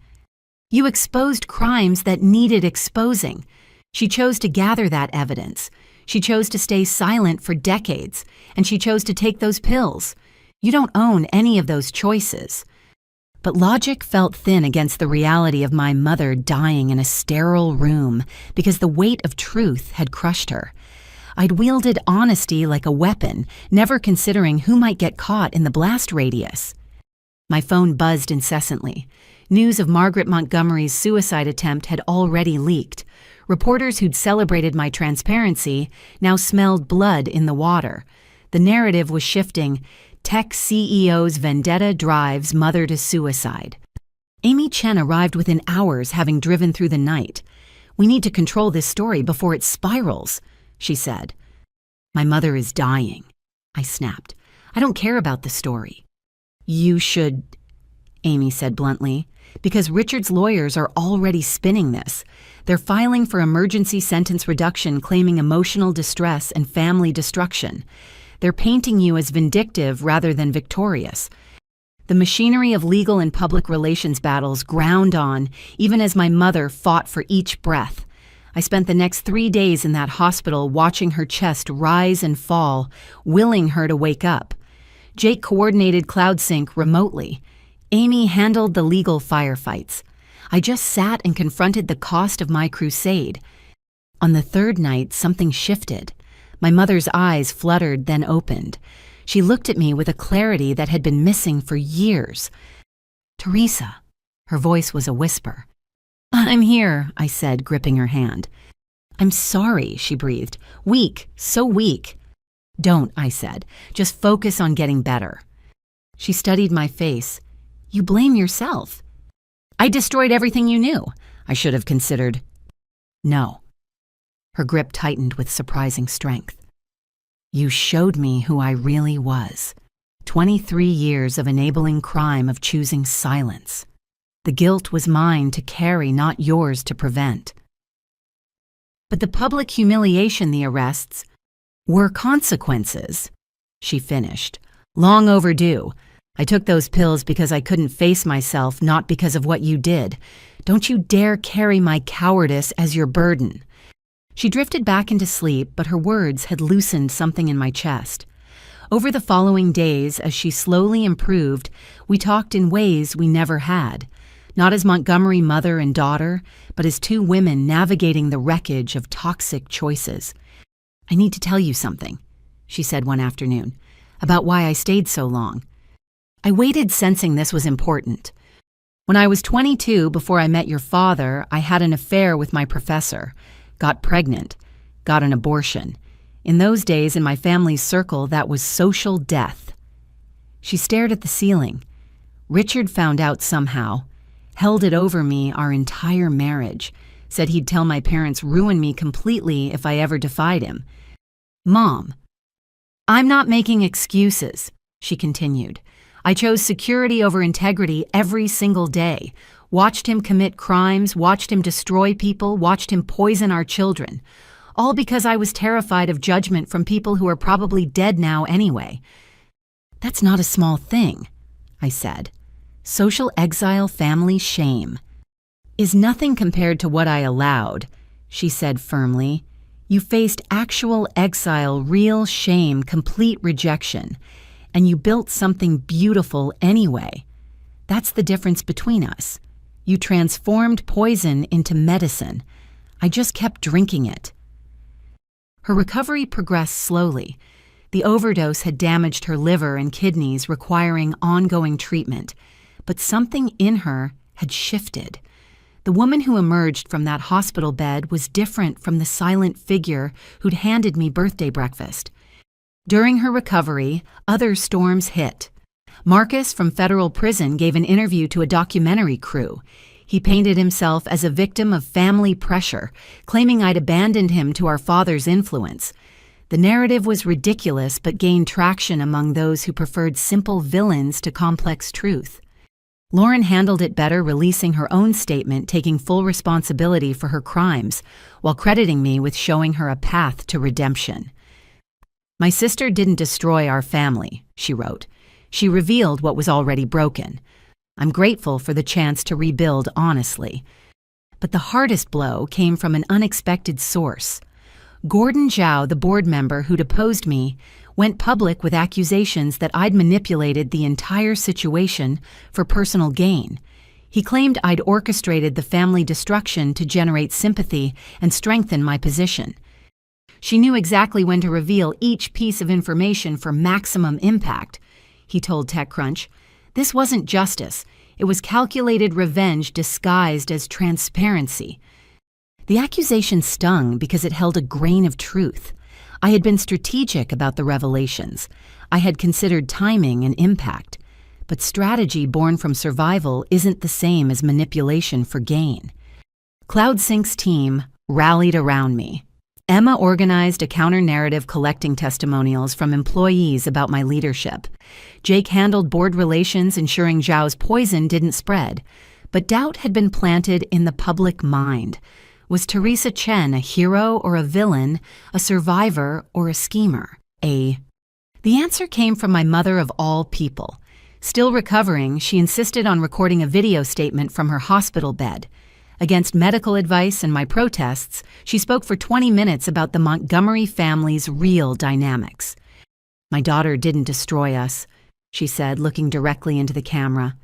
You exposed crimes that needed exposing. She chose to gather that evidence. She chose to stay silent for decades, and she chose to take those pills. You don't own any of those choices. But logic felt thin against the reality of my mother dying in a sterile room because the weight of truth had crushed her. I'd wielded honesty like a weapon, never considering who might get caught in the blast radius. My phone buzzed incessantly. News of Margaret Montgomery's suicide attempt had already leaked. Reporters who'd celebrated my transparency now smelled blood in the water. The narrative was shifting. Tech CEO's vendetta drives mother to suicide. Amy Chen arrived within hours, having driven through the night. We need to control this story before it spirals, she said. My mother is dying, I snapped. I don't care about the story. You should, Amy said bluntly, because Richard's lawyers are already spinning this. They're filing for emergency sentence reduction, claiming emotional distress and family destruction. They're painting you as vindictive rather than victorious. The machinery of legal and public relations battles ground on, even as my mother fought for each breath. I spent the next 3 days in that hospital watching her chest rise and fall, willing her to wake up. Jake coordinated CloudSync remotely. Amy handled the legal firefights. I just sat and confronted the cost of my crusade. On the third night, something shifted. My mother's eyes fluttered, then opened. She looked at me with a clarity that had been missing for years. "Teresa." Her voice was a whisper. "I'm here," I said, gripping her hand. "I'm sorry," she breathed. "Weak, so weak." "Don't," I said. "Just focus on getting better." She studied my face. "You blame yourself." "I destroyed everything you knew. I should have considered." "No." Her grip tightened with surprising strength. "You showed me who I really was. 23 years of enabling crime, of choosing silence. The guilt was mine to carry, not yours to prevent. But the public humiliation, the arrests, were consequences," she finished. "Long overdue. I took those pills because I couldn't face myself, not because of what you did. Don't you dare carry my cowardice as your burden." She drifted back into sleep, but her words had loosened something in my chest. Over the following days, as she slowly improved, we talked in ways we never had. Not as Montgomery mother and daughter, but as two women navigating the wreckage of toxic choices. "I need to tell you something," she said one afternoon, "about why I stayed so long. I waited, sensing this was important. When I was 22, before I met your father, I had an affair with my professor, got pregnant, got an abortion. In those days, in my family's circle, that was social death." She stared at the ceiling. "Richard found out somehow, held it over me our entire marriage, said he'd tell my parents, ruin me completely if I ever defied him." "Mom, I'm not making excuses," she continued. "I chose security over integrity every single day. Watched him commit crimes, watched him destroy people, watched him poison our children. All because I was terrified of judgment from people who are probably dead now anyway." "That's not a small thing," I said. "Social exile, family shame is nothing compared to what I allowed," she said firmly. "You faced actual exile, real shame, complete rejection, and you built something beautiful anyway. That's the difference between us. You transformed poison into medicine. I just kept drinking it." Her recovery progressed slowly. The overdose had damaged her liver and kidneys, requiring ongoing treatment. But something in her had shifted. The woman who emerged from that hospital bed was different from the silent figure who'd handed me birthday breakfast. During her recovery, other storms hit. Marcus from federal prison gave an interview to a documentary crew. He painted himself as a victim of family pressure, claiming I'd abandoned him to our father's influence. The narrative was ridiculous but gained traction among those who preferred simple villains to complex truth. Lauren handled it better, releasing her own statement, taking full responsibility for her crimes, while crediting me with showing her a path to redemption. "My sister didn't destroy our family," she wrote. "She revealed what was already broken. I'm grateful for the chance to rebuild honestly." But the hardest blow came from an unexpected source. Gordon Zhao, the board member who'd opposed me, went public with accusations that I'd manipulated the entire situation for personal gain. He claimed I'd orchestrated the family destruction to generate sympathy and strengthen my position. "She knew exactly when to reveal each piece of information for maximum impact," he told TechCrunch. "This wasn't justice. It was calculated revenge disguised as transparency." The accusation stung because it held a grain of truth. I had been strategic about the revelations. I had considered timing and impact. But strategy born from survival isn't the same as manipulation for gain. CloudSync's team rallied around me. Emma organized a counter-narrative collecting testimonials from employees about my leadership. Jake handled board relations, ensuring Zhao's poison didn't spread. But doubt had been planted in the public mind. Was Teresa Chen a hero or a villain, a survivor or a schemer? The answer came from my mother of all people. Still recovering, she insisted on recording a video statement from her hospital bed. Against medical advice and my protests, she spoke for 20 minutes about the Montgomery family's real dynamics. "My daughter didn't destroy us," she said, looking directly into the camera.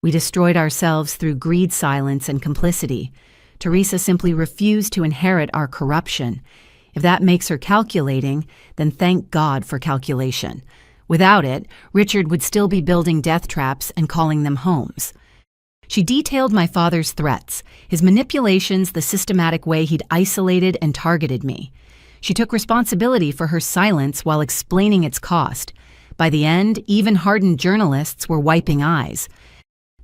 "We destroyed ourselves through greed, silence, and complicity. Teresa simply refused to inherit our corruption. If that makes her calculating, then thank God for calculation. Without it, Richard would still be building death traps and calling them homes. She detailed my father's threats, his manipulations, the systematic way he'd isolated and targeted me. She took responsibility for her silence while explaining its cost. By the end, even hardened journalists were wiping eyes.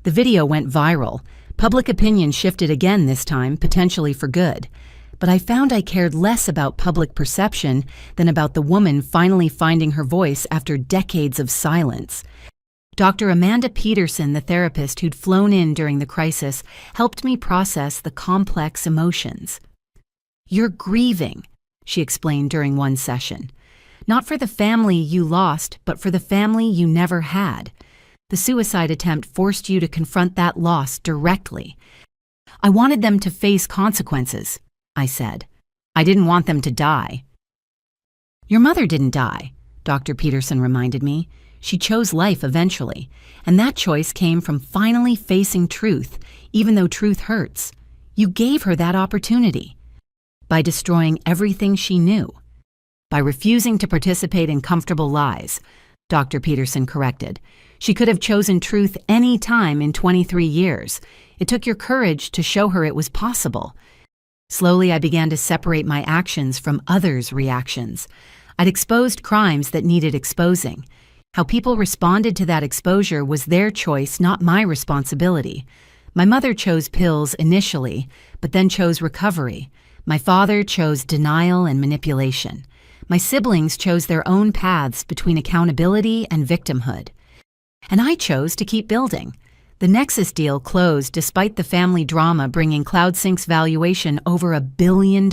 The video went viral. Public opinion shifted again this time, potentially for good. But I found I cared less about public perception than about the woman finally finding her voice after decades of silence. Dr. Amanda Peterson, the therapist who'd flown in during the crisis, helped me process the complex emotions. "You're grieving," she explained during one session. "Not for the family you lost, but for the family you never had. The suicide attempt forced you to confront that loss directly." "I wanted them to face consequences," I said. "I didn't want them to die." "Your mother didn't die," Dr. Peterson reminded me. "She chose life eventually, and that choice came from finally facing truth, even though truth hurts. You gave her that opportunity. By destroying everything she knew. By refusing to participate in comfortable lies," Dr. Peterson corrected. "She could have chosen truth any time in 23 years. It took your courage to show her it was possible." Slowly, I began to separate my actions from others' reactions. I'd exposed crimes that needed exposing. How people responded to that exposure was their choice, not my responsibility. My mother chose pills initially, but then chose recovery. My father chose denial and manipulation. My siblings chose their own paths between accountability and victimhood. And I chose to keep building. The Nexus deal closed despite the family drama bringing CloudSync's valuation over $1 billion.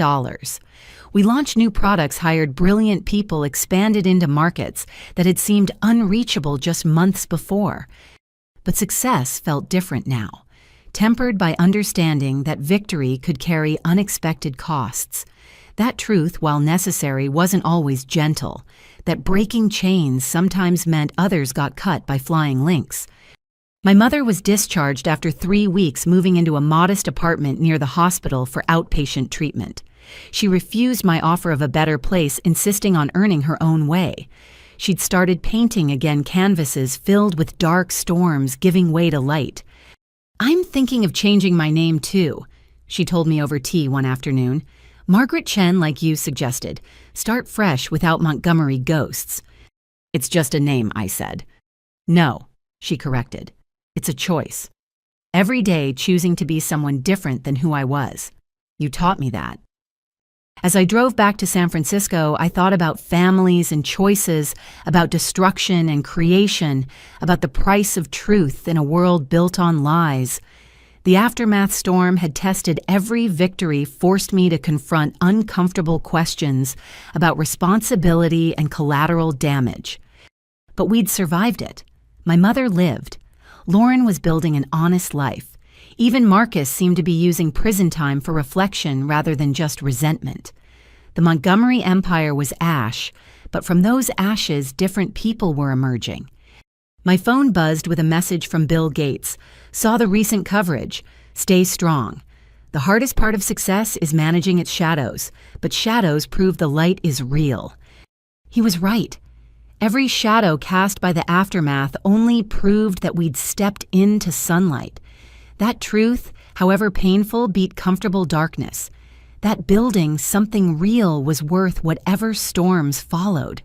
We launched new products, hired brilliant people, expanded into markets that had seemed unreachable just months before. But success felt different now, tempered by understanding that victory could carry unexpected costs. That truth, while necessary, wasn't always gentle. That breaking chains sometimes meant others got cut by flying links. My mother was discharged after 3 weeks, moving into a modest apartment near the hospital for outpatient treatment. She refused my offer of a better place, insisting on earning her own way. She'd started painting again, canvases filled with dark storms giving way to light. "I'm thinking of changing my name too," she told me over tea one afternoon. "Margaret Chen, like you suggested. Start fresh without Montgomery ghosts." "It's just a name," I said. "No," she corrected. "It's a choice. Every day choosing to be someone different than who I was. You taught me that." As I drove back to San Francisco, I thought about families and choices, about destruction and creation, about the price of truth in a world built on lies. The aftermath storm had tested every victory, forced me to confront uncomfortable questions about responsibility and collateral damage. But we'd survived it. My mother lived. Lauren was building an honest life. Even Marcus seemed to be using prison time for reflection rather than just resentment. The Montgomery Empire was ash, but from those ashes, different people were emerging. My phone buzzed with a message from Bill Gates. Saw the recent coverage. "Stay strong. The hardest part of success is managing its shadows, but shadows prove the light is real." He was right. Every shadow cast by the aftermath only proved that we'd stepped into sunlight. That truth, however painful, beat comfortable darkness. That building something real was worth whatever storms followed.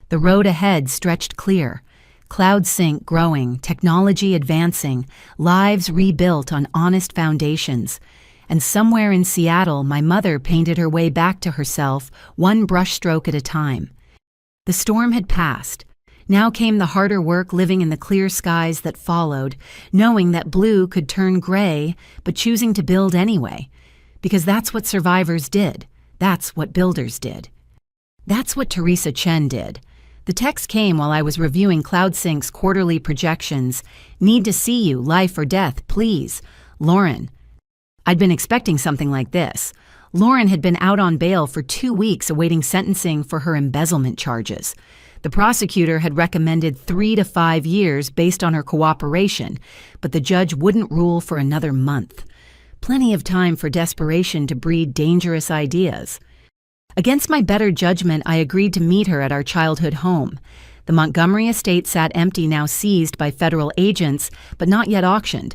The road ahead stretched clear. CloudSync growing, technology advancing, lives rebuilt on honest foundations. And somewhere in Seattle, my mother painted her way back to herself, one brushstroke at a time. The storm had passed. Now came the harder work, living in the clear skies that followed, knowing that blue could turn gray, but choosing to build anyway. Because that's what survivors did. That's what builders did. That's what Teresa Chen did. The text came while I was reviewing CloudSync's quarterly projections. "Need to see you, life or death, please. Lauren." I'd been expecting something like this. Lauren had been out on bail for 2 weeks awaiting sentencing for her embezzlement charges. The prosecutor had recommended 3 to 5 years based on her cooperation, but the judge wouldn't rule for another month. Plenty of time for desperation to breed dangerous ideas. Against my better judgment, I agreed to meet her at our childhood home. The Montgomery estate sat empty, now seized by federal agents, but not yet auctioned.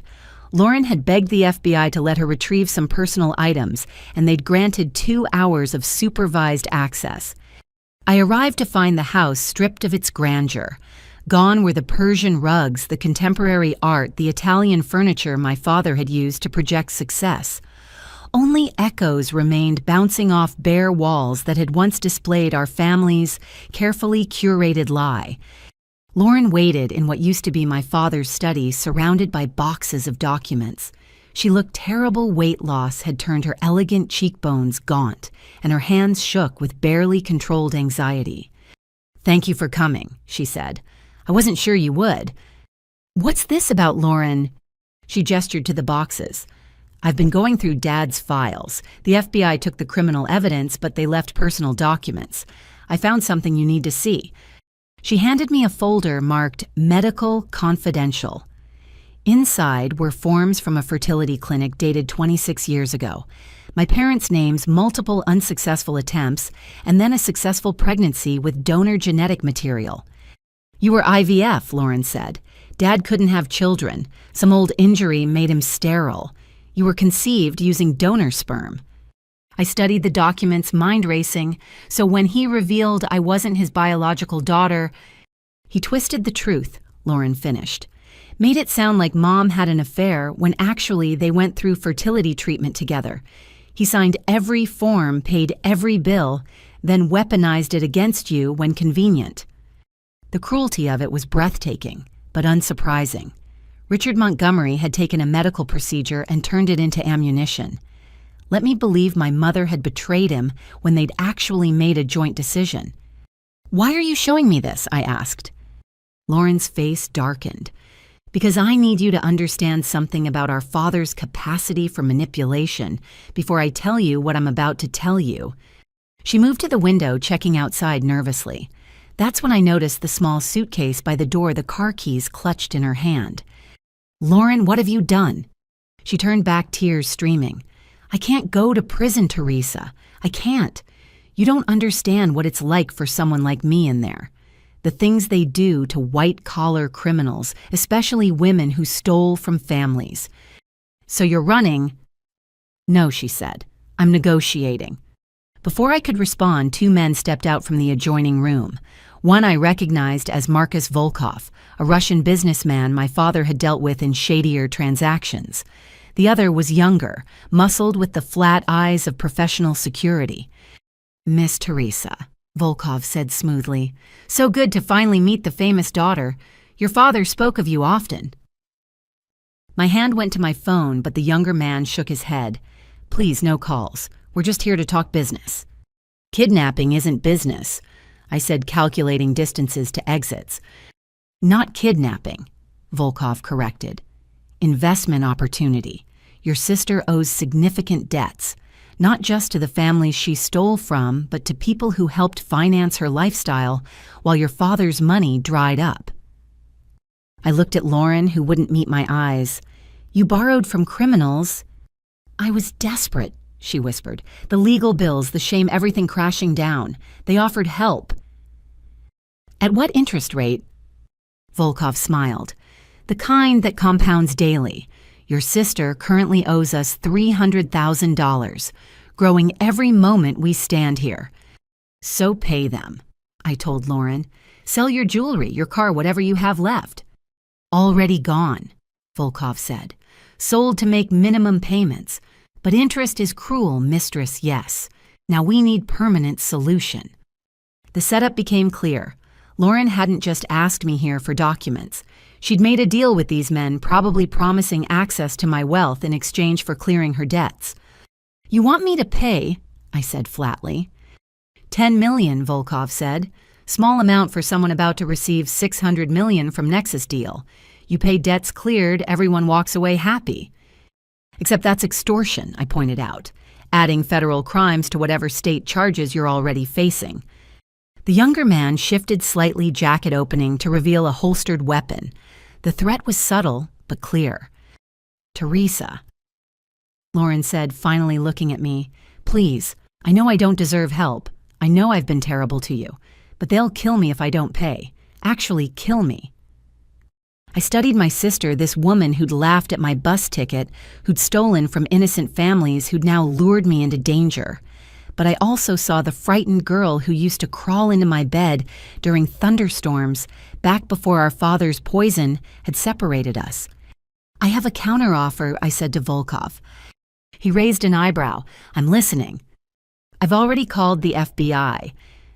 Lauren had begged the FBI to let her retrieve some personal items, and they'd granted 2 hours of supervised access. I arrived to find the house stripped of its grandeur. Gone were the Persian rugs, the contemporary art, the Italian furniture my father had used to project success. Only echoes remained bouncing off bare walls that had once displayed our family's carefully curated lie. Lauren waited in what used to be my father's study, surrounded by boxes of documents. She looked terrible. Weight loss had turned her elegant cheekbones gaunt, and her hands shook with barely controlled anxiety. "Thank you for coming," she said. "I wasn't sure you would." "What's this about, Lauren?" She gestured to the boxes. "I've been going through Dad's files. The FBI took the criminal evidence, but they left personal documents. I found something you need to see." She handed me a folder marked Medical Confidential. Inside were forms from a fertility clinic dated 26 years ago. My parents' names, multiple unsuccessful attempts, and then a successful pregnancy with donor genetic material. "You were IVF," Lauren said. "Dad couldn't have children. Some old injury made him sterile. You were conceived using donor sperm." I studied the documents, mind racing, so when he revealed I wasn't his biological daughter, he twisted the truth, Lauren finished. Made it sound like Mom had an affair when actually they went through fertility treatment together. He signed every form, paid every bill, then weaponized it against you when convenient. The cruelty of it was breathtaking, but unsurprising. Richard Montgomery had taken a medical procedure and turned it into ammunition. Let me believe my mother had betrayed him when they'd actually made a joint decision. "Why are you showing me this?" I asked. Lauren's face darkened. "Because I need you to understand something about our father's capacity for manipulation before I tell you what I'm about to tell you." She moved to the window, checking outside nervously. That's when I noticed the small suitcase by the door, the car keys clutched in her hand. "Lauren, what have you done?" She turned back, tears streaming. "I can't go to prison, Teresa. I can't. You don't understand what it's like for someone like me in there. The things they do to white-collar criminals, especially women who stole from families. So you're running?" "No," she said. "I'm negotiating." Before I could respond, 2 men stepped out from the adjoining room. One I recognized as Marcus Volkov, a Russian businessman my father had dealt with in shadier transactions. The other was younger, muscled with the flat eyes of professional security. "Miss Teresa," Volkov said smoothly. "So good to finally meet the famous daughter. Your father spoke of you often." My hand went to my phone, but the younger man shook his head. "Please, no calls. We're just here to talk business." "Kidnapping isn't business," I said, calculating distances to exits. "Not kidnapping," Volkov corrected. "Investment opportunity. Your sister owes significant debts, not just to the families she stole from, but to people who helped finance her lifestyle while your father's money dried up." I looked at Lauren, who wouldn't meet my eyes. "You borrowed from criminals." "I was desperate," she whispered. "The legal bills, the shame, everything crashing down. They offered help." "At what interest rate?" Volkov smiled. "The kind that compounds daily. Your sister currently owes us $300,000, growing every moment we stand here." "So pay them," I told Lauren. "Sell your jewelry, your car, whatever you have left." "Already gone," Volkov said. "Sold to make minimum payments. But interest is cruel, mistress, yes. Now we need permanent solution." The setup became clear. Lauren hadn't just asked me here for documents. She'd made a deal with these men, probably promising access to my wealth in exchange for clearing her debts. "You want me to pay?" I said flatly. $10 million, Volkov said. "Small amount for someone about to receive $600 million from Nexus deal. You pay debts cleared, everyone walks away happy." "Except that's extortion," I pointed out, adding federal crimes to whatever state charges you're already facing. The younger man shifted slightly, jacket opening, to reveal a holstered weapon. The threat was subtle, but clear. "Teresa." Lauren said, finally looking at me. Please, I know I don't deserve help. I know I've been terrible to you, but they'll kill me if I don't pay. Actually, kill me. I studied my sister, this woman who'd laughed at my bus ticket, who'd stolen from innocent families, who'd now lured me into danger. But I also saw the frightened girl who used to crawl into my bed during thunderstorms back before our father's poison had separated us. I have a counteroffer, I said to Volkov. He raised an eyebrow. I'm listening. I've already called the FBI.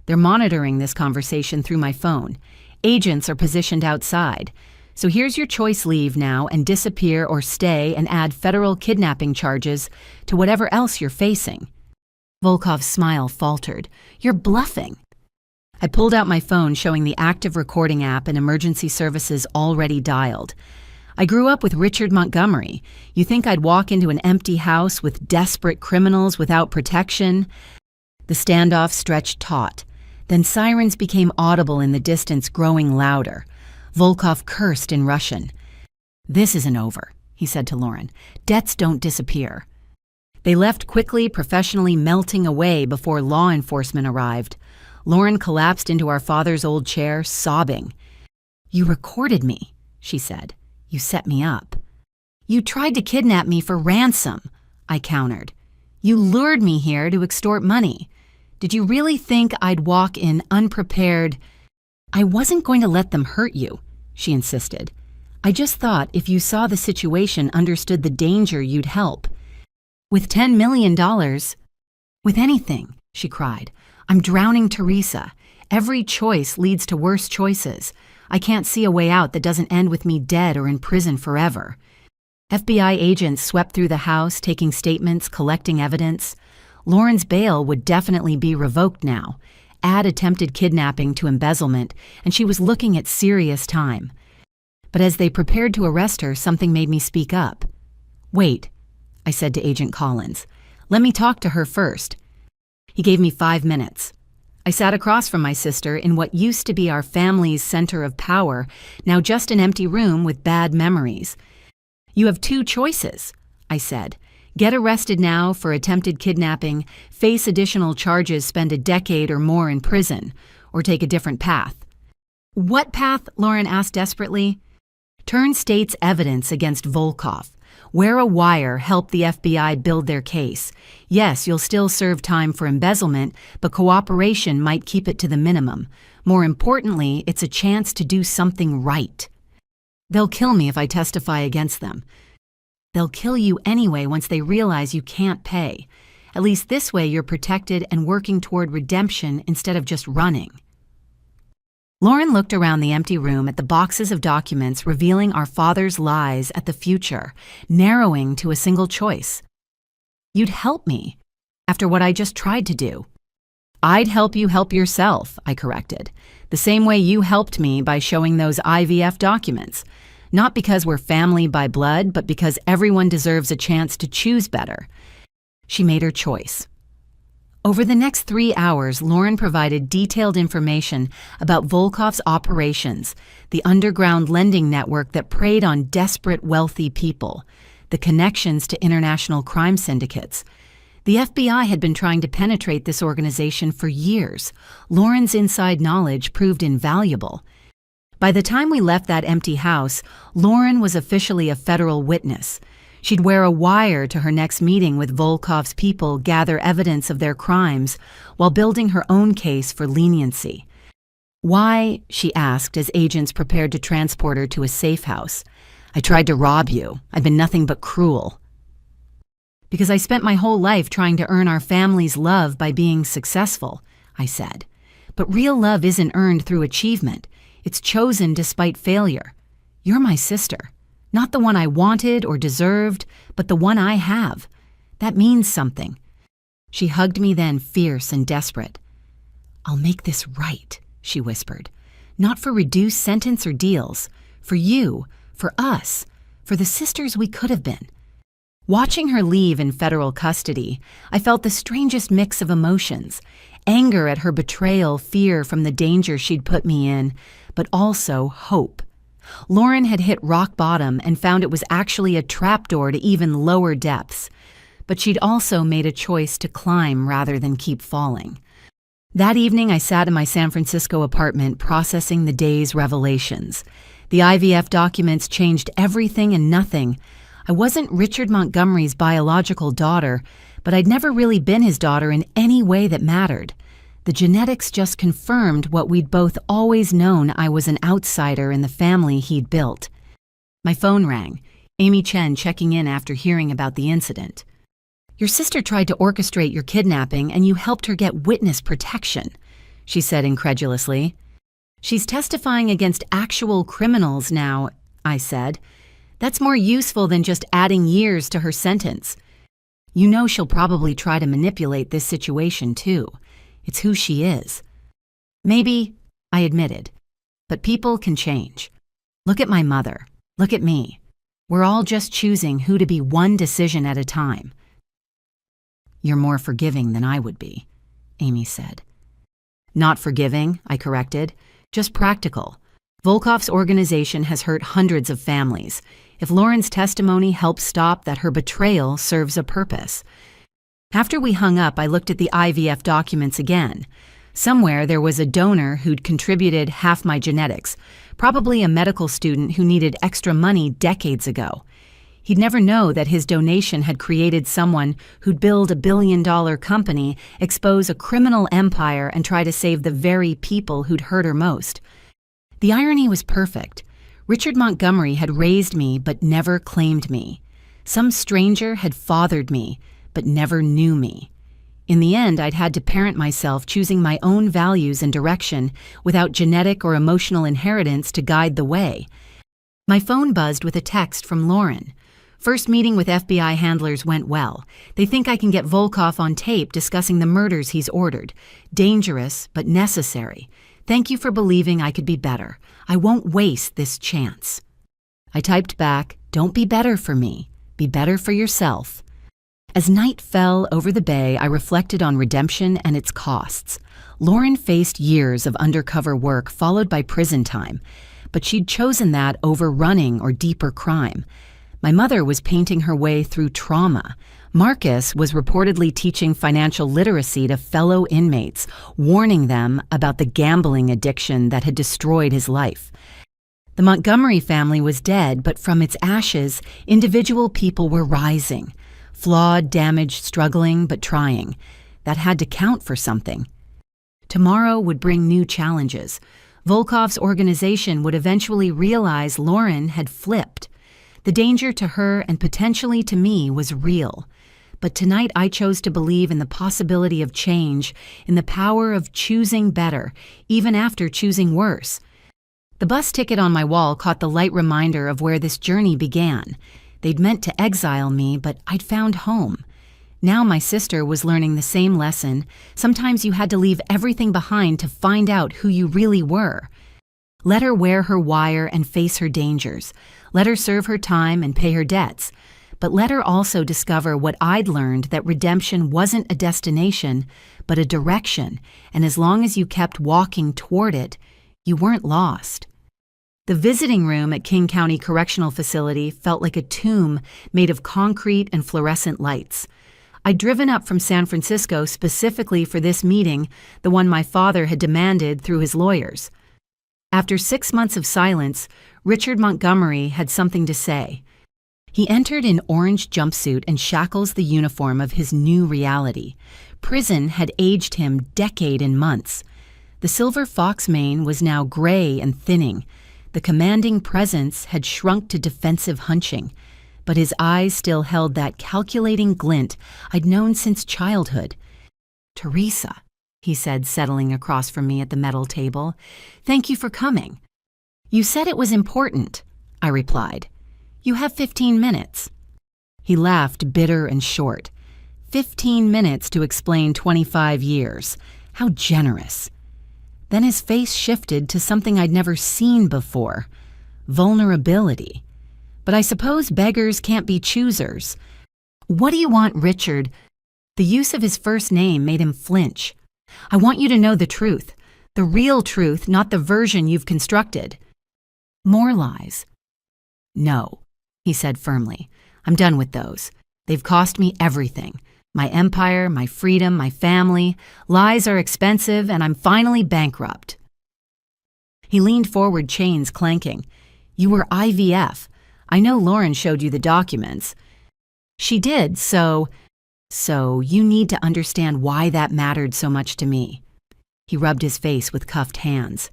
They're monitoring this conversation through my phone. Agents are positioned outside. So here's your choice: leave now and disappear, or stay and add federal kidnapping charges to whatever else you're facing. Volkov's smile faltered. You're bluffing. I pulled out my phone, showing the active recording app and emergency services already dialed. I grew up with Richard Montgomery. You think I'd walk into an empty house with desperate criminals without protection? The standoff stretched taut. Then sirens became audible in the distance, growing louder. Volkov cursed in Russian. This isn't over, he said to Lauren. Debts don't disappear. They left quickly, professionally melting away before law enforcement arrived. Lauren collapsed into our father's old chair, sobbing. You recorded me, she said. You set me up. You tried to kidnap me for ransom, I countered. You lured me here to extort money. Did you really think I'd walk in unprepared? I wasn't going to let them hurt you, she insisted. I just thought if you saw the situation, understood the danger, you'd help. With $10 million, with anything, she cried. I'm drowning Teresa. Every choice leads to worse choices. I can't see a way out that doesn't end with me dead or in prison forever. FBI agents swept through the house, taking statements, collecting evidence. Lauren's bail would definitely be revoked now. Add attempted kidnapping to embezzlement, and she was looking at serious time. But as they prepared to arrest her, something made me speak up. Wait, I said to Agent Collins. Let me talk to her first. He gave me 5 minutes. I sat across from my sister in what used to be our family's center of power, now just an empty room with bad memories. You have 2 choices, I said. Get arrested now for attempted kidnapping, face additional charges, spend a decade or more in prison, or take a different path. What path? Lauren asked desperately. Turn state's evidence against Volkov. Wear a wire, help the FBI build their case. Yes, you'll still serve time for embezzlement, but cooperation might keep it to the minimum. More importantly, it's a chance to do something right. They'll kill me if I testify against them. They'll kill you anyway once they realize you can't pay. At least this way you're protected and working toward redemption instead of just running. Lauren looked around the empty room at the boxes of documents revealing our father's lies at the future, narrowing to a single choice. You'd help me, after what I just tried to do. I'd help you help yourself, I corrected. The same way you helped me by showing those IVF documents. Not because we're family by blood, but because everyone deserves a chance to choose better. She made her choice. Over the next 3 hours, Lauren provided detailed information about Volkov's operations, the underground lending network that preyed on desperate, wealthy people, the connections to international crime syndicates. The FBI had been trying to penetrate this organization for years. Lauren's inside knowledge proved invaluable. By the time we left that empty house, Lauren was officially a federal witness. She'd wear a wire to her next meeting with Volkov's people, gather evidence of their crimes, while building her own case for leniency. Why, she asked as agents prepared to transport her to a safe house. I tried to rob you. I've been nothing but cruel. Because I spent my whole life trying to earn our family's love by being successful, I said. But real love isn't earned through achievement. It's chosen despite failure. You're my sister. Not the one I wanted or deserved, but the one I have. That means something. She hugged me then, fierce and desperate. I'll make this right, she whispered. Not for reduced sentence or deals. For you, for us, for the sisters we could have been. Watching her leave in federal custody, I felt the strangest mix of emotions. Anger at her betrayal, fear from the danger she'd put me in, but also hope. Lauren had hit rock bottom and found it was actually a trapdoor to even lower depths. but she'd also made a choice to climb rather than keep falling. That evening, I sat in my San Francisco apartment processing the day's revelations. The IVF documents changed everything and nothing. I wasn't Richard Montgomery's biological daughter, but I'd never really been his daughter in any way that mattered. The genetics just confirmed what we'd both always known: I was an outsider in the family he'd built. My phone rang. Amy Chen checking in after hearing about the incident. "Your sister tried to orchestrate your kidnapping and you helped her get witness protection," she said incredulously. "She's testifying against actual criminals now," I said. "That's more useful than just adding years to her sentence. You know she'll probably try to manipulate this situation too. It's who she is." "Maybe," I admitted, "but people can change. Look at my mother. Look at me. We're all just choosing who to be one decision at a time." "You're more forgiving than I would be," Amy said. "Not forgiving," I corrected, "just practical. Volkov's organization has hurt hundreds of families. If Lauren's testimony helps stop that, her betrayal serves a purpose." After we hung up, I looked at the IVF documents again. Somewhere there was a donor who'd contributed half my genetics, probably a medical student who needed extra money decades ago. He'd never know that his donation had created someone who'd build a billion-dollar company, expose a criminal empire, and try to save the very people who'd hurt her most. The irony was perfect. Richard Montgomery had raised me but never claimed me. Some stranger had fathered me but never knew me. In the end, I'd had to parent myself, choosing my own values and direction without genetic or emotional inheritance to guide the way. My phone buzzed with a text from Lauren. "First meeting with FBI handlers went well. They think I can get Volkov on tape discussing the murders he's ordered. Dangerous, but necessary. Thank you for believing I could be better. I won't waste this chance." I typed back, "Don't be better for me. Be better for yourself." As night fell over the bay, I reflected on redemption and its costs. Lauren faced years of undercover work followed by prison time, but she'd chosen that over running or deeper crime. My mother was painting her way through trauma. Marcus was reportedly teaching financial literacy to fellow inmates, warning them about the gambling addiction that had destroyed his life. The Montgomery family was dead, but from its ashes, individual people were rising. Flawed, damaged, struggling, but trying. That had to count for something. Tomorrow would bring new challenges. Volkov's organization would eventually realize Lauren had flipped. The danger to her and potentially to me was real. But tonight I chose to believe in the possibility of change, in the power of choosing better, even after choosing worse. The bus ticket on my wall caught the light reminder of where this journey began. They'd meant to exile me, but I'd found home. Now my sister was learning the same lesson. Sometimes you had to leave everything behind to find out who you really were. Let her wear her wire and face her dangers. Let her serve her time and pay her debts. But let her also discover what I'd learned, that redemption wasn't a destination, but a direction, and as long as you kept walking toward it, you weren't lost. The visiting room at King County Correctional Facility felt like a tomb made of concrete and fluorescent lights. I'd driven up from San Francisco specifically for this meeting, the one my father had demanded through his lawyers. After 6 months of silence, Richard Montgomery had something to say. He entered in orange jumpsuit and shackles, the uniform of his new reality. Prison had aged him decade in months. The silver fox mane was now gray and thinning. The commanding presence had shrunk to defensive hunching, but his eyes still held that calculating glint I'd known since childhood. "Teresa," he said, settling across from me at the metal table, "thank you for coming." "You said it was important," I replied. "You have 15 minutes. He laughed, bitter and short. 15 minutes to explain 25 years. How generous. Then his face shifted to something I'd never seen before. Vulnerability. But I suppose beggars can't be choosers. "What do you want, Richard?" The use of his first name made him flinch. "I want you to know the truth. The real truth, not the version you've constructed." "More lies." "No," he said firmly. "I'm done with those. They've cost me everything. My empire, my freedom, my family. Lies are expensive, and I'm finally bankrupt." He leaned forward, chains clanking. "You were IVF. I know Lauren showed you the documents." "She did, so you need to understand why that mattered so much to me." He rubbed his face with cuffed hands.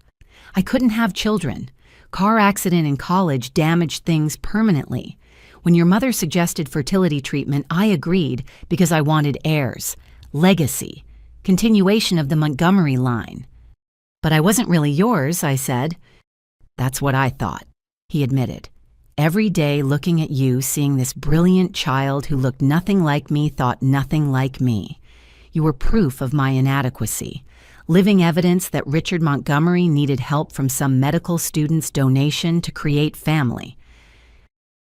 "I couldn't have children. Car accident in college damaged things permanently. When your mother suggested fertility treatment, I agreed because I wanted heirs, legacy, continuation of the Montgomery line." "But I wasn't really yours," I said. "That's what I thought," he admitted. "Every day looking at you, seeing this brilliant child who looked nothing like me, thought nothing like me. You were proof of my inadequacy, living evidence that Richard Montgomery needed help from some medical student's donation to create family.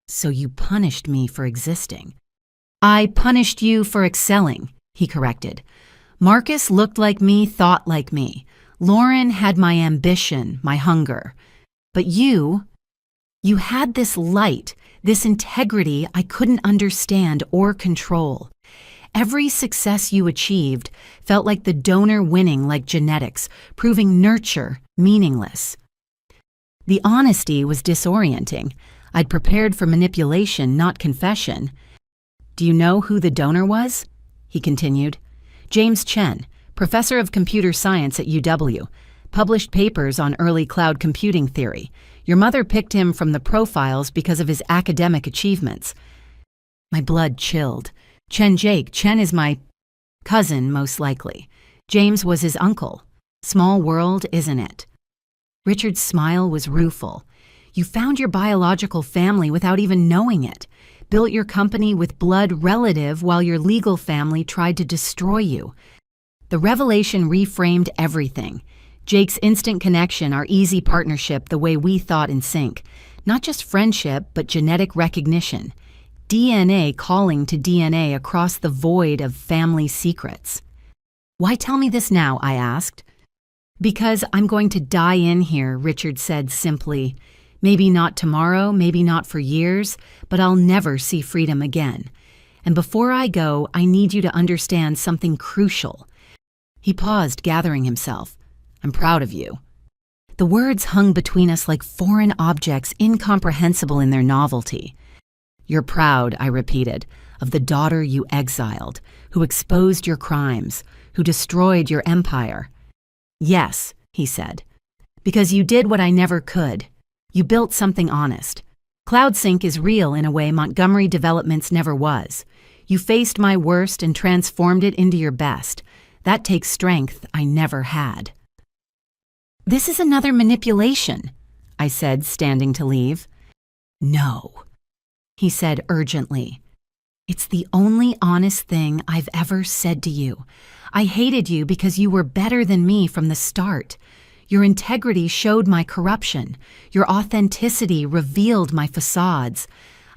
So you punished me for existing." "I punished you for excelling," he corrected. "Marcus looked like me, thought like me. Lauren had my ambition, my hunger. But you had this light, this integrity I couldn't understand or control. Every success you achieved felt like the donor winning, like genetics, proving nurture meaningless. The honesty was disorienting. I'd prepared for manipulation, not confession. Do you know who the donor was?" he continued. "James Chen, professor of computer science at UW, published papers on early cloud computing theory. Your mother picked him from the profiles because of his academic achievements." My blood chilled. Chen is my cousin, most likely. James was his uncle. Small world, isn't it? Richard's smile was rueful. "You found your biological family without even knowing it. Built your company with blood relative while your legal family tried to destroy you. The revelation reframed everything. Jake's instant connection, our easy partnership, the way we thought in sync. Not just friendship, but genetic recognition. DNA calling to DNA across the void of family secrets." "Why tell me this now?" I asked. "Because I'm going to die in here," Richard said simply. "Maybe not tomorrow, maybe not for years, but I'll never see freedom again. And before I go, I need you to understand something crucial." He paused, gathering himself. "I'm proud of you." The words hung between us like foreign objects, incomprehensible in their novelty. "You're proud," I repeated, "of the daughter you exiled, who exposed your crimes, who destroyed your empire." "Yes," he said, "because you did what I never could. You built something honest. CloudSync is real in a way Montgomery Developments never was. You faced my worst and transformed it into your best. That takes strength I never had." "This is another manipulation," I said, standing to leave. "No," he said urgently. "It's the only honest thing I've ever said to you. I hated you because you were better than me from the start. Your integrity showed my corruption. Your authenticity revealed my facades.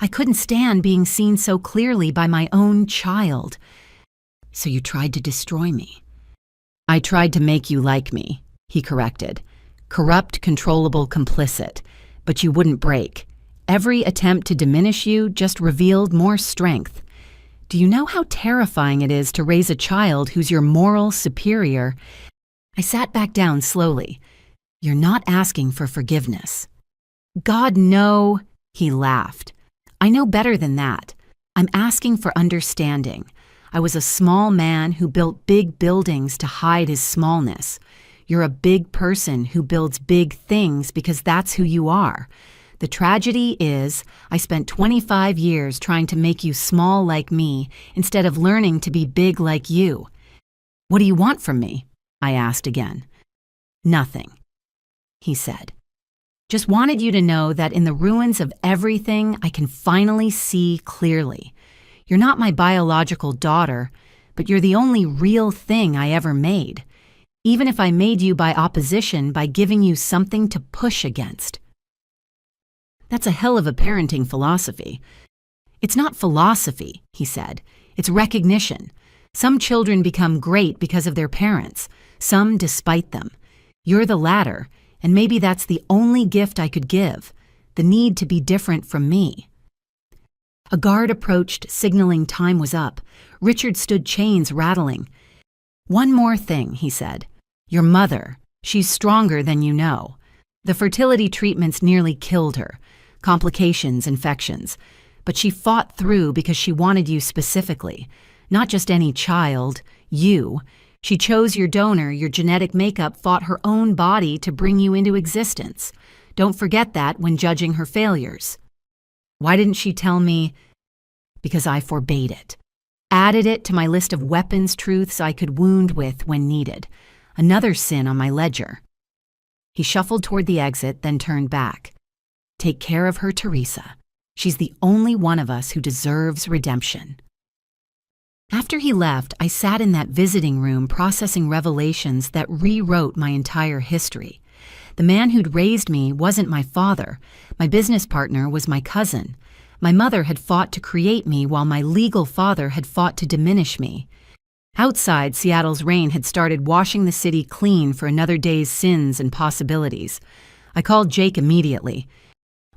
I couldn't stand being seen so clearly by my own child. So you tried to destroy me." "I tried to make you like me," he corrected. "Corrupt, controllable, complicit. But you wouldn't break. Every attempt to diminish you just revealed more strength. Do you know how terrifying it is to raise a child who's your moral superior?" I sat back down slowly. "You're not asking for forgiveness." "God, no," he laughed. "I know better than that. I'm asking for understanding. I was a small man who built big buildings to hide his smallness. You're a big person who builds big things because that's who you are. The tragedy is, I spent 25 years trying to make you small like me instead of learning to be big like you." "What do you want from me?" I asked again. "Nothing," he said. "Just wanted you to know that in the ruins of everything, I can finally see clearly. You're not my biological daughter, but you're the only real thing I ever made. Even if I made you by opposition by giving you something to push against." "That's a hell of a parenting philosophy." "It's not philosophy," he said. "It's recognition. Some children become great because of their parents, some despite them. You're the latter, and maybe that's the only gift I could give, the need to be different from me." A guard approached, signaling time was up. Richard stood, chains rattling. "One more thing," he said. "Your mother, she's stronger than you know. The fertility treatments nearly killed her. Complications, infections. But she fought through because she wanted you specifically. Not just any child, you. She chose your donor, your genetic makeup fought her own body to bring you into existence. Don't forget that when judging her failures." Why didn't she tell me? Because I forbade it. Added it to my list of weapons truths I could wound with when needed. Another sin on my ledger. He shuffled toward the exit, then turned back. "Take care of her, Teresa. She's the only one of us who deserves redemption." After he left, I sat in that visiting room processing revelations that rewrote my entire history. The man who'd raised me wasn't my father. My business partner was my cousin. My mother had fought to create me while my legal father had fought to diminish me. Outside, Seattle's rain had started washing the city clean for another day's sins and possibilities. I called Jake immediately.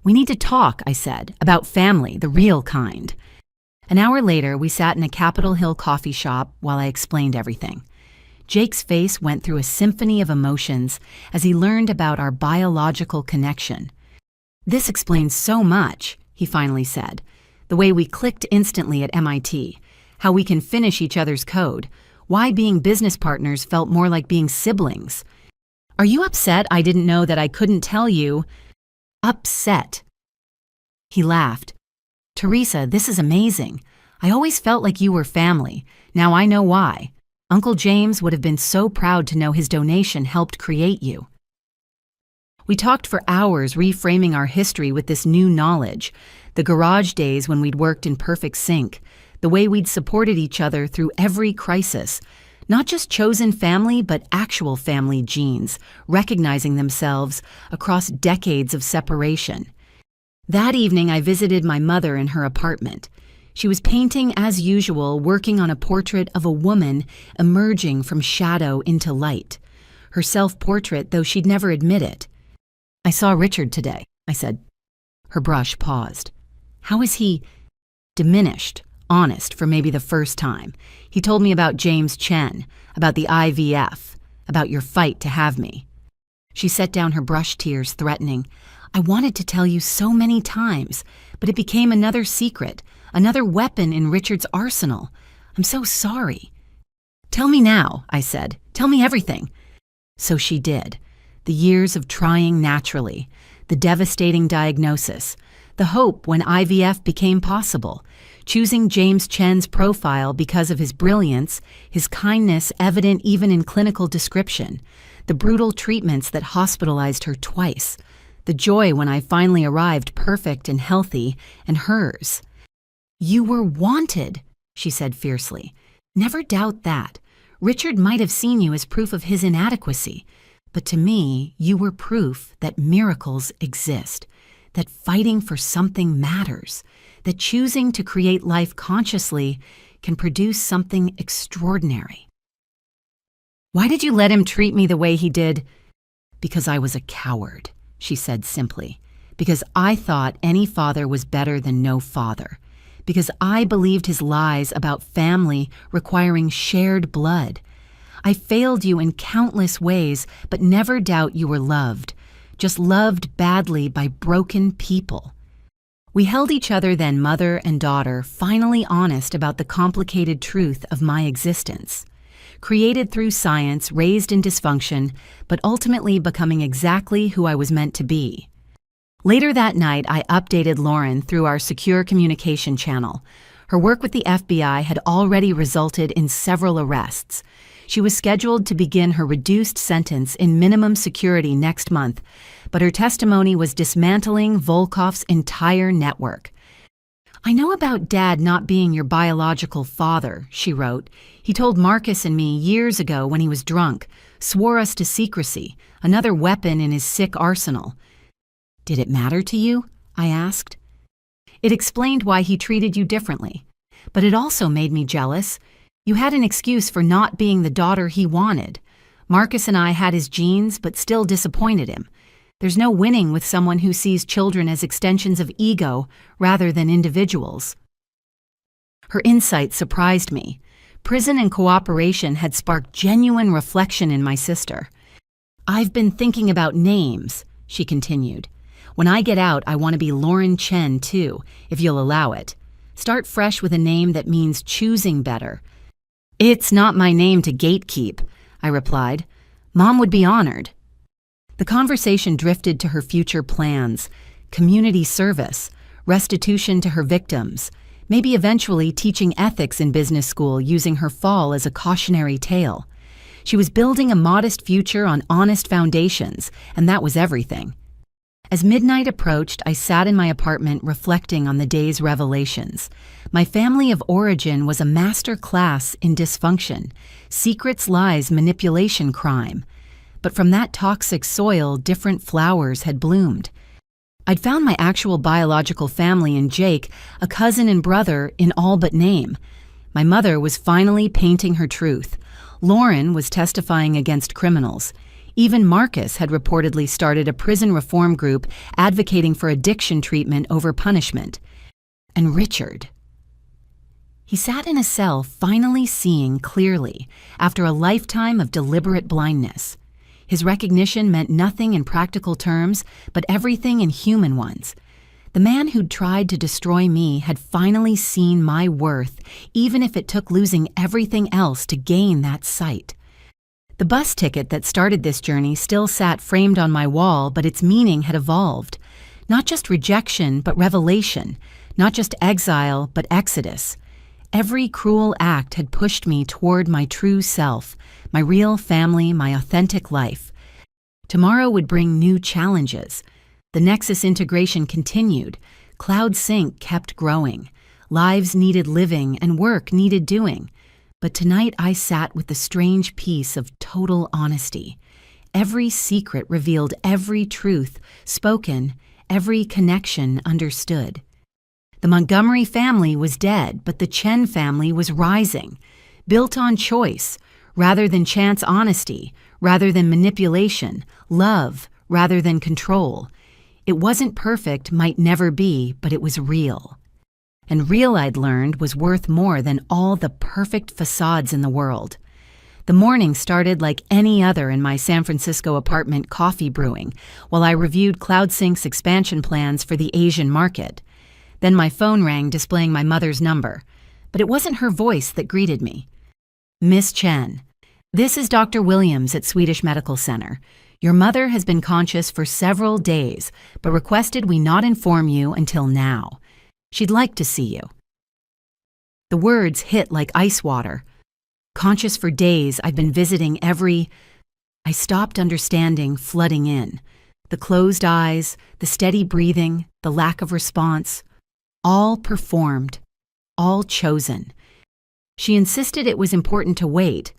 "We need to talk," I said, "about family, the real kind." An hour later, we sat in a Capitol Hill coffee shop while I explained everything. Jake's face went through a symphony of emotions as he learned about our biological connection. "This explains so much," he finally said. "The way we clicked instantly at MIT, how we can finish each other's code, why being business partners felt more like being siblings. Are you upset I didn't know that I couldn't tell you?" "Upset." He laughed. "Teresa, this is amazing. I always felt like you were family. Now I know why. Uncle James would have been so proud to know his donation helped create you." We talked for hours, reframing our history with this new knowledge. The garage days when we'd worked in perfect sync. The way we'd supported each other through every crisis. Not just chosen family, but actual family genes, recognizing themselves across decades of separation. That evening, I visited my mother in her apartment. She was painting as usual, working on a portrait of a woman emerging from shadow into light. Her self-portrait, though she'd never admit it. "I saw Richard today," I said. Her brush paused. "How is he?" "Diminished, honest, for maybe the first time. He told me about James Chen, about the IVF, about your fight to have me." She set down her brush, tears threatening. "I wanted to tell you so many times, but it became another secret, another weapon in Richard's arsenal. I'm so sorry." "Tell me now," I said. "Tell me everything." So she did. The years of trying naturally, the devastating diagnosis, the hope when IVF became possible, choosing James Chen's profile because of his brilliance, his kindness evident even in clinical description, the brutal treatments that hospitalized her twice, the joy when I finally arrived perfect and healthy, and hers. "You were wanted," she said fiercely. "Never doubt that. Richard might have seen you as proof of his inadequacy, but to me, you were proof that miracles exist, that fighting for something matters, that choosing to create life consciously can produce something extraordinary." "Why did you let him treat me the way he did?" "Because I was a coward," she said simply. "Because I thought any father was better than no father. Because I believed his lies about family requiring shared blood. I failed you in countless ways, but never doubt you were loved, just loved badly by broken people." We held each other then, mother and daughter, finally honest about the complicated truth of my existence. Created through science, raised in dysfunction, but ultimately becoming exactly who I was meant to be. Later that night, I updated Lauren through our secure communication channel. Her work with the FBI had already resulted in several arrests. She was scheduled to begin her reduced sentence in minimum security next month, but her testimony was dismantling Volkov's entire network. "I know about Dad not being your biological father," she wrote. "He told Marcus and me years ago when he was drunk, swore us to secrecy, another weapon in his sick arsenal." "Did it matter to you?" I asked. "It explained why he treated you differently. But it also made me jealous. You had an excuse for not being the daughter he wanted. Marcus and I had his genes, but still disappointed him. There's no winning with someone who sees children as extensions of ego rather than individuals. Her insight surprised me. Prison and cooperation had sparked genuine reflection in my sister. "I've been thinking about names," she continued. "When I get out, I want to be Lauren Chen too, if you'll allow it. Start fresh with a name that means choosing better." "It's not my name to gatekeep," I replied. "Mom would be honored." The conversation drifted to her future plans, community service, restitution to her victims, maybe eventually teaching ethics in business school using her fall as a cautionary tale. She was building a modest future on honest foundations, and that was everything. As midnight approached, I sat in my apartment reflecting on the day's revelations. My family of origin was a master class in dysfunction, secrets, lies, manipulation, crime. But from that toxic soil, different flowers had bloomed. I'd found my actual biological family in Jake, a cousin and brother in all but name. My mother was finally painting her truth. Lauren was testifying against criminals. Even Marcus had reportedly started a prison reform group advocating for addiction treatment over punishment. And Richard. He sat in a cell finally seeing clearly after a lifetime of deliberate blindness. His recognition meant nothing in practical terms, but everything in human ones. The man who'd tried to destroy me had finally seen my worth, even if it took losing everything else to gain that sight. The bus ticket that started this journey still sat framed on my wall, but its meaning had evolved. Not just rejection, but revelation. Not just exile, but exodus. Every cruel act had pushed me toward my true self, my real family, my authentic life. Tomorrow would bring new challenges. The Nexus integration continued. Cloud Sync kept growing. Lives needed living and work needed doing. But tonight I sat with the strange peace of total honesty. Every secret revealed every truth spoken, every connection understood. The Montgomery family was dead, but the Chen family was rising, built on choice, rather than chance honesty, rather than manipulation, love, rather than control. It wasn't perfect, might never be, but it was real. And real, I'd learned, was worth more than all the perfect facades in the world. The morning started like any other in my San Francisco apartment coffee brewing, while I reviewed CloudSync's expansion plans for the Asian market. Then my phone rang displaying my mother's number, but it wasn't her voice that greeted me. "Miss Chen, this is Dr. Williams at Swedish Medical Center. Your mother has been conscious for several days, but requested we not inform you until now. She'd like to see you." The words hit like ice water. Conscious for days, I've been visiting every... I stopped understanding flooding in. The closed eyes, the steady breathing, the lack of response. All performed. All chosen. She insisted it was important to wait,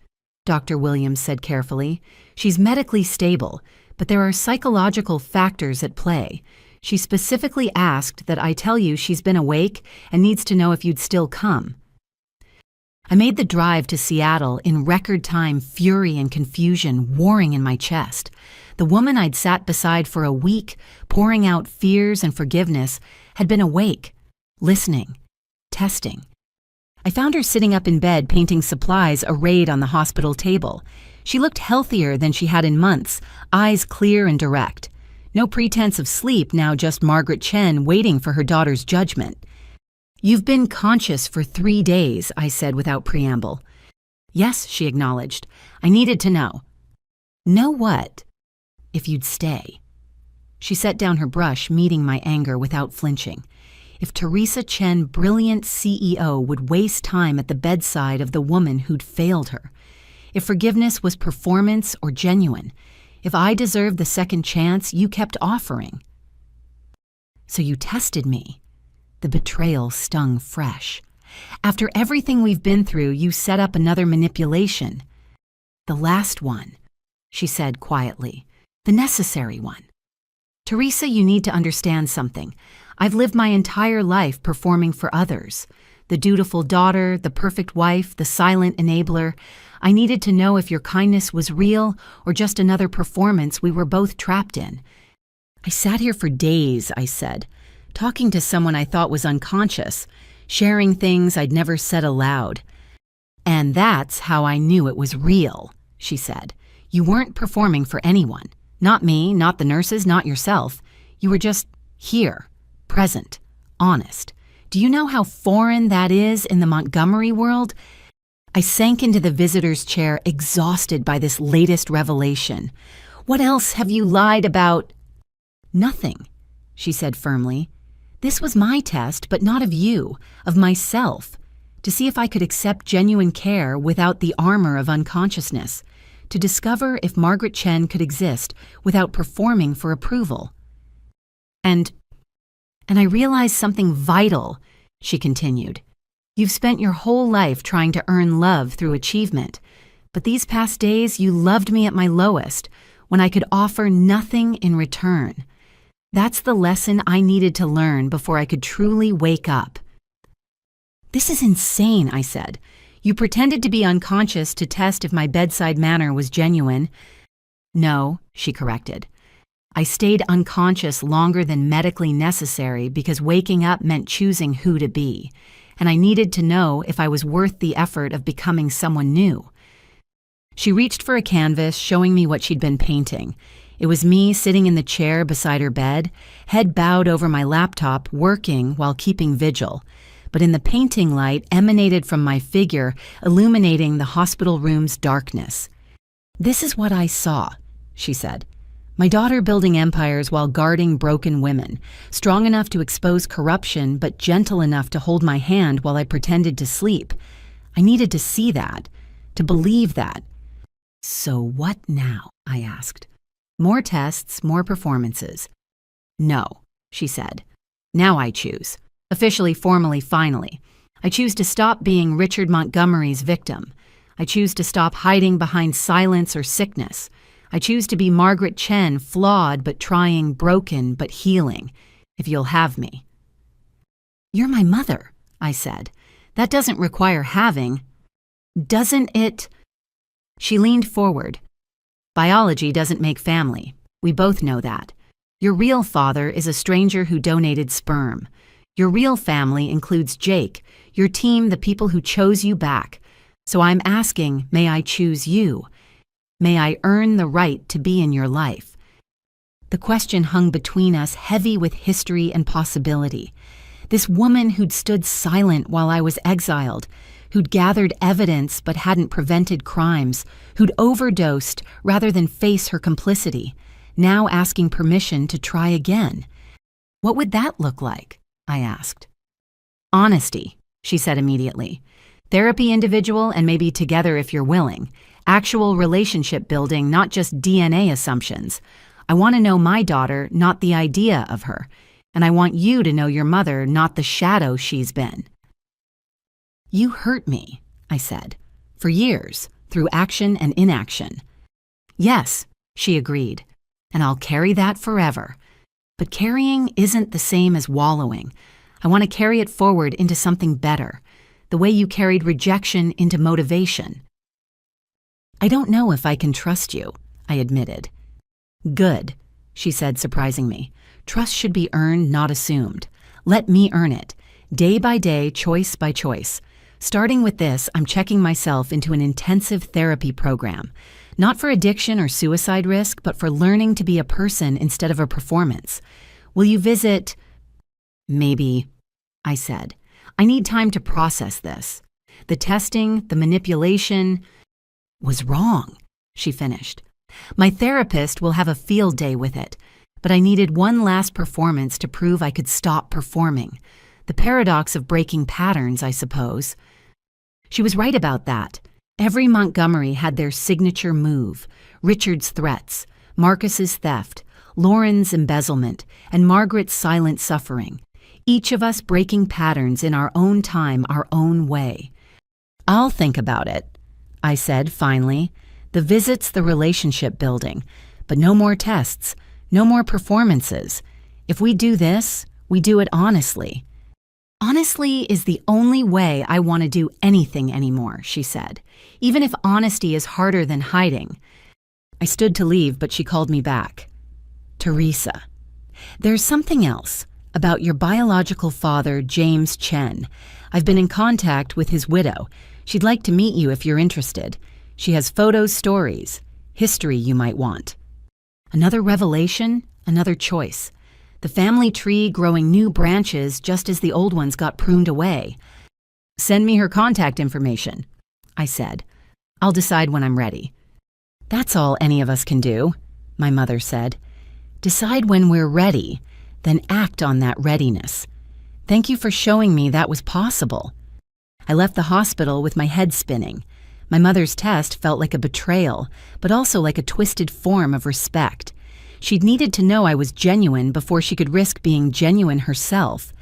Dr. Williams said carefully. She's medically stable, but there are psychological factors at play. She specifically asked that I tell you she's been awake and needs to know if you'd still come. I made the drive to Seattle in record time, fury and confusion warring in my chest. The woman I'd sat beside for a week, pouring out fears and forgiveness, had been awake, listening, testing. I found her sitting up in bed painting supplies arrayed on the hospital table. She looked healthier than she had in months, eyes clear and direct. No pretense of sleep, now just Margaret Chen waiting for her daughter's judgment. "You've been conscious for 3 days," I said without preamble. "Yes," she acknowledged. "I needed to know." "Know what?" "If you'd stay." She set down her brush, meeting my anger without flinching. If Teresa Chen, brilliant CEO, would waste time at the bedside of the woman who'd failed her. If forgiveness was performance or genuine. If I deserved the second chance you kept offering. "So you tested me." The betrayal stung fresh. "After everything we've been through, you set up another manipulation." "The last one," she said quietly. "The necessary one." "Teresa, you need to understand something. I've lived my entire life performing for others. The dutiful daughter, the perfect wife, the silent enabler. I needed to know if your kindness was real or just another performance we were both trapped in. I sat here for days, I said, talking to someone I thought was unconscious, sharing things I'd never said aloud. And that's how I knew it was real, she said. You weren't performing for anyone. Not me, not the nurses, not yourself. You were just here, present, honest. Do you know how foreign that is in the Montgomery world? I sank into the visitor's chair, exhausted by this latest revelation. What else have you lied about? Nothing, she said firmly. This was my test, but not of you, of myself, to see if I could accept genuine care without the armor of unconsciousness, to discover if Margaret Chen could exist without performing for approval. And I realized something vital, she continued. You've spent your whole life trying to earn love through achievement, but these past days you loved me at my lowest, when I could offer nothing in return. That's the lesson I needed to learn before I could truly wake up. This is insane, I said. You pretended to be unconscious to test if my bedside manner was genuine. No, she corrected. I stayed unconscious longer than medically necessary because waking up meant choosing who to be, and I needed to know if I was worth the effort of becoming someone new. She reached for a canvas, showing me what she'd been painting. It was me sitting in the chair beside her bed, head bowed over my laptop, working while keeping vigil. But in the painting light emanated from my figure, illuminating the hospital room's darkness. This is what I saw, she said. My daughter building empires while guarding broken women, strong enough to expose corruption but gentle enough to hold my hand while I pretended to sleep. I needed to see that, to believe that. So what now? I asked. More tests, more performances. No, she said. Now I choose. Officially, formally, finally. I choose to stop being Richard Montgomery's victim. I choose to stop hiding behind silence or sickness. I choose to be Margaret Chen, flawed but trying, broken but healing, if you'll have me. You're my mother, I said. That doesn't require having. Doesn't it? She leaned forward. Biology doesn't make family. We both know that. Your real father is a stranger who donated sperm. Your real family includes Jake, your team, the people who chose you back. So I'm asking, may I choose you? May I earn the right to be in your life? The question hung between us, heavy with history and possibility. This woman who'd stood silent while I was exiled, who'd gathered evidence but hadn't prevented crimes, who'd overdosed rather than face her complicity, now asking permission to try again. What would that look like? I asked. Honesty, she said immediately. Therapy individual and maybe together if you're willing. Actual relationship building, not just DNA assumptions. I want to know my daughter, not the idea of her. And I want you to know your mother, not the shadow she's been. You hurt me, I said, for years, through action and inaction. Yes, she agreed, and I'll carry that forever. But carrying isn't the same as wallowing. I want to carry it forward into something better, the way you carried rejection into motivation. I don't know if I can trust you, I admitted. Good, she said, surprising me. Trust should be earned, not assumed. Let me earn it, day by day, choice by choice. Starting with this, I'm checking myself into an intensive therapy program, not for addiction or suicide risk, but for learning to be a person instead of a performance. Will you visit? Maybe, I said. I need time to process this. The testing, the manipulation was wrong, she finished. My therapist will have a field day with it, but I needed one last performance to prove I could stop performing. The paradox of breaking patterns, I suppose. She was right about that. Every Montgomery had their signature move, Richard's threats, Marcus's theft, Lauren's embezzlement, and Margaret's silent suffering. Each of us breaking patterns in our own time, our own way. I'll think about it, I said finally. The visit's the relationship building, but no more tests, no more performances. If we do this, we do it honestly. Honestly is the only way I want to do anything anymore, she said, even if honesty is harder than hiding. I stood to leave, but she called me back. Teresa, There's something else about your biological father, James Chen. I've been in contact with his widow. She'd like to meet you if you're interested. She has photos, stories, history you might want. Another revelation, another choice. The family tree growing new branches just as the old ones got pruned away. Send me her contact information, I said. I'll decide when I'm ready. That's all any of us can do, my mother said. Decide when we're ready, then act on that readiness. Thank you for showing me that was possible. I left the hospital with my head spinning. My mother's test felt like a betrayal, but also like a twisted form of respect. She'd needed to know I was genuine before she could risk being genuine herself.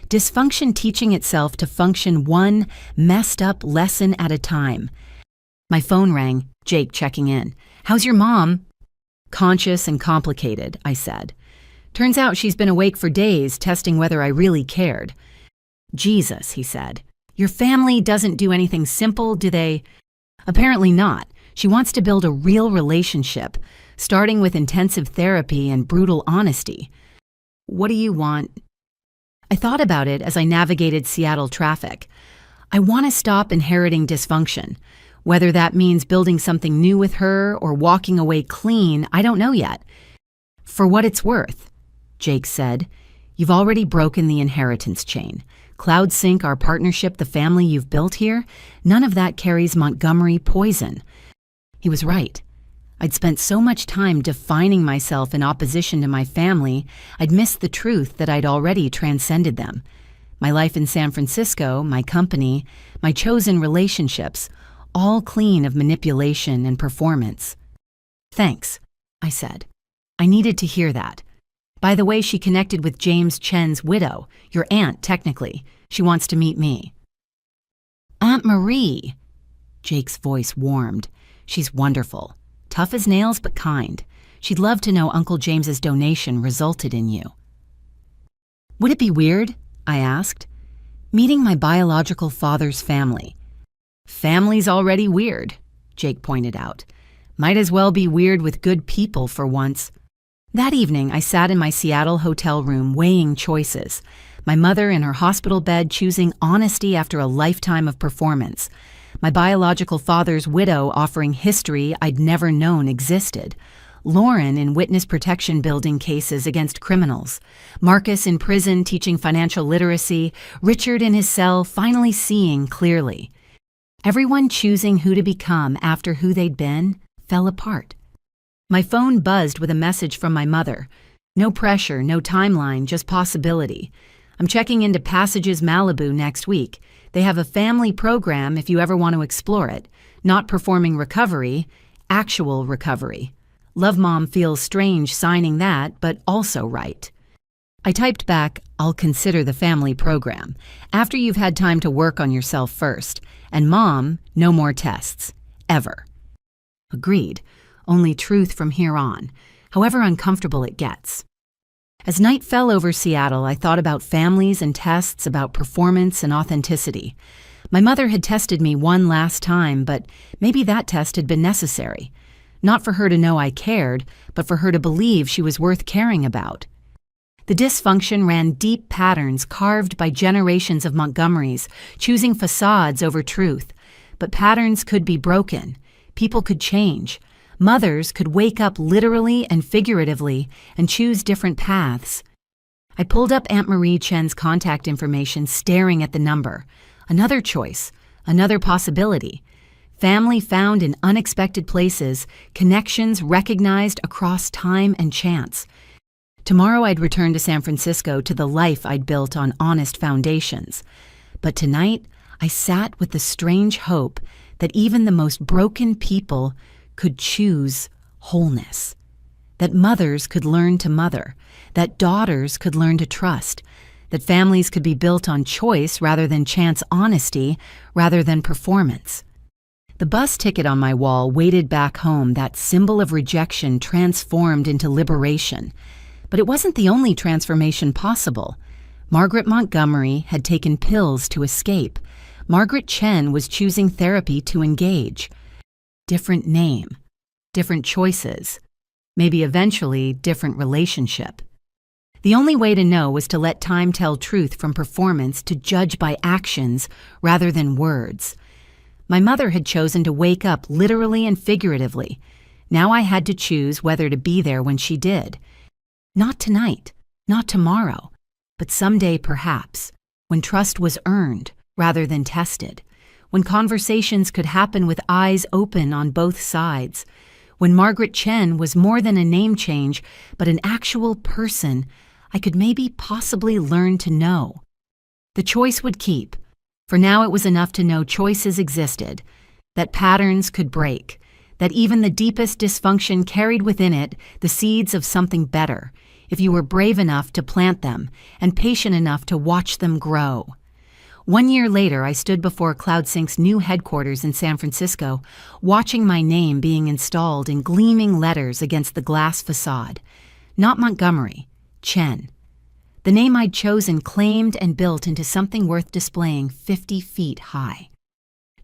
Dysfunction teaching itself to function one messed up lesson at a time. My phone rang, Jake checking in. How's your mom? Conscious and complicated, I said. Turns out she's been awake for days testing whether I really cared. Jesus, he said. Your family doesn't do anything simple, do they? Apparently not. She wants to build a real relationship, starting with intensive therapy and brutal honesty. What do you want? I thought about it as I navigated Seattle traffic. I want to stop inheriting dysfunction. Whether that means building something new with her or walking away clean, I don't know yet. For what it's worth, Jake said, you've already broken the inheritance chain. Cloud sync our partnership, the family you've built here, none of that carries Montgomery poison. He was right. I'd spent so much time defining myself in opposition to my family, I'd missed the truth that I'd already transcended them. My life in San Francisco, my company, my chosen relationships, all clean of manipulation and performance. Thanks, I said. I needed to hear that. By the way, she connected with James Chen's widow, your aunt, technically. She wants to meet me. Aunt Marie. Jake's voice warmed. She's wonderful. Tough as nails, but kind. She'd love to know Uncle James's donation resulted in you. Would it be weird, I asked, meeting my biological father's family? Family's already weird, Jake pointed out. Might as well be weird with good people for once. That evening, I sat in my Seattle hotel room weighing choices. My mother in her hospital bed choosing honesty after a lifetime of performance. My biological father's widow offering history I'd never known existed. Lauren in witness protection building cases against criminals. Marcus in prison teaching financial literacy. Richard in his cell finally seeing clearly. Everyone choosing who to become after who they'd been fell apart. My phone buzzed with a message from my mother. No pressure, no timeline, just possibility. I'm checking into Passages Malibu next week. They have a family program if you ever want to explore it. Not performing recovery, actual recovery. Love Mom feels strange signing that, but also right. I typed back, I'll consider the family program. After you've had time to work on yourself first. And Mom, no more tests. Ever. Agreed. Only truth from here on, however uncomfortable it gets. As night fell over Seattle, I thought about families and tests, about performance and authenticity. My mother had tested me one last time, but maybe that test had been necessary. Not for her to know I cared, but for her to believe she was worth caring about. The dysfunction ran deep patterns carved by generations of Montgomerys, choosing facades over truth. But patterns could be broken. People could change. Mothers could wake up literally and figuratively and choose different paths. I pulled up Aunt Marie Chen's contact information, staring at the number. Another choice, another possibility. Family found in unexpected places, connections recognized across time and chance. Tomorrow I'd return to San Francisco to the life I'd built on honest foundations. But tonight, I sat with the strange hope that even the most broken people could choose wholeness, that mothers could learn to mother, that daughters could learn to trust, that families could be built on choice rather than chance honesty, rather than performance. The bus ticket on my wall waited back home, that symbol of rejection transformed into liberation. But it wasn't the only transformation possible. Margaret Montgomery had taken pills to escape. Margaret Chen was choosing therapy to engage. Different name, different choices, maybe eventually different relationship. The only way to know was to let time tell truth from performance, to judge by actions rather than words. My mother had chosen to wake up literally and figuratively. Now I had to choose whether to be there when she did. Not tonight, not tomorrow, but someday perhaps, when trust was earned rather than tested, when conversations could happen with eyes open on both sides, when Margaret Chen was more than a name change, but an actual person I could maybe possibly learn to know. The choice would keep. For now it was enough to know choices existed, that patterns could break, that even the deepest dysfunction carried within it the seeds of something better, if you were brave enough to plant them and patient enough to watch them grow. 1 year later, I stood before CloudSync's new headquarters in San Francisco, watching my name being installed in gleaming letters against the glass facade. Not Montgomery, Chen. The name I'd chosen claimed and built into something worth displaying 50 feet high.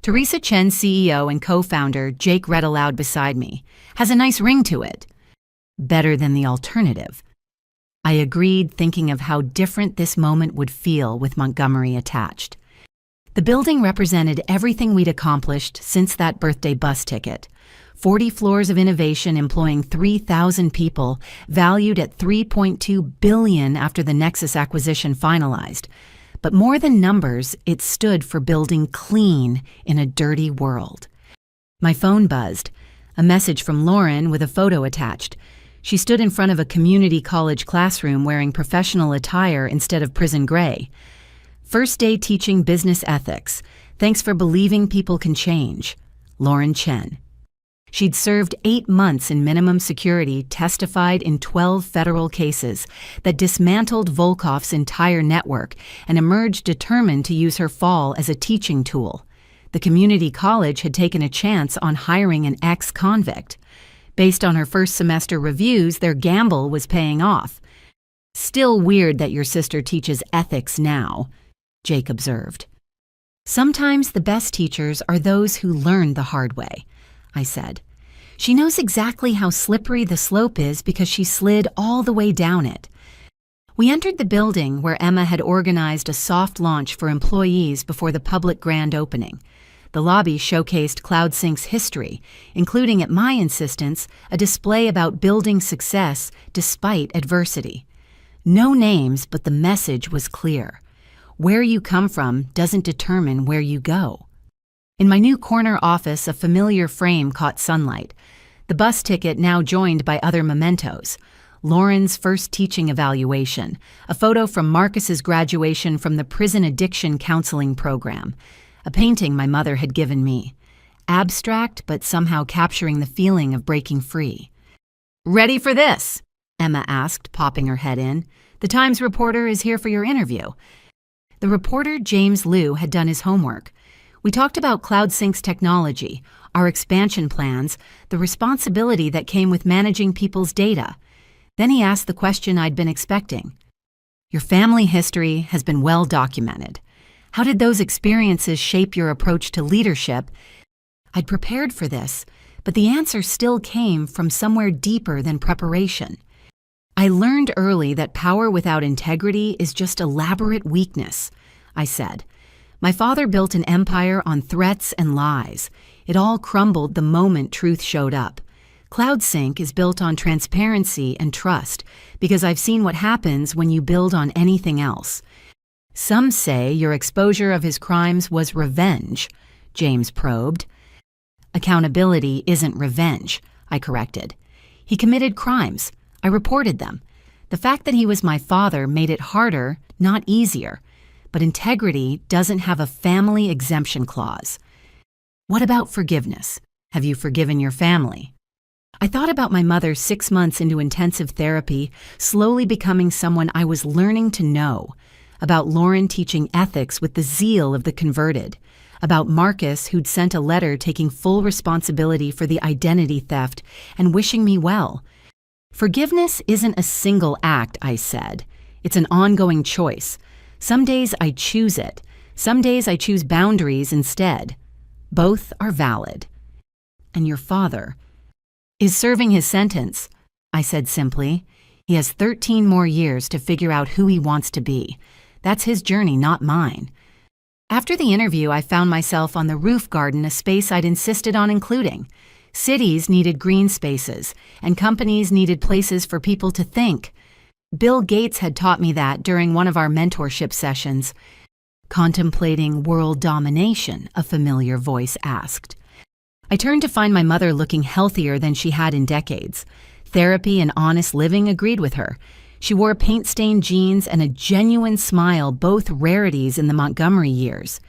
Teresa Chen, CEO and co-founder, Jake read aloud beside me, has a nice ring to it. Better than the alternative. I agreed, thinking of how different this moment would feel with Montgomery attached. The building represented everything we'd accomplished since that birthday bus ticket. 40 floors of innovation employing 3,000 people, valued at $3.2 billion after the Nexus acquisition finalized. But more than numbers, it stood for building clean in a dirty world. My phone buzzed. A message from Lauren with a photo attached. She stood in front of a community college classroom wearing professional attire instead of prison gray. First day teaching business ethics. Thanks for believing people can change. Lauren Chen. She'd served 8 months in minimum security, testified in 12 federal cases that dismantled Volkov's entire network, and emerged determined to use her fall as a teaching tool. The community college had taken a chance on hiring an ex-convict. Based on her first semester reviews, their gamble was paying off. Still weird that your sister teaches ethics now, Jake observed. Sometimes the best teachers are those who learn the hard way, I said. She knows exactly how slippery the slope is because she slid all the way down it. We entered the building where Emma had organized a soft launch for employees before the public grand opening. The lobby showcased CloudSync's history, including, at my insistence, a display about building success despite adversity. No names, but the message was clear. Where you come from doesn't determine where you go. In my new corner office, a familiar frame caught sunlight. The bus ticket now joined by other mementos. Lauren's first teaching evaluation, a photo from Marcus's graduation from the prison addiction counseling program, a painting my mother had given me. Abstract, but somehow capturing the feeling of breaking free. "Ready for this?" Emma asked, popping her head in. "The Times reporter is here for your interview." The reporter, James Liu, had done his homework. We talked about CloudSync's technology, our expansion plans, the responsibility that came with managing people's data. Then he asked the question I'd been expecting. "Your family history has been well documented. How did those experiences shape your approach to leadership?" I'd prepared for this, but the answer still came from somewhere deeper than preparation. "I learned early that power without integrity is just elaborate weakness," I said. "My father built an empire on threats and lies. It all crumbled the moment truth showed up. CloudSync is built on transparency and trust because I've seen what happens when you build on anything else." "Some say your exposure of his crimes was revenge," James probed. "Accountability isn't revenge," I corrected. "He committed crimes. I reported them. The fact that he was my father made it harder, not easier. But integrity doesn't have a family exemption clause." "What about forgiveness? Have you forgiven your family?" I thought about my mother 6 months into intensive therapy, slowly becoming someone I was learning to know. About Lauren teaching ethics with the zeal of the converted. About Marcus, who'd sent a letter taking full responsibility for the identity theft and wishing me well. "Forgiveness isn't a single act," I said. "It's an ongoing choice. Some days I choose it. Some days I choose boundaries instead. Both are valid." "And your father?" "Is serving his sentence," I said simply. He has 13 more years to figure out who he wants to be. That's his journey, not mine. After the interview, I found myself on the roof garden, a space I'd insisted on including. Cities needed green spaces, and companies needed places for people to think. Bill Gates had taught me that during one of our mentorship sessions. Contemplating world domination, a familiar voice asked. I turned to find my mother looking healthier than she had in decades. Therapy and honest living agreed with her. She wore paint-stained jeans and a genuine smile, both rarities in the Montgomery years.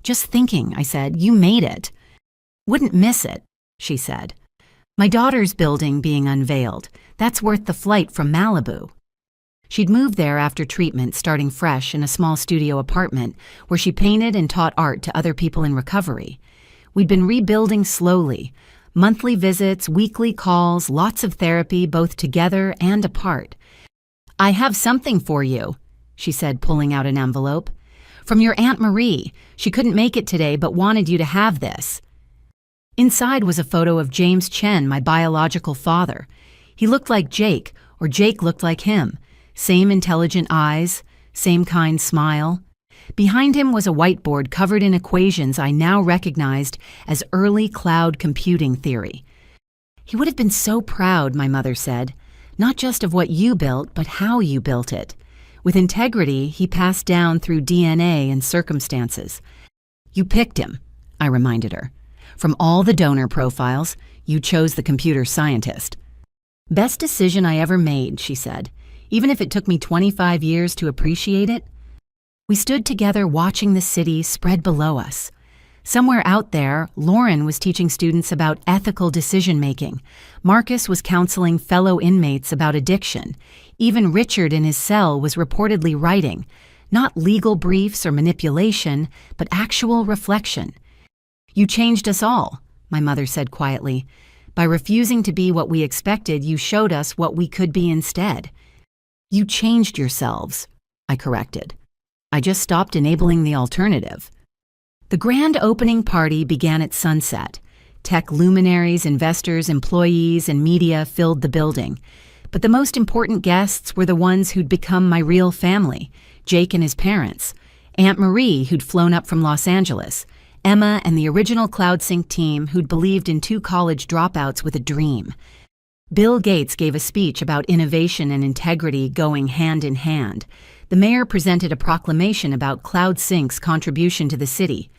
Just thinking, I said, you made it. Wouldn't miss it, she said. My daughter's building being unveiled. That's worth the flight from Malibu. She'd moved there after treatment, starting fresh in a small studio apartment where she painted and taught art to other people in recovery. We'd been rebuilding slowly. Monthly visits, weekly calls, lots of therapy, both together and apart. I have something for you, she said, pulling out an envelope. From your Aunt Marie. She couldn't make it today but wanted you to have this. Inside was a photo of James Chen, my biological father. He looked like Jake, or Jake looked like him. Same intelligent eyes, same kind smile. Behind him was a whiteboard covered in equations I now recognized as early cloud computing theory. He would have been so proud, my mother said, not just of what you built, but how you built it. With integrity, he passed down through DNA and circumstances. You picked him, I reminded her. From all the donor profiles, you chose the computer scientist. Best decision I ever made, she said, even if it took me 25 years to appreciate it. We stood together watching the city spread below us. Somewhere out there, Lauren was teaching students about ethical decision-making. Marcus was counseling fellow inmates about addiction. Even Richard in his cell was reportedly writing, not legal briefs or manipulation, but actual reflection. You changed us all, my mother said quietly. By refusing to be what we expected, you showed us what we could be instead. You changed yourselves, I corrected. I just stopped enabling the alternative. The grand opening party began at sunset. Tech luminaries, investors, employees, and media filled the building. But the most important guests were the ones who'd become my real family, Jake and his parents, Aunt Marie, who'd flown up from Los Angeles, Emma and the original CloudSync team who'd believed in 2 college dropouts with a dream. Bill Gates gave a speech about innovation and integrity going hand in hand. The mayor presented a proclamation about CloudSync's contribution to the city.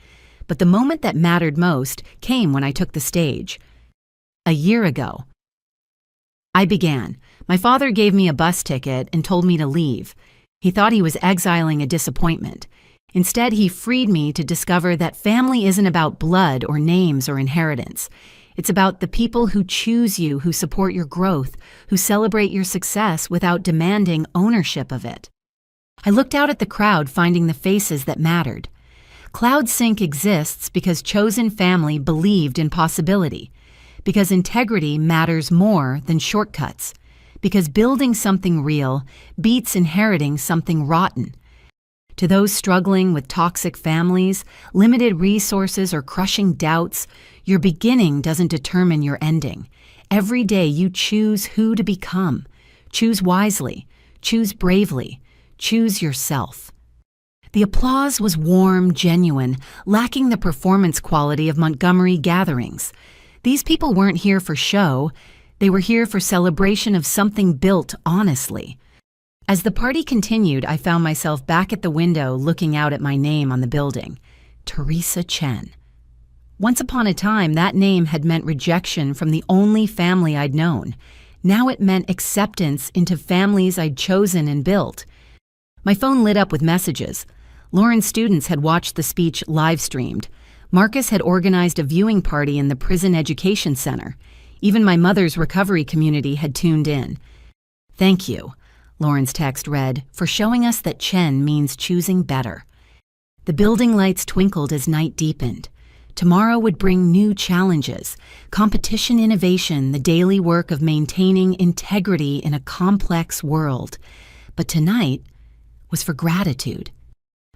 But the moment that mattered most came when I took the stage. A year ago. I began. My father gave me a bus ticket and told me to leave. He thought he was exiling a disappointment. Instead, he freed me to discover that family isn't about blood or names or inheritance. It's about the people who choose you, who support your growth, who celebrate your success without demanding ownership of it. I looked out at the crowd, finding the faces that mattered. CloudSync exists because chosen family believed in possibility, because integrity matters more than shortcuts, because building something real beats inheriting something rotten. To those struggling with toxic families, limited resources, or crushing doubts, your beginning doesn't determine your ending. Every day you choose who to become. Choose wisely. Choose bravely. Choose yourself. The applause was warm, genuine, lacking the performance quality of Montgomery gatherings. These people weren't here for show. They were here for celebration of something built honestly. As the party continued, I found myself back at the window looking out at my name on the building, Teresa Chen. Once upon a time, that name had meant rejection from the only family I'd known. Now it meant acceptance into families I'd chosen and built. My phone lit up with messages. Lauren's students had watched the speech live-streamed. Marcus had organized a viewing party in the prison education center. Even my mother's recovery community had tuned in. Thank you, Lauren's text read, for showing us that Chen means choosing better. The building lights twinkled as night deepened. Tomorrow would bring new challenges, competition, innovation, the daily work of maintaining integrity in a complex world. But tonight was for gratitude.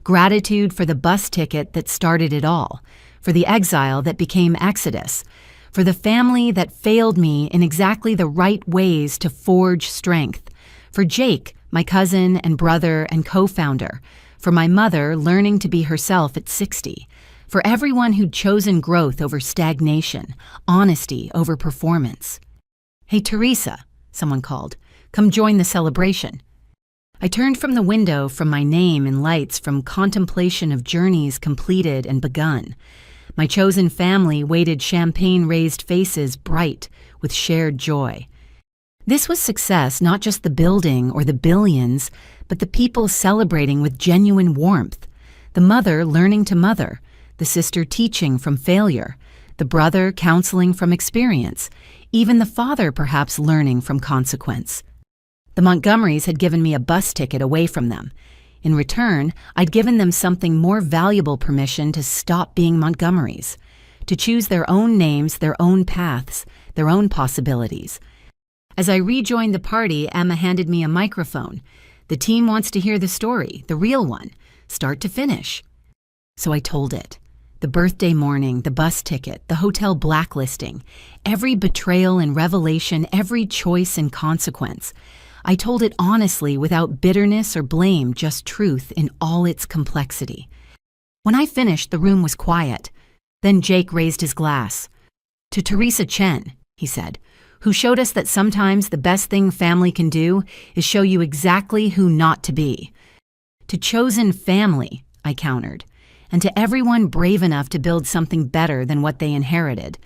Gratitude for the bus ticket that started it all, for the exile that became exodus, for the family that failed me in exactly the right ways to forge strength, For Jake, my cousin and brother and co-founder. For my mother, learning to be herself at 60. For everyone who'd chosen growth over stagnation, honesty over performance. "Hey, Teresa," someone called. "Come join the celebration." I turned from the window, from my name in lights, from contemplation of journeys completed and begun. My chosen family waited, champagne-raised faces bright with shared joy. This was success, not just the building or the billions, but the people celebrating with genuine warmth. The mother learning to mother, the sister teaching from failure, the brother counseling from experience, even the father perhaps learning from consequence. The Montgomerys had given me a bus ticket away from them. In return, I'd given them something more valuable: permission to stop being Montgomerys, to choose their own names, their own paths, their own possibilities. As I rejoined the party, Emma handed me a microphone. "The team wants to hear the story, the real one, start to finish." So I told it. The birthday morning, the bus ticket, the hotel blacklisting, every betrayal and revelation, every choice and consequence. I told it honestly, without bitterness or blame, just truth in all its complexity. When I finished, the room was quiet. Then Jake raised his glass. "To Teresa Chen," he said, "who showed us that sometimes the best thing family can do is show you exactly who not to be." "To chosen family," I countered, "and to everyone brave enough to build something better than what they inherited."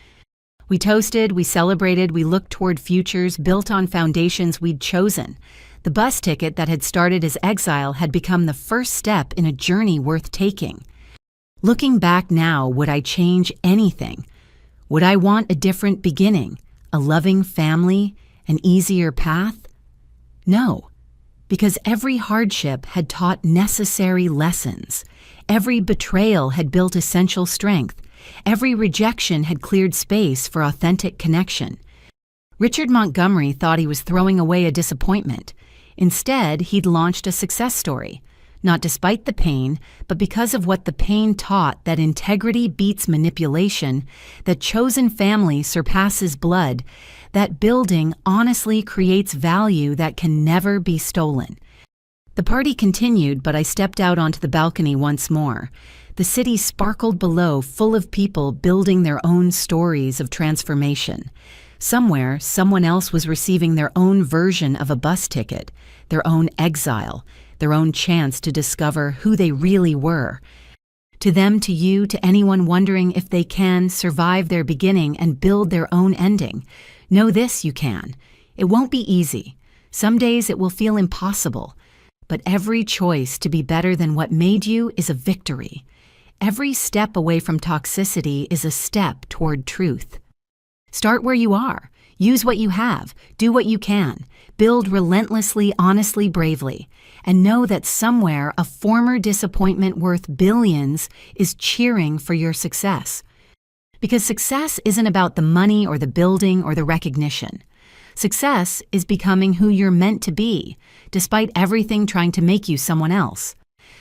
We toasted, we celebrated, we looked toward futures built on foundations we'd chosen. The bus ticket that had started as exile had become the first step in a journey worth taking. Looking back now, would I change anything? Would I want a different beginning, a loving family, an easier path? No, because every hardship had taught necessary lessons. Every betrayal had built essential strength. Every rejection had cleared space for authentic connection. Richard Montgomery thought he was throwing away a disappointment. Instead, he'd launched a success story, not despite the pain, but because of what the pain taught: that integrity beats manipulation, that chosen family surpasses blood, that building honestly creates value that can never be stolen. The party continued, but I stepped out onto the balcony once more. The city sparkled below, full of people building their own stories of transformation. Somewhere, someone else was receiving their own version of a bus ticket, their own exile, their own chance to discover who they really were. To them, to you, to anyone wondering if they can survive their beginning and build their own ending, know this: you can. It won't be easy. Some days it will feel impossible. But every choice to be better than what made you is a victory. Every step away from toxicity is a step toward truth. Start where you are. Use what you have. Do what you can. Build relentlessly, honestly, bravely. And know that somewhere a former disappointment worth billions is cheering for your success. Because success isn't about the money or the building or the recognition. Success is becoming who you're meant to be, despite everything trying to make you someone else.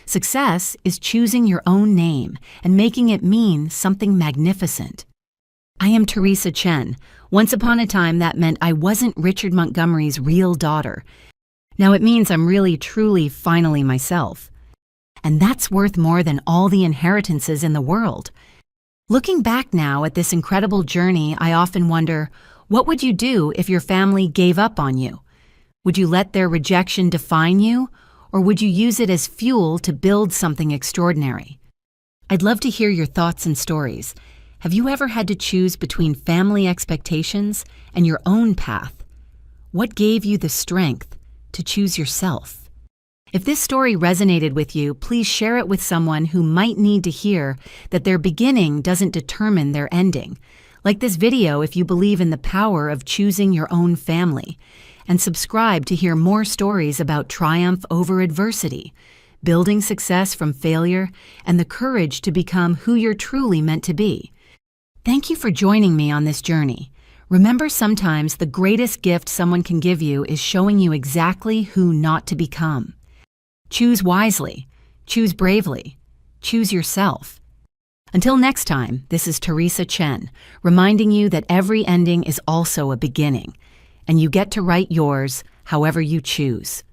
Success is choosing your own name and making it mean something magnificent. I am Teresa Chen. Once upon a time, that meant I wasn't Richard Montgomery's real daughter. Now it means I'm really, truly, finally myself. And that's worth more than all the inheritances in the world. Looking back now at this incredible journey, I often wonder, what would you do if your family gave up on you? Would you let their rejection define you? Or would you use it as fuel to build something extraordinary? I'd love to hear your thoughts and stories. Have you ever had to choose between family expectations and your own path? What gave you the strength to choose yourself? If this story resonated with you, please share it with someone who might need to hear that their beginning doesn't determine their ending. Like this video if you believe in the power of choosing your own family. And subscribe to hear more stories about triumph over adversity, building success from failure, and the courage to become who you're truly meant to be. Thank you for joining me on this journey. Remember, sometimes the greatest gift someone can give you is showing you exactly who not to become. Choose wisely. Choose bravely. Choose yourself. Until next time, this is Teresa Chen, reminding you that every ending is also a beginning, and you get to write yours however you choose.